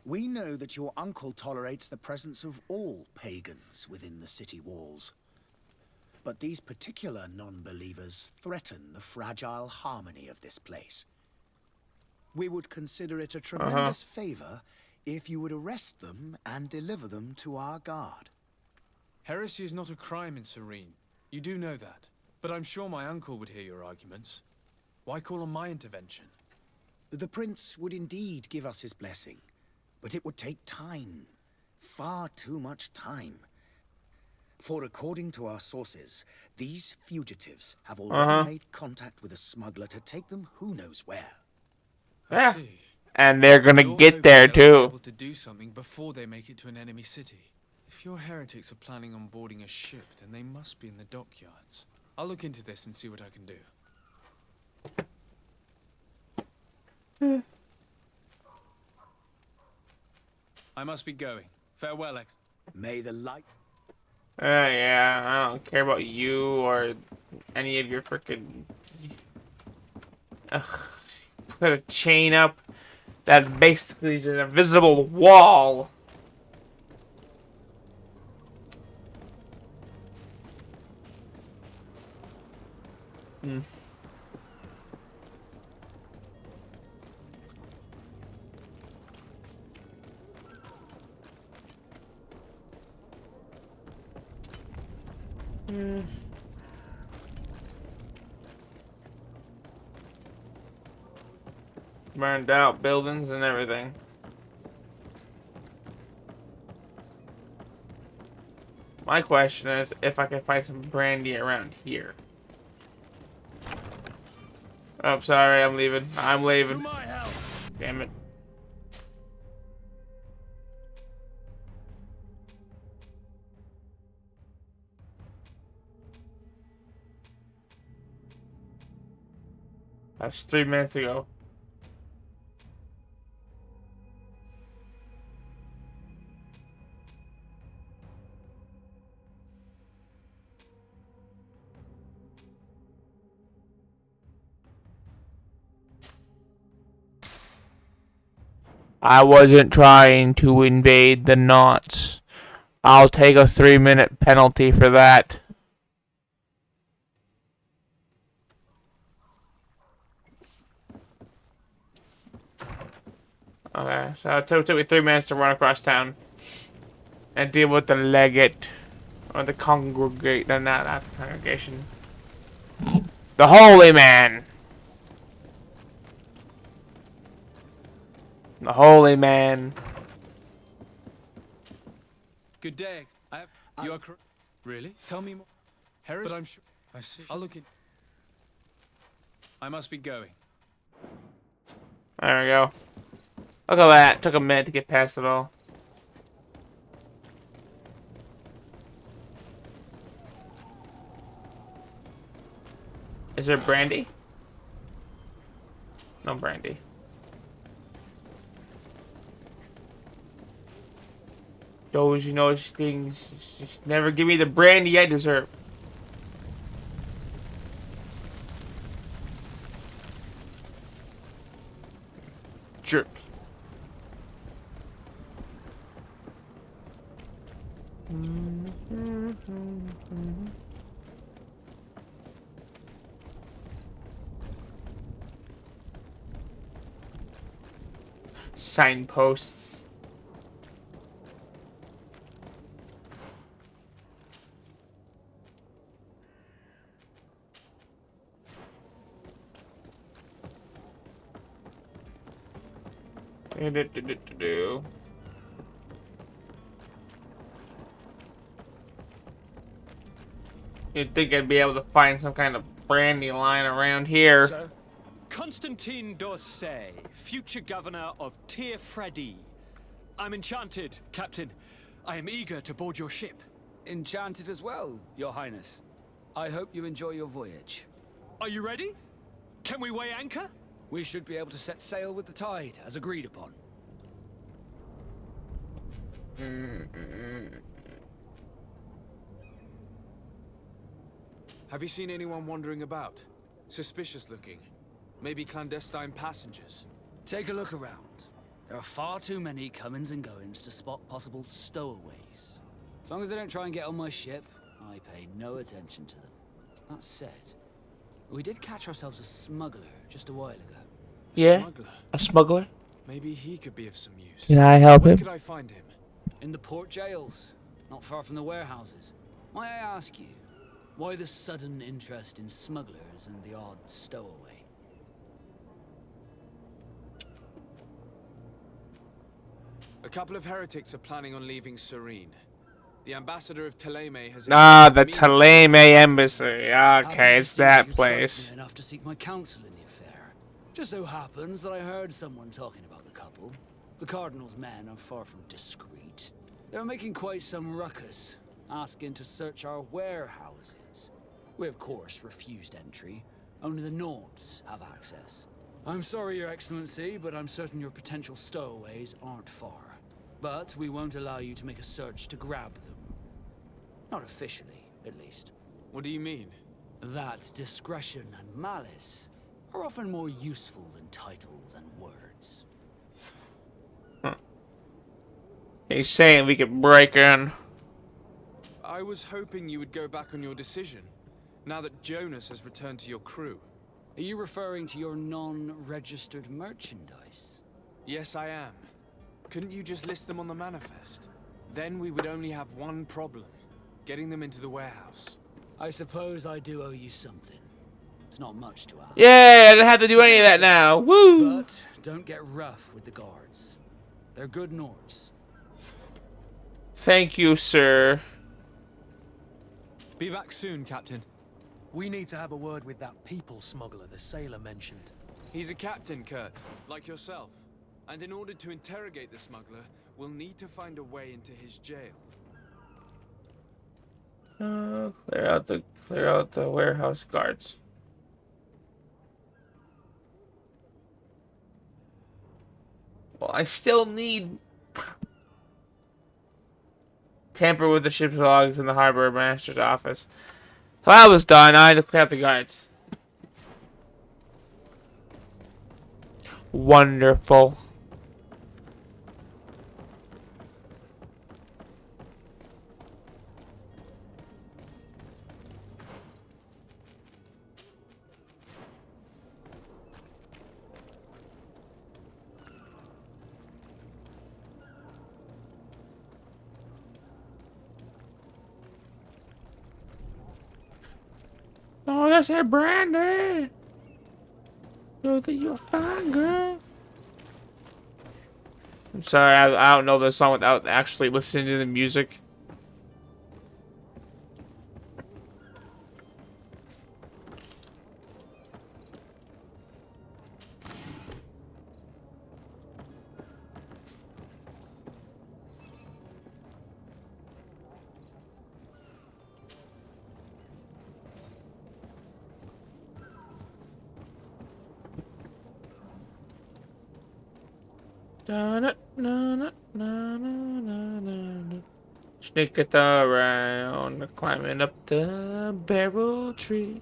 We know that your uncle tolerates the presence of all pagans within the city walls. But these particular non-believers threaten the fragile harmony of this place. We would consider it a tremendous favor if you would arrest them and deliver them to our guard. Heresy is not a crime in Serene. You do know that. But I'm sure my uncle would hear your arguments. Why call on my intervention? The prince would indeed give us his blessing, but it would take time. Far too much time. For according to our sources, these fugitives have already made contact with a smuggler to take them who knows where. Yeah. And they're gonna get there too. Able to do something before they make it to an enemy city. If your heretics are planning on boarding a ship, then they must be in the dockyards. I'll look into this and see what I can do. I must be going. Farewell, Ex. May the light. Yeah, I don't care about you or any of your freaking. Put a chain up that basically is an invisible wall. Burned out buildings and everything. My question is if I can find some brandy around here. Oh, sorry, I'm leaving. I'm leaving. Damn it. That's 3 minutes ago. I wasn't trying to invade the knots. I'll take a 3-minute penalty for that. Okay, so it took me 3 minutes to run across town and deal with the legate or the congregate, no, not the congregation. The holy man. The holy man. Good day. You are correct. Really? Tell me more. Harris? But I'm sure. I see. I'll look in. I must be going. There we go. Look at that. Took a minute to get past it all. Is there brandy? No brandy. Those, you know, things just never give me the brandy I deserve. Jerk. Signposts. You'd think I'd be able to find some kind of brandy line around here. Sir? Constantine d'Orsay, future governor of Tir Freddy. I'm enchanted, Captain. I am eager to board your ship. Enchanted as well, Your Highness. I hope you enjoy your voyage. Are you ready? Can we weigh anchor? We should be able to set sail with the tide, as agreed upon. Have you seen anyone wandering about? Suspicious looking. Maybe clandestine passengers. Take a look around. There are far too many comings and goings to spot possible stowaways. As long as they don't try and get on my ship, I pay no attention to them. That said, we did catch ourselves a smuggler just a while ago. Yeah, a smuggler. Maybe he could be of some use. Can I help Where him? could I find him? In the port jails, not far from the warehouses. May I ask you, why the sudden interest in smugglers and the odd stowaway? A couple of heretics are planning on leaving Serene. The ambassador of Thélème has... Ah, the Thélème embassy. Okay, it's that place. Enough to seek my counsel in the affair. Just so happens that I heard someone talking about the couple. The Cardinal's men are far from discreet. They're making quite some ruckus, asking to search our warehouses. We, of course, refused entry. Only the Nords have access. I'm sorry, Your Excellency, but I'm certain your potential stowaways aren't far. But we won't allow you to make a search to grab them. Not officially, at least. What do you mean? That discretion and malice are often more useful than titles and words. He's saying we could break in. I was hoping you would go back on your decision. Now that Jonas has returned to your crew. Are you referring to your non-registered merchandise? Yes, I am. Couldn't you just list them on the manifest? Then we would only have one problem. Getting them into the warehouse. I suppose I do owe you something. It's not much to ask. Yeah, I don't have to do any of that now. Woo! But don't get rough with the guards. They're good Nords. Thank you, sir. Be back soon, Captain. We need to have a word with that people smuggler the sailor mentioned. He's a captain, Kurt, like yourself. And in order to interrogate the smuggler, we'll need to find a way into his jail. Clear out the warehouse guards. Well, I still need tamper with the ship's logs in the harbor master's office. So that was done. I had to clear out the guards. Wonderful. Oh, that's that Brandy. Know that you're fine, girl. I'm sorry, I don't know this song without actually listening to the music. Sneak it around, climbing up the barrel trees.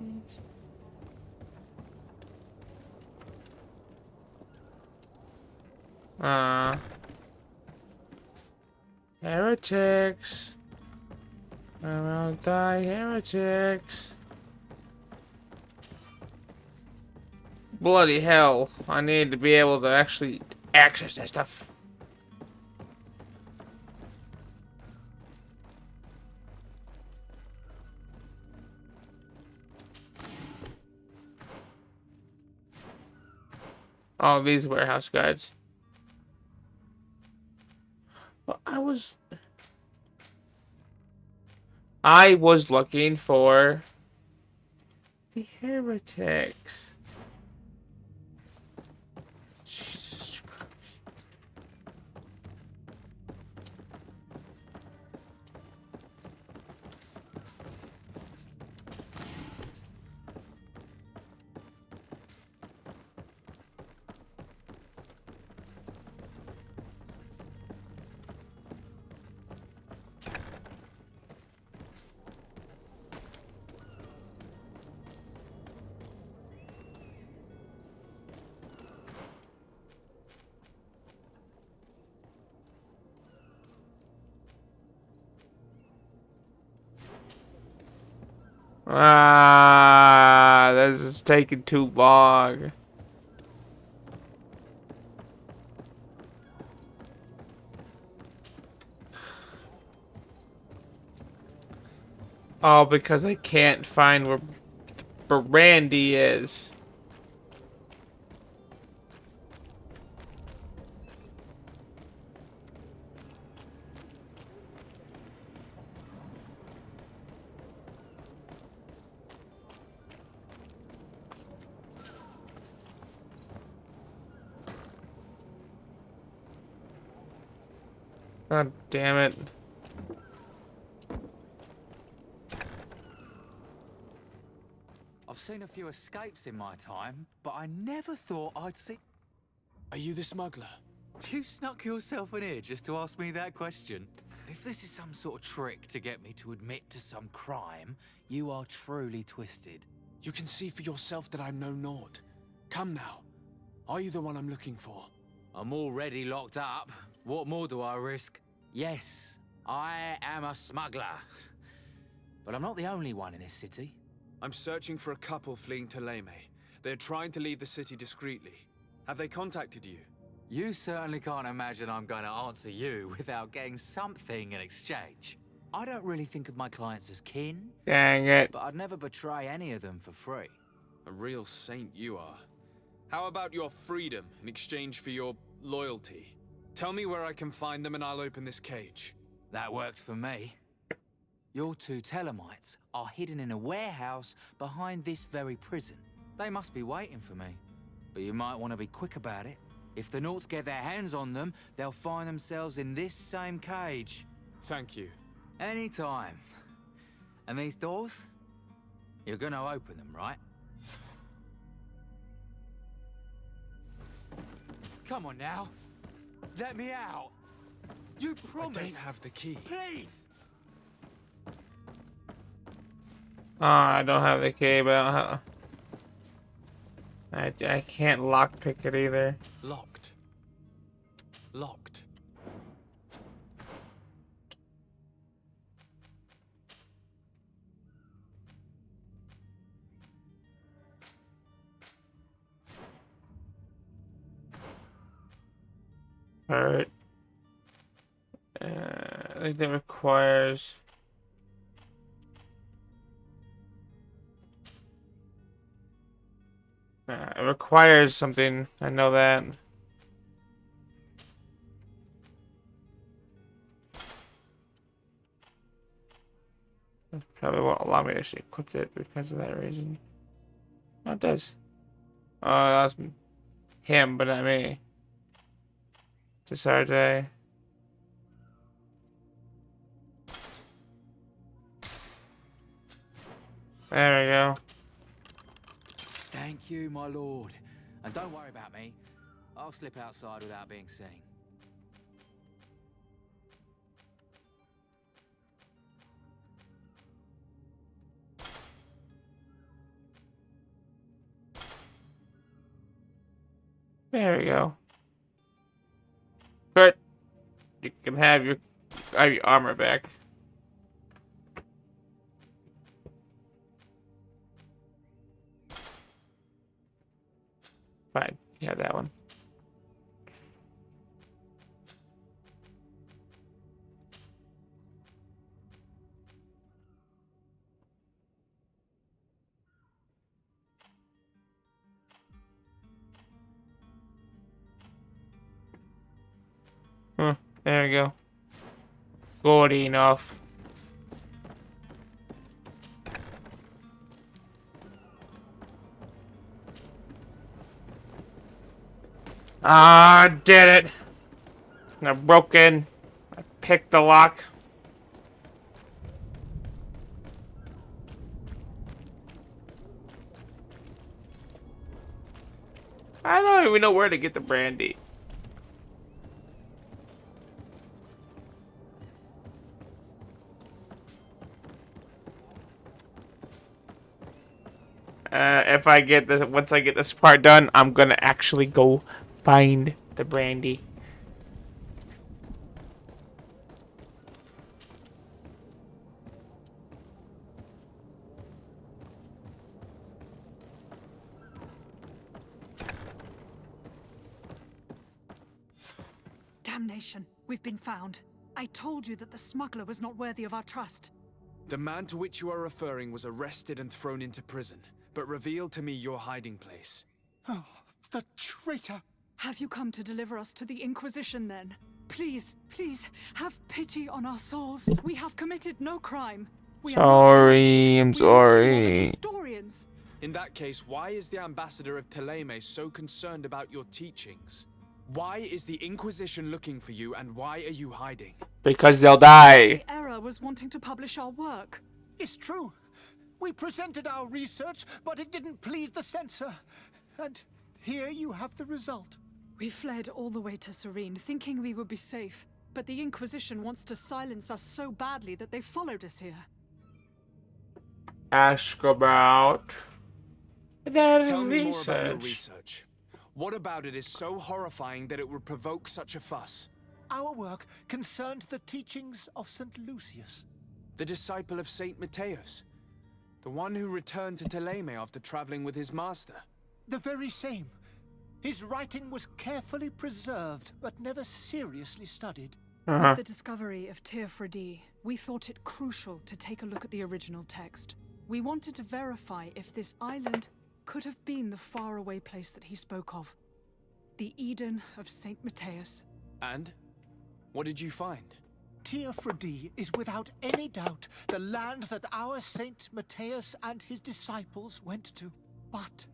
Heretics. Around thy heretics. Bloody hell. I need to be able to actually access that stuff. All these warehouse guards. Well, I was looking for the heretics. Jesus Christ. This is taking too long. All because I can't find where Brandy is. God damn it. I've seen a few escapes in my time, but I never thought I'd see... Are you the smuggler? You snuck yourself in here just to ask me that question. If this is some sort of trick to get me to admit to some crime, you are truly twisted. You can see for yourself that I'm no Nord. Come now. Are you the one I'm looking for? I'm already locked up. What more do I risk? Yes, I am a smuggler. But I'm not the only one in this city. I'm searching for a couple fleeing Thélème. They're trying to leave the city discreetly. Have they contacted you? You certainly can't imagine I'm going to answer you without getting something in exchange. I don't really think of my clients as kin. Dang it. But I'd never betray any of them for free. A real saint you are. How about your freedom in exchange for your loyalty? Tell me where I can find them and I'll open this cage. That works for me. Your two Thelemites are hidden in a warehouse behind this very prison. They must be waiting for me. But you might want to be quick about it. If the Nauts get their hands on them, they'll find themselves in this same cage. Thank you. Anytime. And these doors? You're gonna open them, right? Come on now. Let me out. You promised. I don't have the key. Please. I don't have the key, but I can't lockpick it either. Locked. Locked. Alright. I think that requires... it requires something. I know that. That probably won't allow me to actually equip it because of that reason. Oh, it does. Oh, that's him, but not me. Desarde. There we go. Thank you, my lord. And don't worry about me. I'll slip outside without being seen. There we go. Good. You can have your armor back. Fine. You have that one. There we go. Good enough. Ah, did it. I broke in. I picked the lock. I don't even know where to get the brandy. If I get this, once I get this part done, I'm gonna actually go find the brandy. Damnation, we've been found. I told you that the smuggler was not worthy of our trust. The man to which you are referring was arrested and thrown into prison, but revealed to me your hiding place. Oh, the traitor! Have you come to deliver us to the Inquisition, then? Please, please, have pity on our souls. We have committed no crime. We Sorry, I'm sorry. Historians. In that case, why is the ambassador of Thélème so concerned about your teachings? Why is the Inquisition looking for you, and why are you hiding? Because they'll die. The error was wanting to publish our work. It's true. We presented our research, but it didn't please the censor. And here you have the result. We fled all the way to Serene, thinking we would be safe. But the Inquisition wants to silence us so badly that they followed us here. Ask about Tell me more about your research. What about it is so horrifying that it would provoke such a fuss? Our work concerned the teachings of St. Lucius. The disciple of St. Matthias. The one who returned to Thélème after traveling with his master. The very same. His writing was carefully preserved, but never seriously studied. With the discovery of Tir Freddy, we thought it crucial to take a look at the original text. We wanted to verify if this island could have been the faraway place that he spoke of. The Eden of St. Matthias. And? What did you find? Tir Freddy is without any doubt the land that our Saint Matthias and his disciples went to. But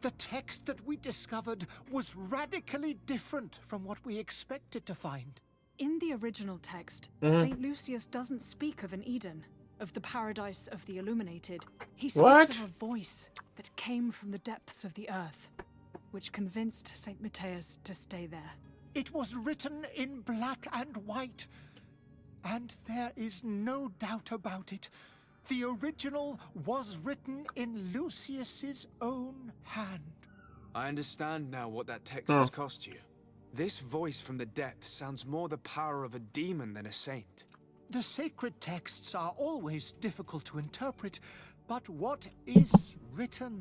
the text that we discovered was radically different from what we expected to find. In the original text, St. Lucius doesn't speak of an Eden, of the paradise of the illuminated. He speaks of a voice that came from the depths of the earth, which convinced St. Matthias to stay there. It was written in black and white, and there is no doubt about it. The original was written in Lucius's own hand. I understand now what that text has cost you. This voice from the depths sounds more the power of a demon than a saint. The sacred texts are always difficult to interpret, but what is written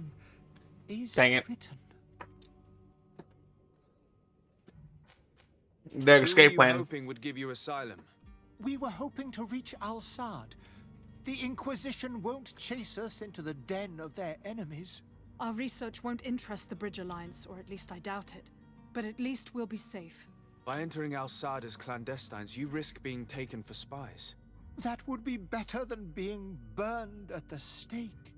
is written. The escape Who were plan. you hoping would give you asylum? We were hoping to reach Al-Sad. The Inquisition won't chase us into the den of their enemies. Our research won't interest the Bridge Alliance, or at least I doubt it. But at least we'll be safe. By entering Al-Sad as clandestines, you risk being taken for spies. That would be better than being burned at the stake.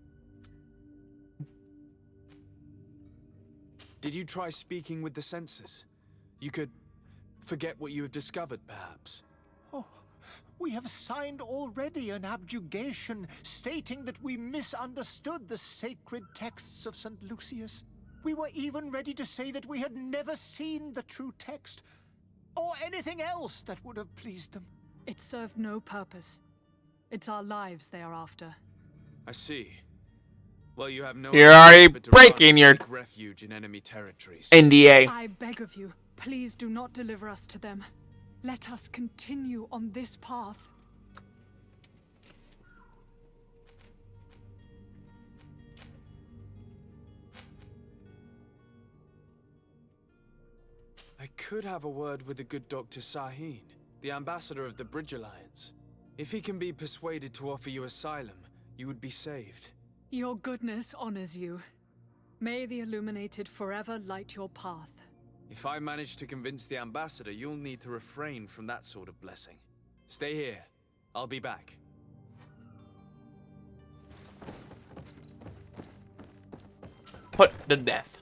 Did you try speaking with the censors? You could forget what you have discovered, perhaps. Oh, we have signed already an abjugation stating that we misunderstood the sacred texts of St. Lucius. We were even ready to say that we had never seen the true text, or anything else that would have pleased them. It served no purpose. It's our lives they are after. I see. Well, you have no You're choice already but to breaking run your and seek refuge in enemy territories. NDA. I beg of you, please do not deliver us to them. Let us continue on this path. I could have a word with the good Dr. Sahin, the ambassador of the Bridge Alliance. If he can be persuaded to offer you asylum, you would be saved. Your goodness honors you. May the Illuminated forever light your path. If I manage to convince the ambassador, you'll need to refrain from that sort of blessing. Stay here. I'll be back. Put to death.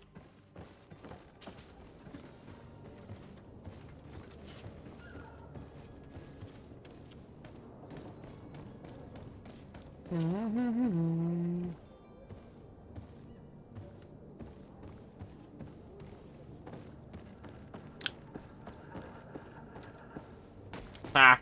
Ah.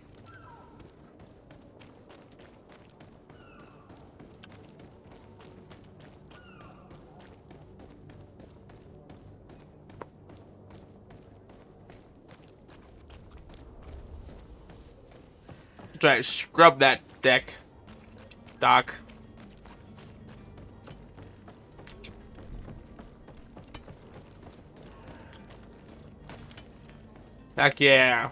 Try to scrub that deck, Doc. Heck yeah.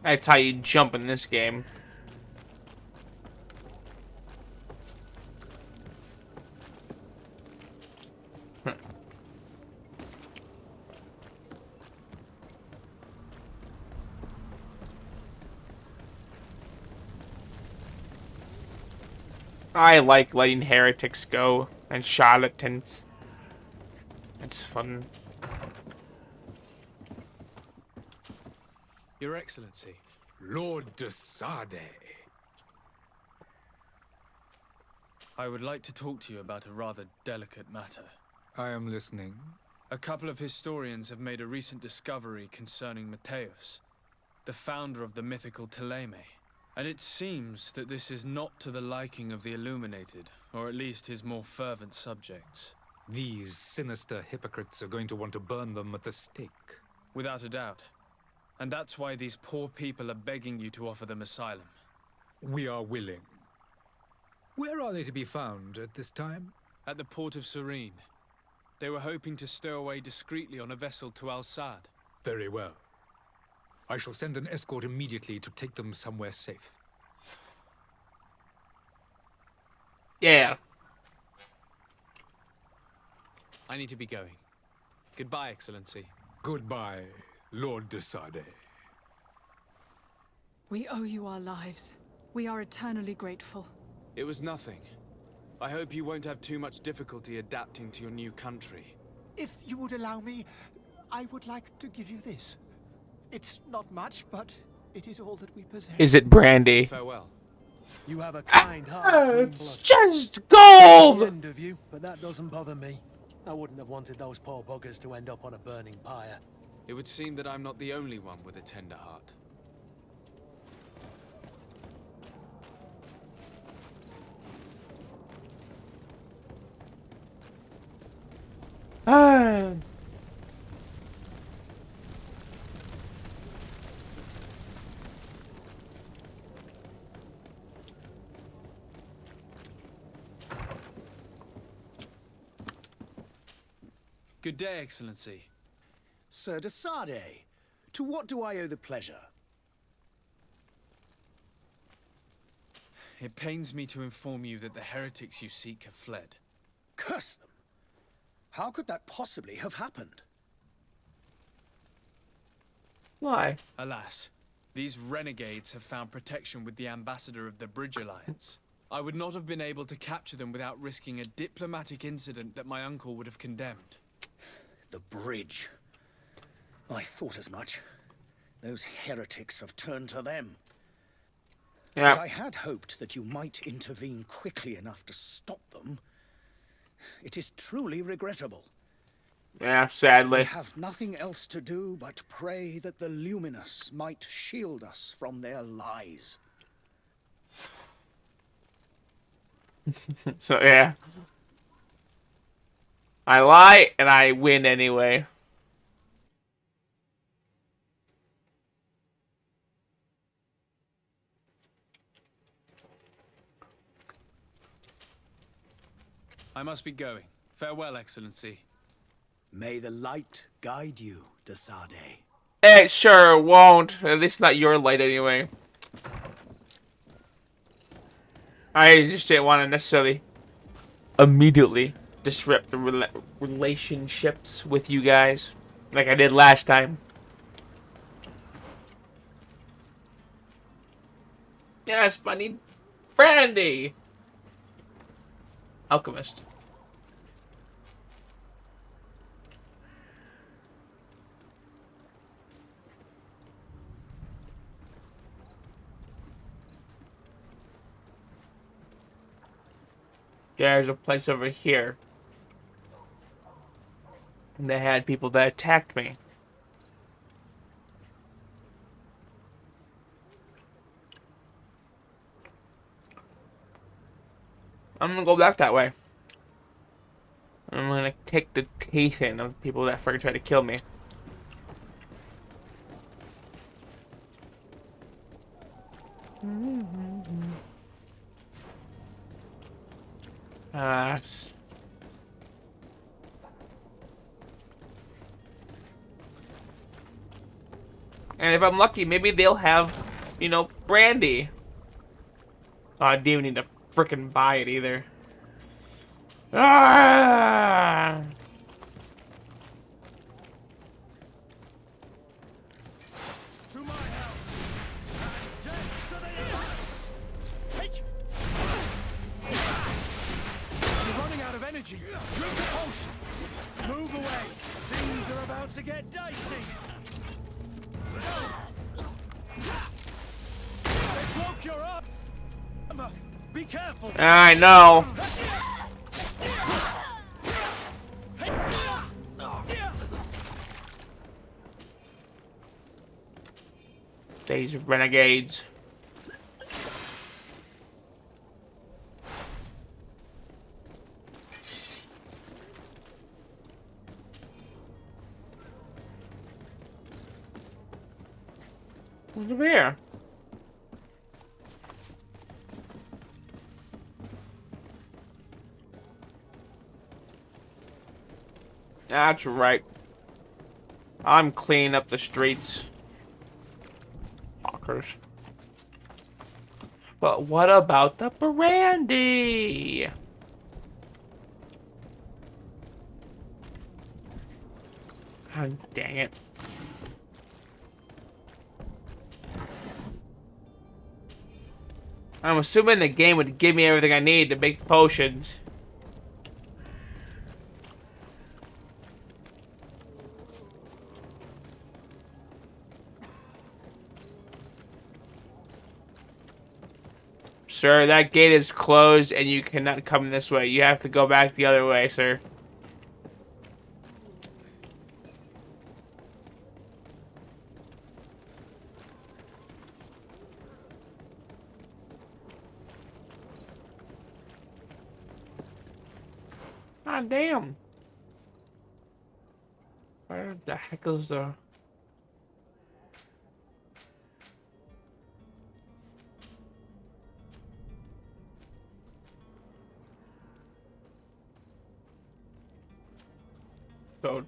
That's how you jump in this game. I like letting heretics go and charlatans. It's fun. Your Excellency. Lord de Sardet. I would like to talk to you about a rather delicate matter. I am listening. A couple of historians have made a recent discovery concerning Matthias, the founder of the mythical Thélème. And it seems that this is not to the liking of the Illuminated, or at least his more fervent subjects. These sinister hypocrites are going to want to burn them at the stake. Without a doubt. And that's why these poor people are begging you to offer them asylum. We are willing. Where are they to be found at this time? At the port of Serene. They were hoping to stow away discreetly on a vessel to Al-Sad. Very well. I shall send an escort immediately to take them somewhere safe. Yeah. I need to be going. Goodbye, Excellency. Goodbye, Lord de Sardet. We owe you our lives. We are eternally grateful. It was nothing. I hope you won't have too much difficulty adapting to your new country. If you would allow me, I would like to give you this. It's not much, but it is all that we possess. Is it brandy? Farewell. You have a kind heart. It's just gold! End of you, but that doesn't bother me. I wouldn't have wanted those poor buggers to end up on a burning pyre. It would seem that I'm not the only one with a tender heart. Ah. Good day, Excellency. Sir de Sardet, to what do I owe the pleasure? It pains me to inform you that the heretics you seek have fled. Curse them! How could that possibly have happened? Why? Alas, these renegades have found protection with the ambassador of the Bridge Alliance. I would not have been able to capture them without risking a diplomatic incident that my uncle would have condemned. The bridge. I thought as much. Those heretics have turned to them. Yeah. But I had hoped that you might intervene quickly enough to stop them. It is truly regrettable. Yeah, sadly. We have nothing else to do but pray that the Luminous might shield us from their lies. So, yeah. I lie, and I win anyway. I must be going. Farewell, Excellency. May the light guide you, de Sardet. It sure won't. At least not your light anyway. I just didn't want to necessarily immediately disrupt the relationships with you guys like I did last time. Yes, but I need brandy. Alchemist. There's a place over here. And they had people that attacked me. I'm gonna go back that way. I'm gonna kick the teeth in of the people that freaking tried to kill me. And if I'm lucky, maybe they'll have, you know, brandy. Oh, I didn't even need to freaking buy it either. Ah! To my house, and death to the Empress! You're running out of energy. Drink a potion. Move away. Things are about to get dicey. They broke your armor. Be careful. I know. These renegades. What's over here? That's right. I'm cleaning up the streets. Hawkers. But what about the brandy? Oh, dang it. I'm assuming the game would give me everything I need to make the potions. Sir, that gate is closed and you cannot come this way. You have to go back the other way, sir. God damn. Where the heck is the... code?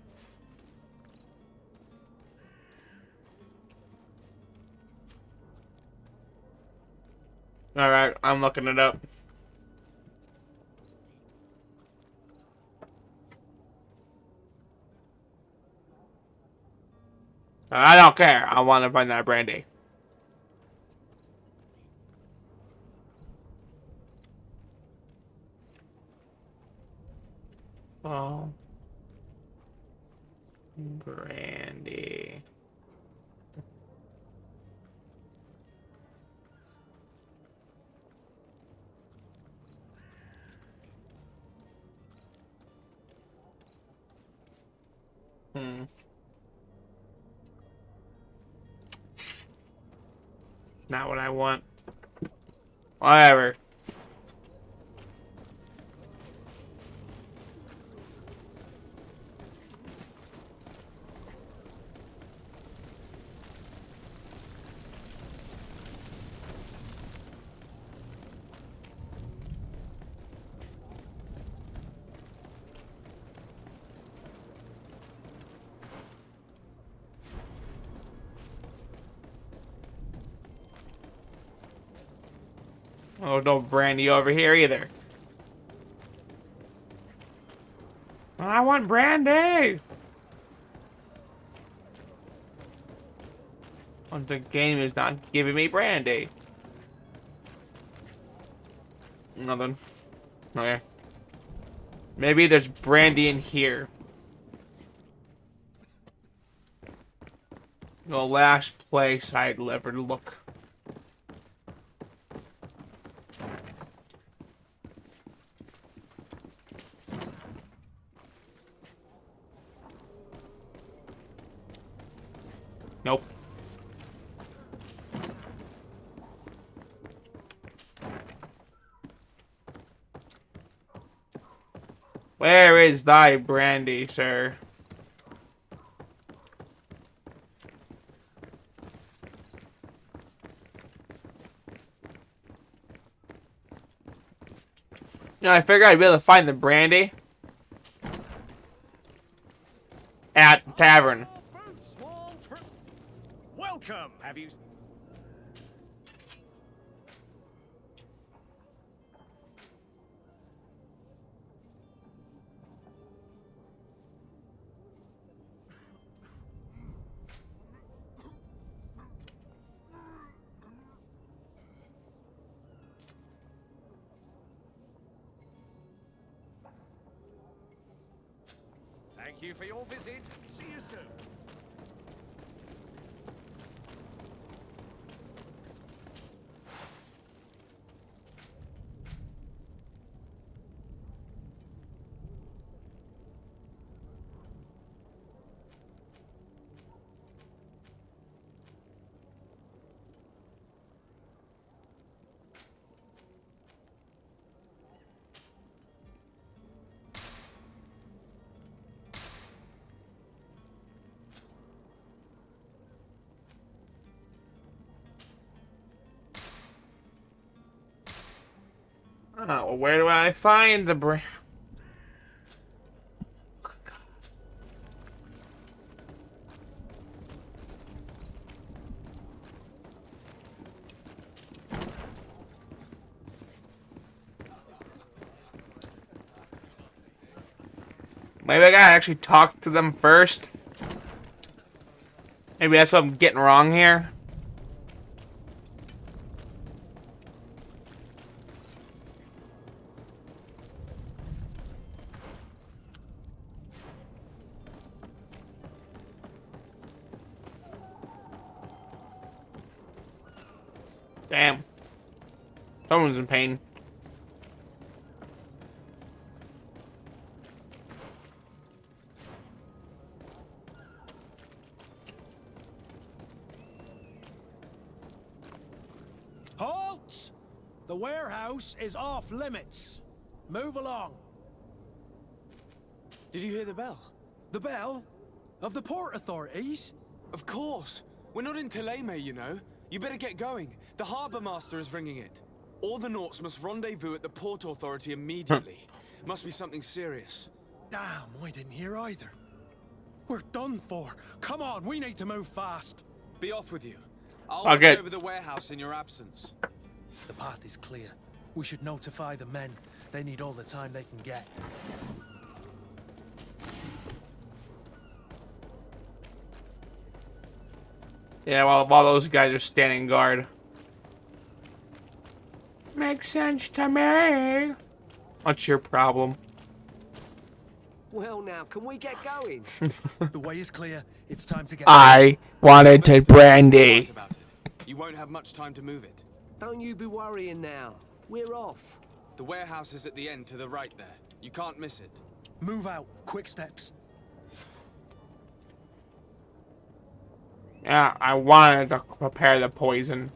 Alright, I'm looking it up. I don't care. I want to find that brandy. Oh. Brandy. Not what I want. Whatever. Oh, no brandy over here either. I want brandy! Well, the game is not giving me brandy. Nothing. Okay. Maybe there's brandy in here. The last place I'd ever look. Nope. Where is thy brandy, sir? You know, I figured I'd be able to find the brandy at the tavern. Welcome. Have you... Thank you for your visit. See you soon. Oh, well, where do I find the Maybe I gotta actually talk to them first. Maybe that's what I'm getting wrong here. Damn. Someone's in pain. Halt! The warehouse is off limits. Move along. Did you hear the bell? The bell? Of the port authorities? Of course. We're not in Thélème, you know. You better get going. The Harbour Master is ringing it. All the Nauts must rendezvous at the Port Authority immediately. Must be something serious. Damn, I didn't hear either. We're done for. Come on, we need to move fast. Be off with you. I'll Okay. watch over the warehouse in your absence. The path is clear. We should notify the men. They need all the time they can get. Yeah, while those guys are standing guard. Makes sense to me. What's your problem? Well, now, can we get going? The way is clear. It's time to get. I wanted to brandy. You won't have much time to move it. Don't you be worrying now. We're off. The warehouse is at the end to the right there. You can't miss it. Move out. Quick steps. Yeah, I wanted to prepare the poison.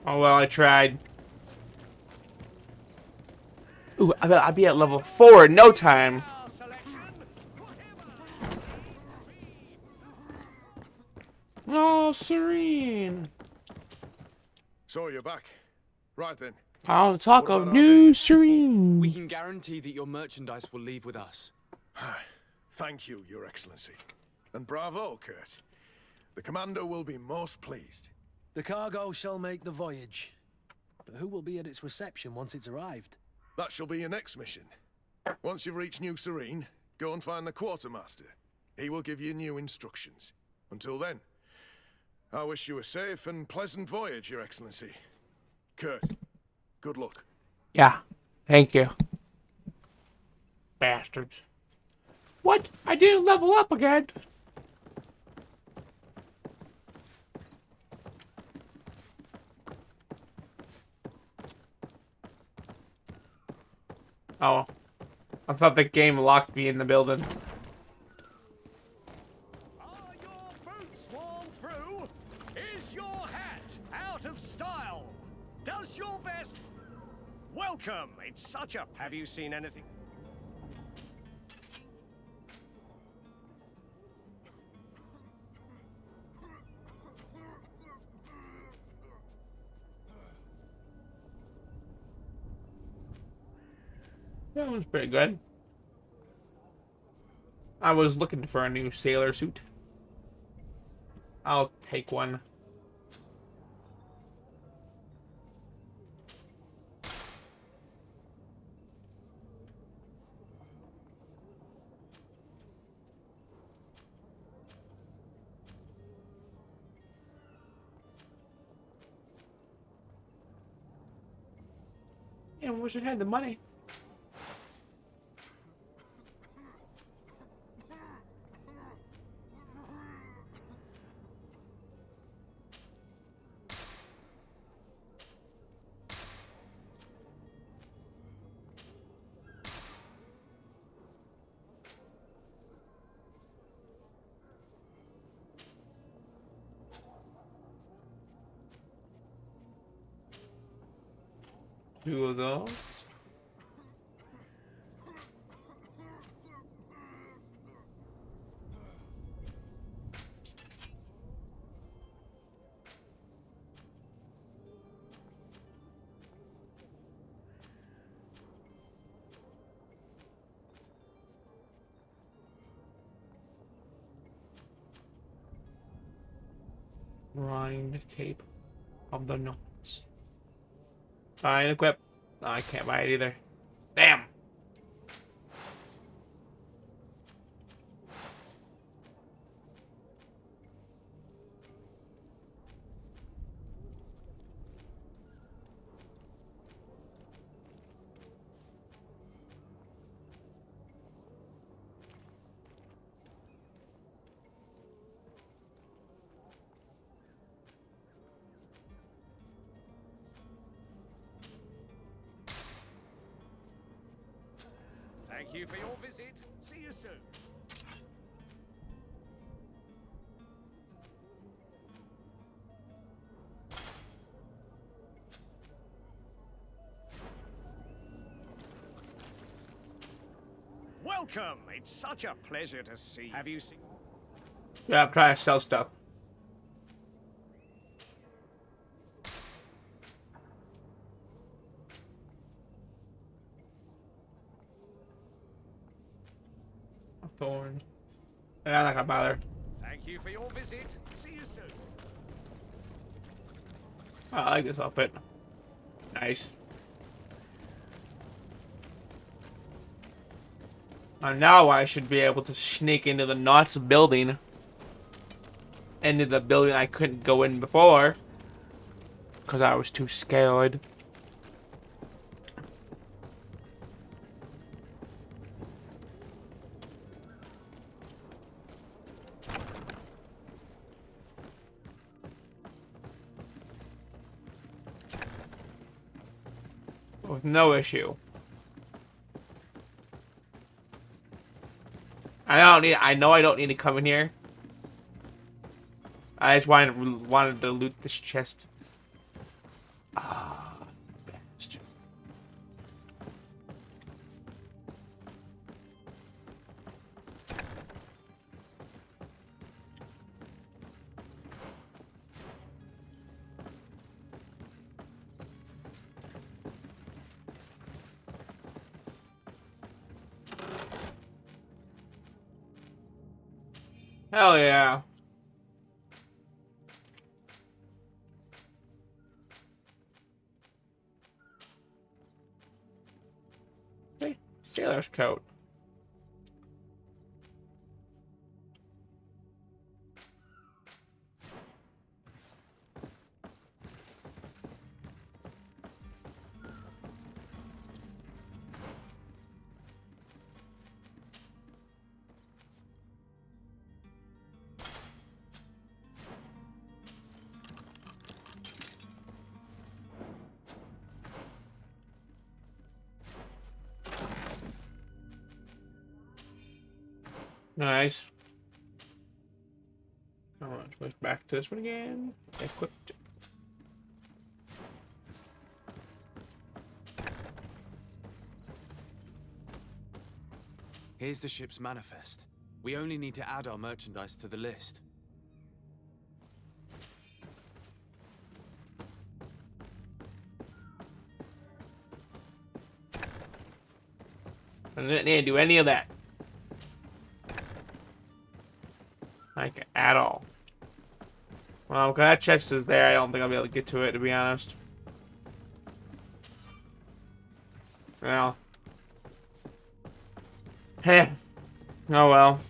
Oh well, I tried. Ooh, I'll be at level 4 in no time. Oh, Serene. So you're back. Right then. I'll talk of new Serene. We can guarantee that your merchandise will leave with us. Thank you, Your Excellency. And bravo, Kurt. The Commander will be most pleased. The cargo shall make the voyage. But who will be at its reception once it's arrived? That shall be your next mission. Once you've reached New Serene, go and find the Quartermaster. He will give you new instructions. Until then, I wish you a safe and pleasant voyage, Your Excellency. Kurt, good luck. Yeah, thank you. Bastards. What? I didn't level up again. Oh. I thought the game locked me in the building. Are your boots worn through? Is your hat out of style? Does your vest... Welcome! It's such a... Have you seen anything? That one's pretty good. I was looking for a new sailor suit. I'll take one. Yeah, I wish I had the money. Two of those. Grind Cape of the Knots. Buy and equip. Oh, I can't buy it either. Damn. Thank you for your visit. See you soon. Welcome. It's such a pleasure to see you. Have you seen? Yeah, I'm trying to sell stuff. A thorn. Yeah, I'm not gonna bother. Thank you for your visit. See you soon. Oh, I like this outfit. Nice. And now I should be able to sneak into the Knots building. Into the building I couldn't go in before. Because I was too scared. With no issue. I know I don't need to come in here. I just wanted to loot this chest. Ah, bastard. Hell yeah. Hey, sailor's coat. Nice. Alright, let's go back to this one again. Equipped. Here's the ship's manifest. We only need to add our merchandise to the list. I didn't need to do any of that. Like, at all. Well, because that chest is there, I don't think I'll be able to get to it, to be honest. Well. Heh. Oh well.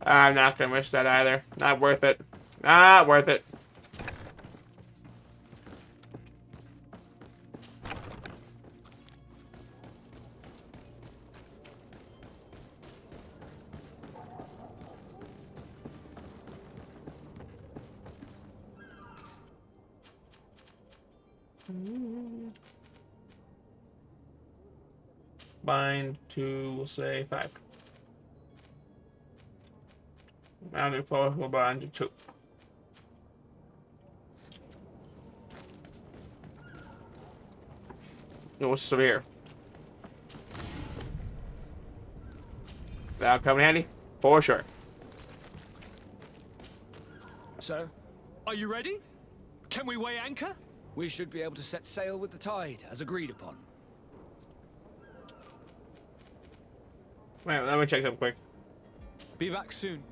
I'm not gonna miss that either. Not worth it. Not worth it. Bind to, we'll say, 5. Mounted powerful bind to 2. What's this over here? That'll come in handy? For sure. So, are you ready? Can we weigh anchor? We should be able to set sail with the tide, as agreed upon. Wait, let me check that quick. Be back soon.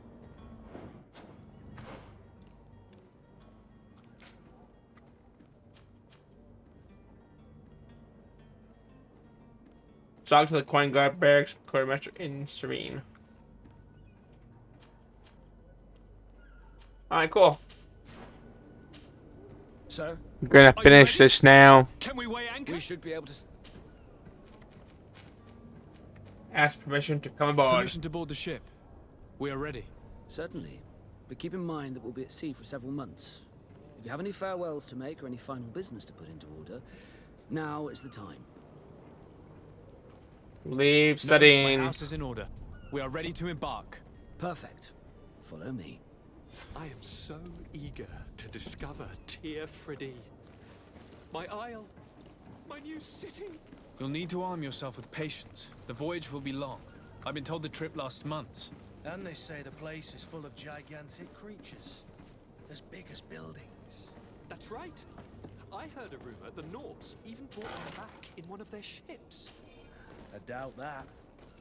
Talk to the Coin Guard Barracks Quartermaster in Serene. Alright, cool. Sir? I'm gonna finish this now. Can we weigh anchor? We should be able to... Ask permission to come aboard. Permission to board the ship. We are ready. Certainly. But keep in mind that we'll be at sea for several months. If you have any farewells to make or any final business to put into order, now is the time. Leave No, studying. my house is in order. We are ready to embark. Perfect. Follow me. I am so eager to discover Teer Fradee. My isle, my new city. You'll need to arm yourself with patience. The voyage will be long. I've been told the trip lasts months. And they say the place is full of gigantic creatures, as big as buildings. That's right. I heard a rumor the Nauts even brought them back in one of their ships. I doubt that.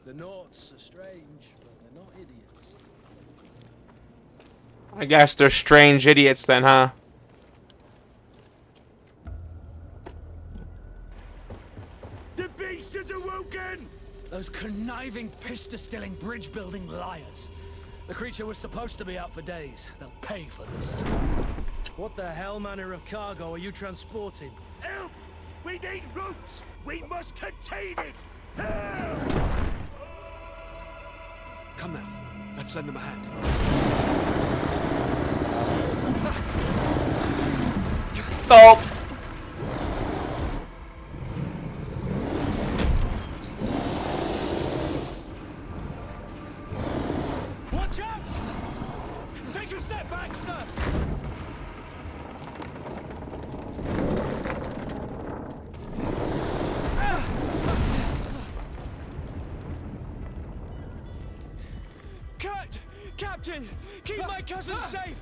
The Nauts are strange, but they're not idiots. I guess they're strange idiots then, huh? The beast is awoken! Those conniving, piss-distilling, bridge-building liars. The creature was supposed to be out for days. They'll pay for this. What the hell manner of cargo are you transporting? Help! We need ropes! We must contain it! Help! Come now, let's lend them a hand. Oh! Watch out! Take a step back, sir! Kurt! Captain! Keep my cousin safe!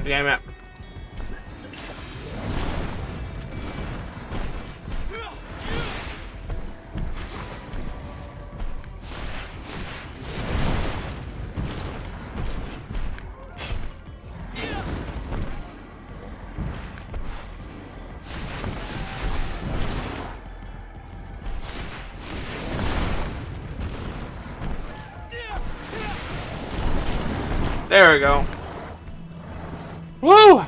Damn it. There we go. Woo!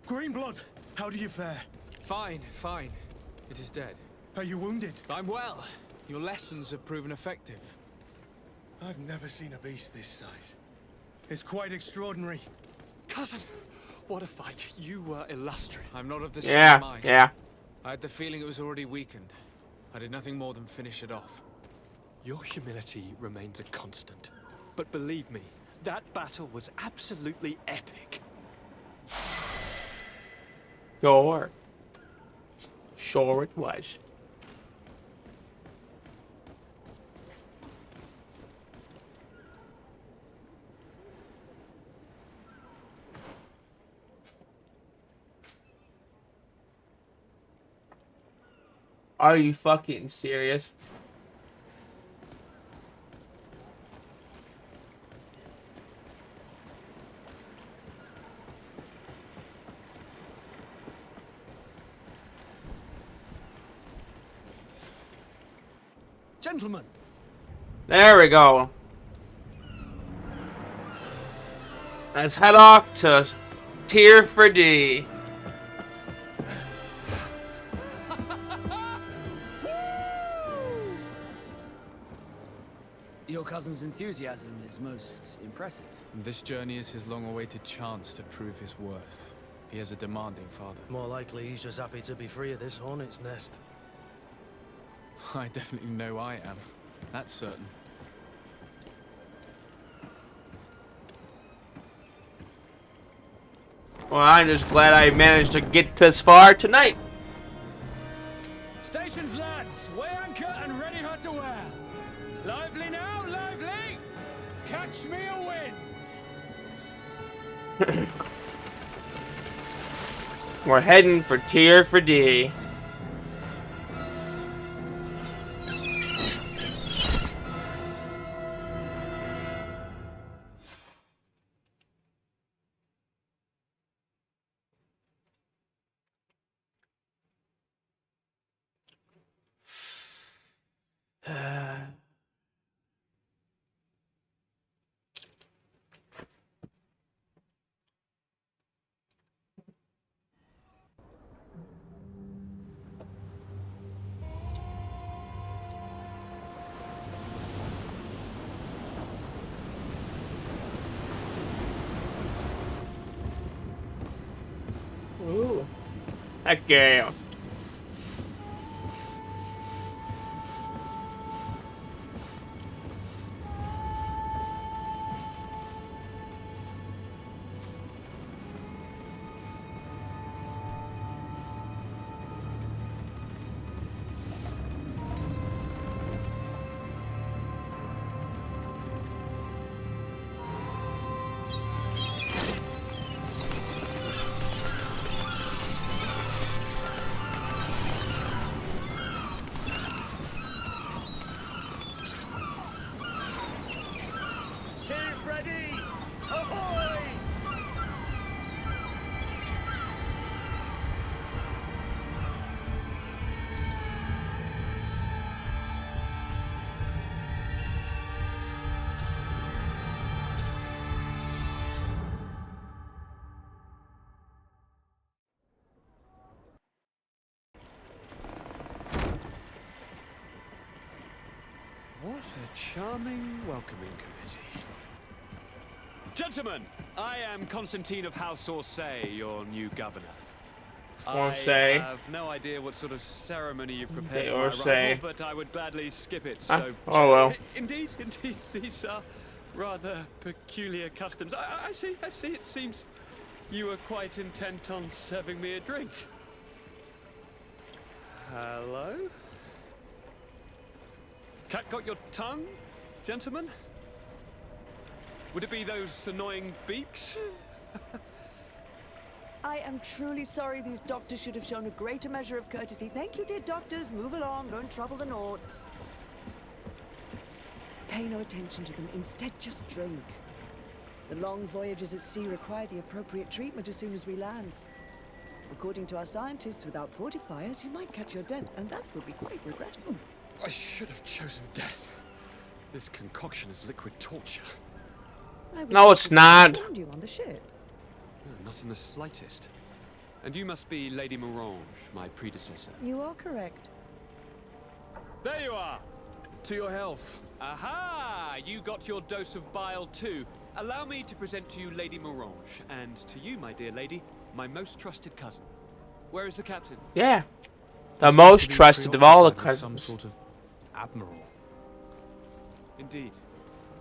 Greenblood, how do you fare? Fine, fine. It is dead. Are you wounded? I'm well. Your lessons have proven effective. I've never seen a beast this size. It's quite extraordinary. Cousin, what a fight. You were illustrious. I'm not of the Yeah, same mind. yeah. I had the feeling it was already weakened. I did nothing more than finish it off. Your humility remains a constant. But believe me, that battle was absolutely epic. Sure. Sure it was. Are you fucking serious? Gentlemen, There we go. Let's head off to Tier for D. your cousin's enthusiasm is most impressive. This journey is his long-awaited chance to prove his worth. He has a demanding father. More likely he's just happy to be free of this hornet's nest. I definitely know I am. That's certain. Well, I'm just glad I managed to get this far tonight. Stations, lads! Weigh anchor and ready her to wear. Lively now, lively! Catch me a wind! We're heading for Tier for D. Ooh. Heck yeah. What a charming welcoming committee. Gentlemen, I am Constantine of House Orsay, your new governor. Orsay. I have no idea what sort of ceremony you've prepared Okay, for my Orsay. arrival, but I would gladly skip it. Ah, So, oh well. Indeed, these are rather peculiar customs. I see. It seems you were quite intent on serving me a drink. Hello? Cat got your tongue, gentlemen? Would it be those annoying beaks? I am truly sorry. These doctors should have shown a greater measure of courtesy. Thank you, dear doctors. Move along. Don't trouble the Nauts. Pay no attention to them. Instead, just drink. The long voyages at sea require the appropriate treatment as soon as we land. According to our scientists, without fortifiers, you might catch your death, and that would be quite regrettable. I should have chosen death. This concoction is liquid torture. No, it's not. Found you on the ship. No, not in the slightest. And you must be Lady Morange, my predecessor. You are correct. There you are! To your health. Aha! You got your dose of bile too. Allow me to present to you Lady Morange, and to you, my dear lady, my most trusted cousin. Where is the captain? Yeah. He The seems most to be trusted of all the preoccupied with some cousins. sort of admiral. Indeed.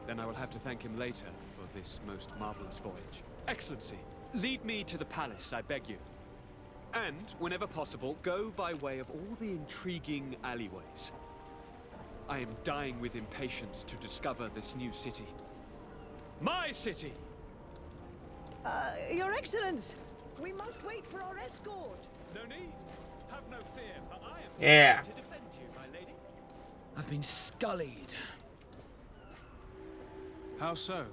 Then I will have to thank him later for this most marvelous voyage. Excellency, lead me to the palace, I beg you. And, whenever possible, go by way of all the intriguing alleyways. I am dying with impatience to discover this new city. My city! Your Excellence! We must wait for our escort. No need. Have no fear, for I am Yeah. here to defend you, my lady. I've been scullied. How so?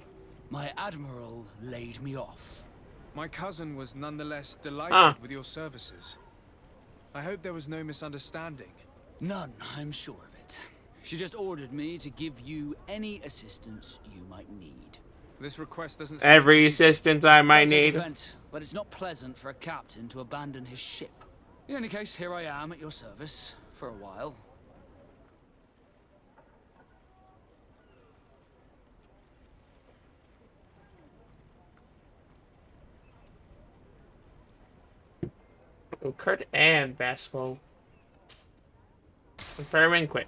My admiral laid me off. My cousin was nonetheless delighted Ah. with your services. I hope there was no misunderstanding. None, I'm sure of it. She just ordered me to give you any assistance you might need. This request doesn't seem Every easy. assistance I might I'll take need. offense, but it's not pleasant for a captain to abandon his ship. In any case, here I am at your service for a while. Oh, Kurt and Vasco. Confirm and quit.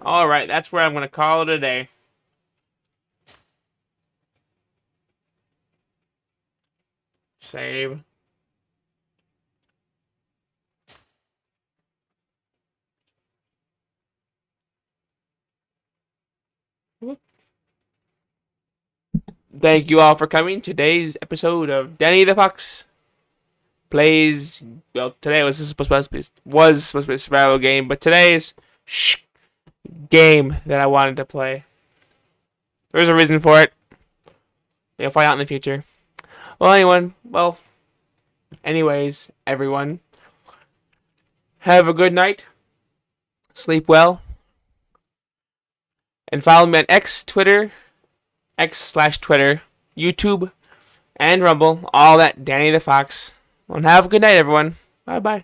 Alright, that's where I'm going to call it a day. Save. Whoop. Thank you all for coming. Today's episode of Danny the Fox plays. Well, today was supposed to be a survival game, but today's game that I wanted to play. There's a reason for it. You'll find out in the future. Anyways, everyone, have a good night. Sleep well. And follow me on X/Twitter, YouTube, and Rumble. All that Danny the Fox. Well, have a good night, everyone. Bye-bye.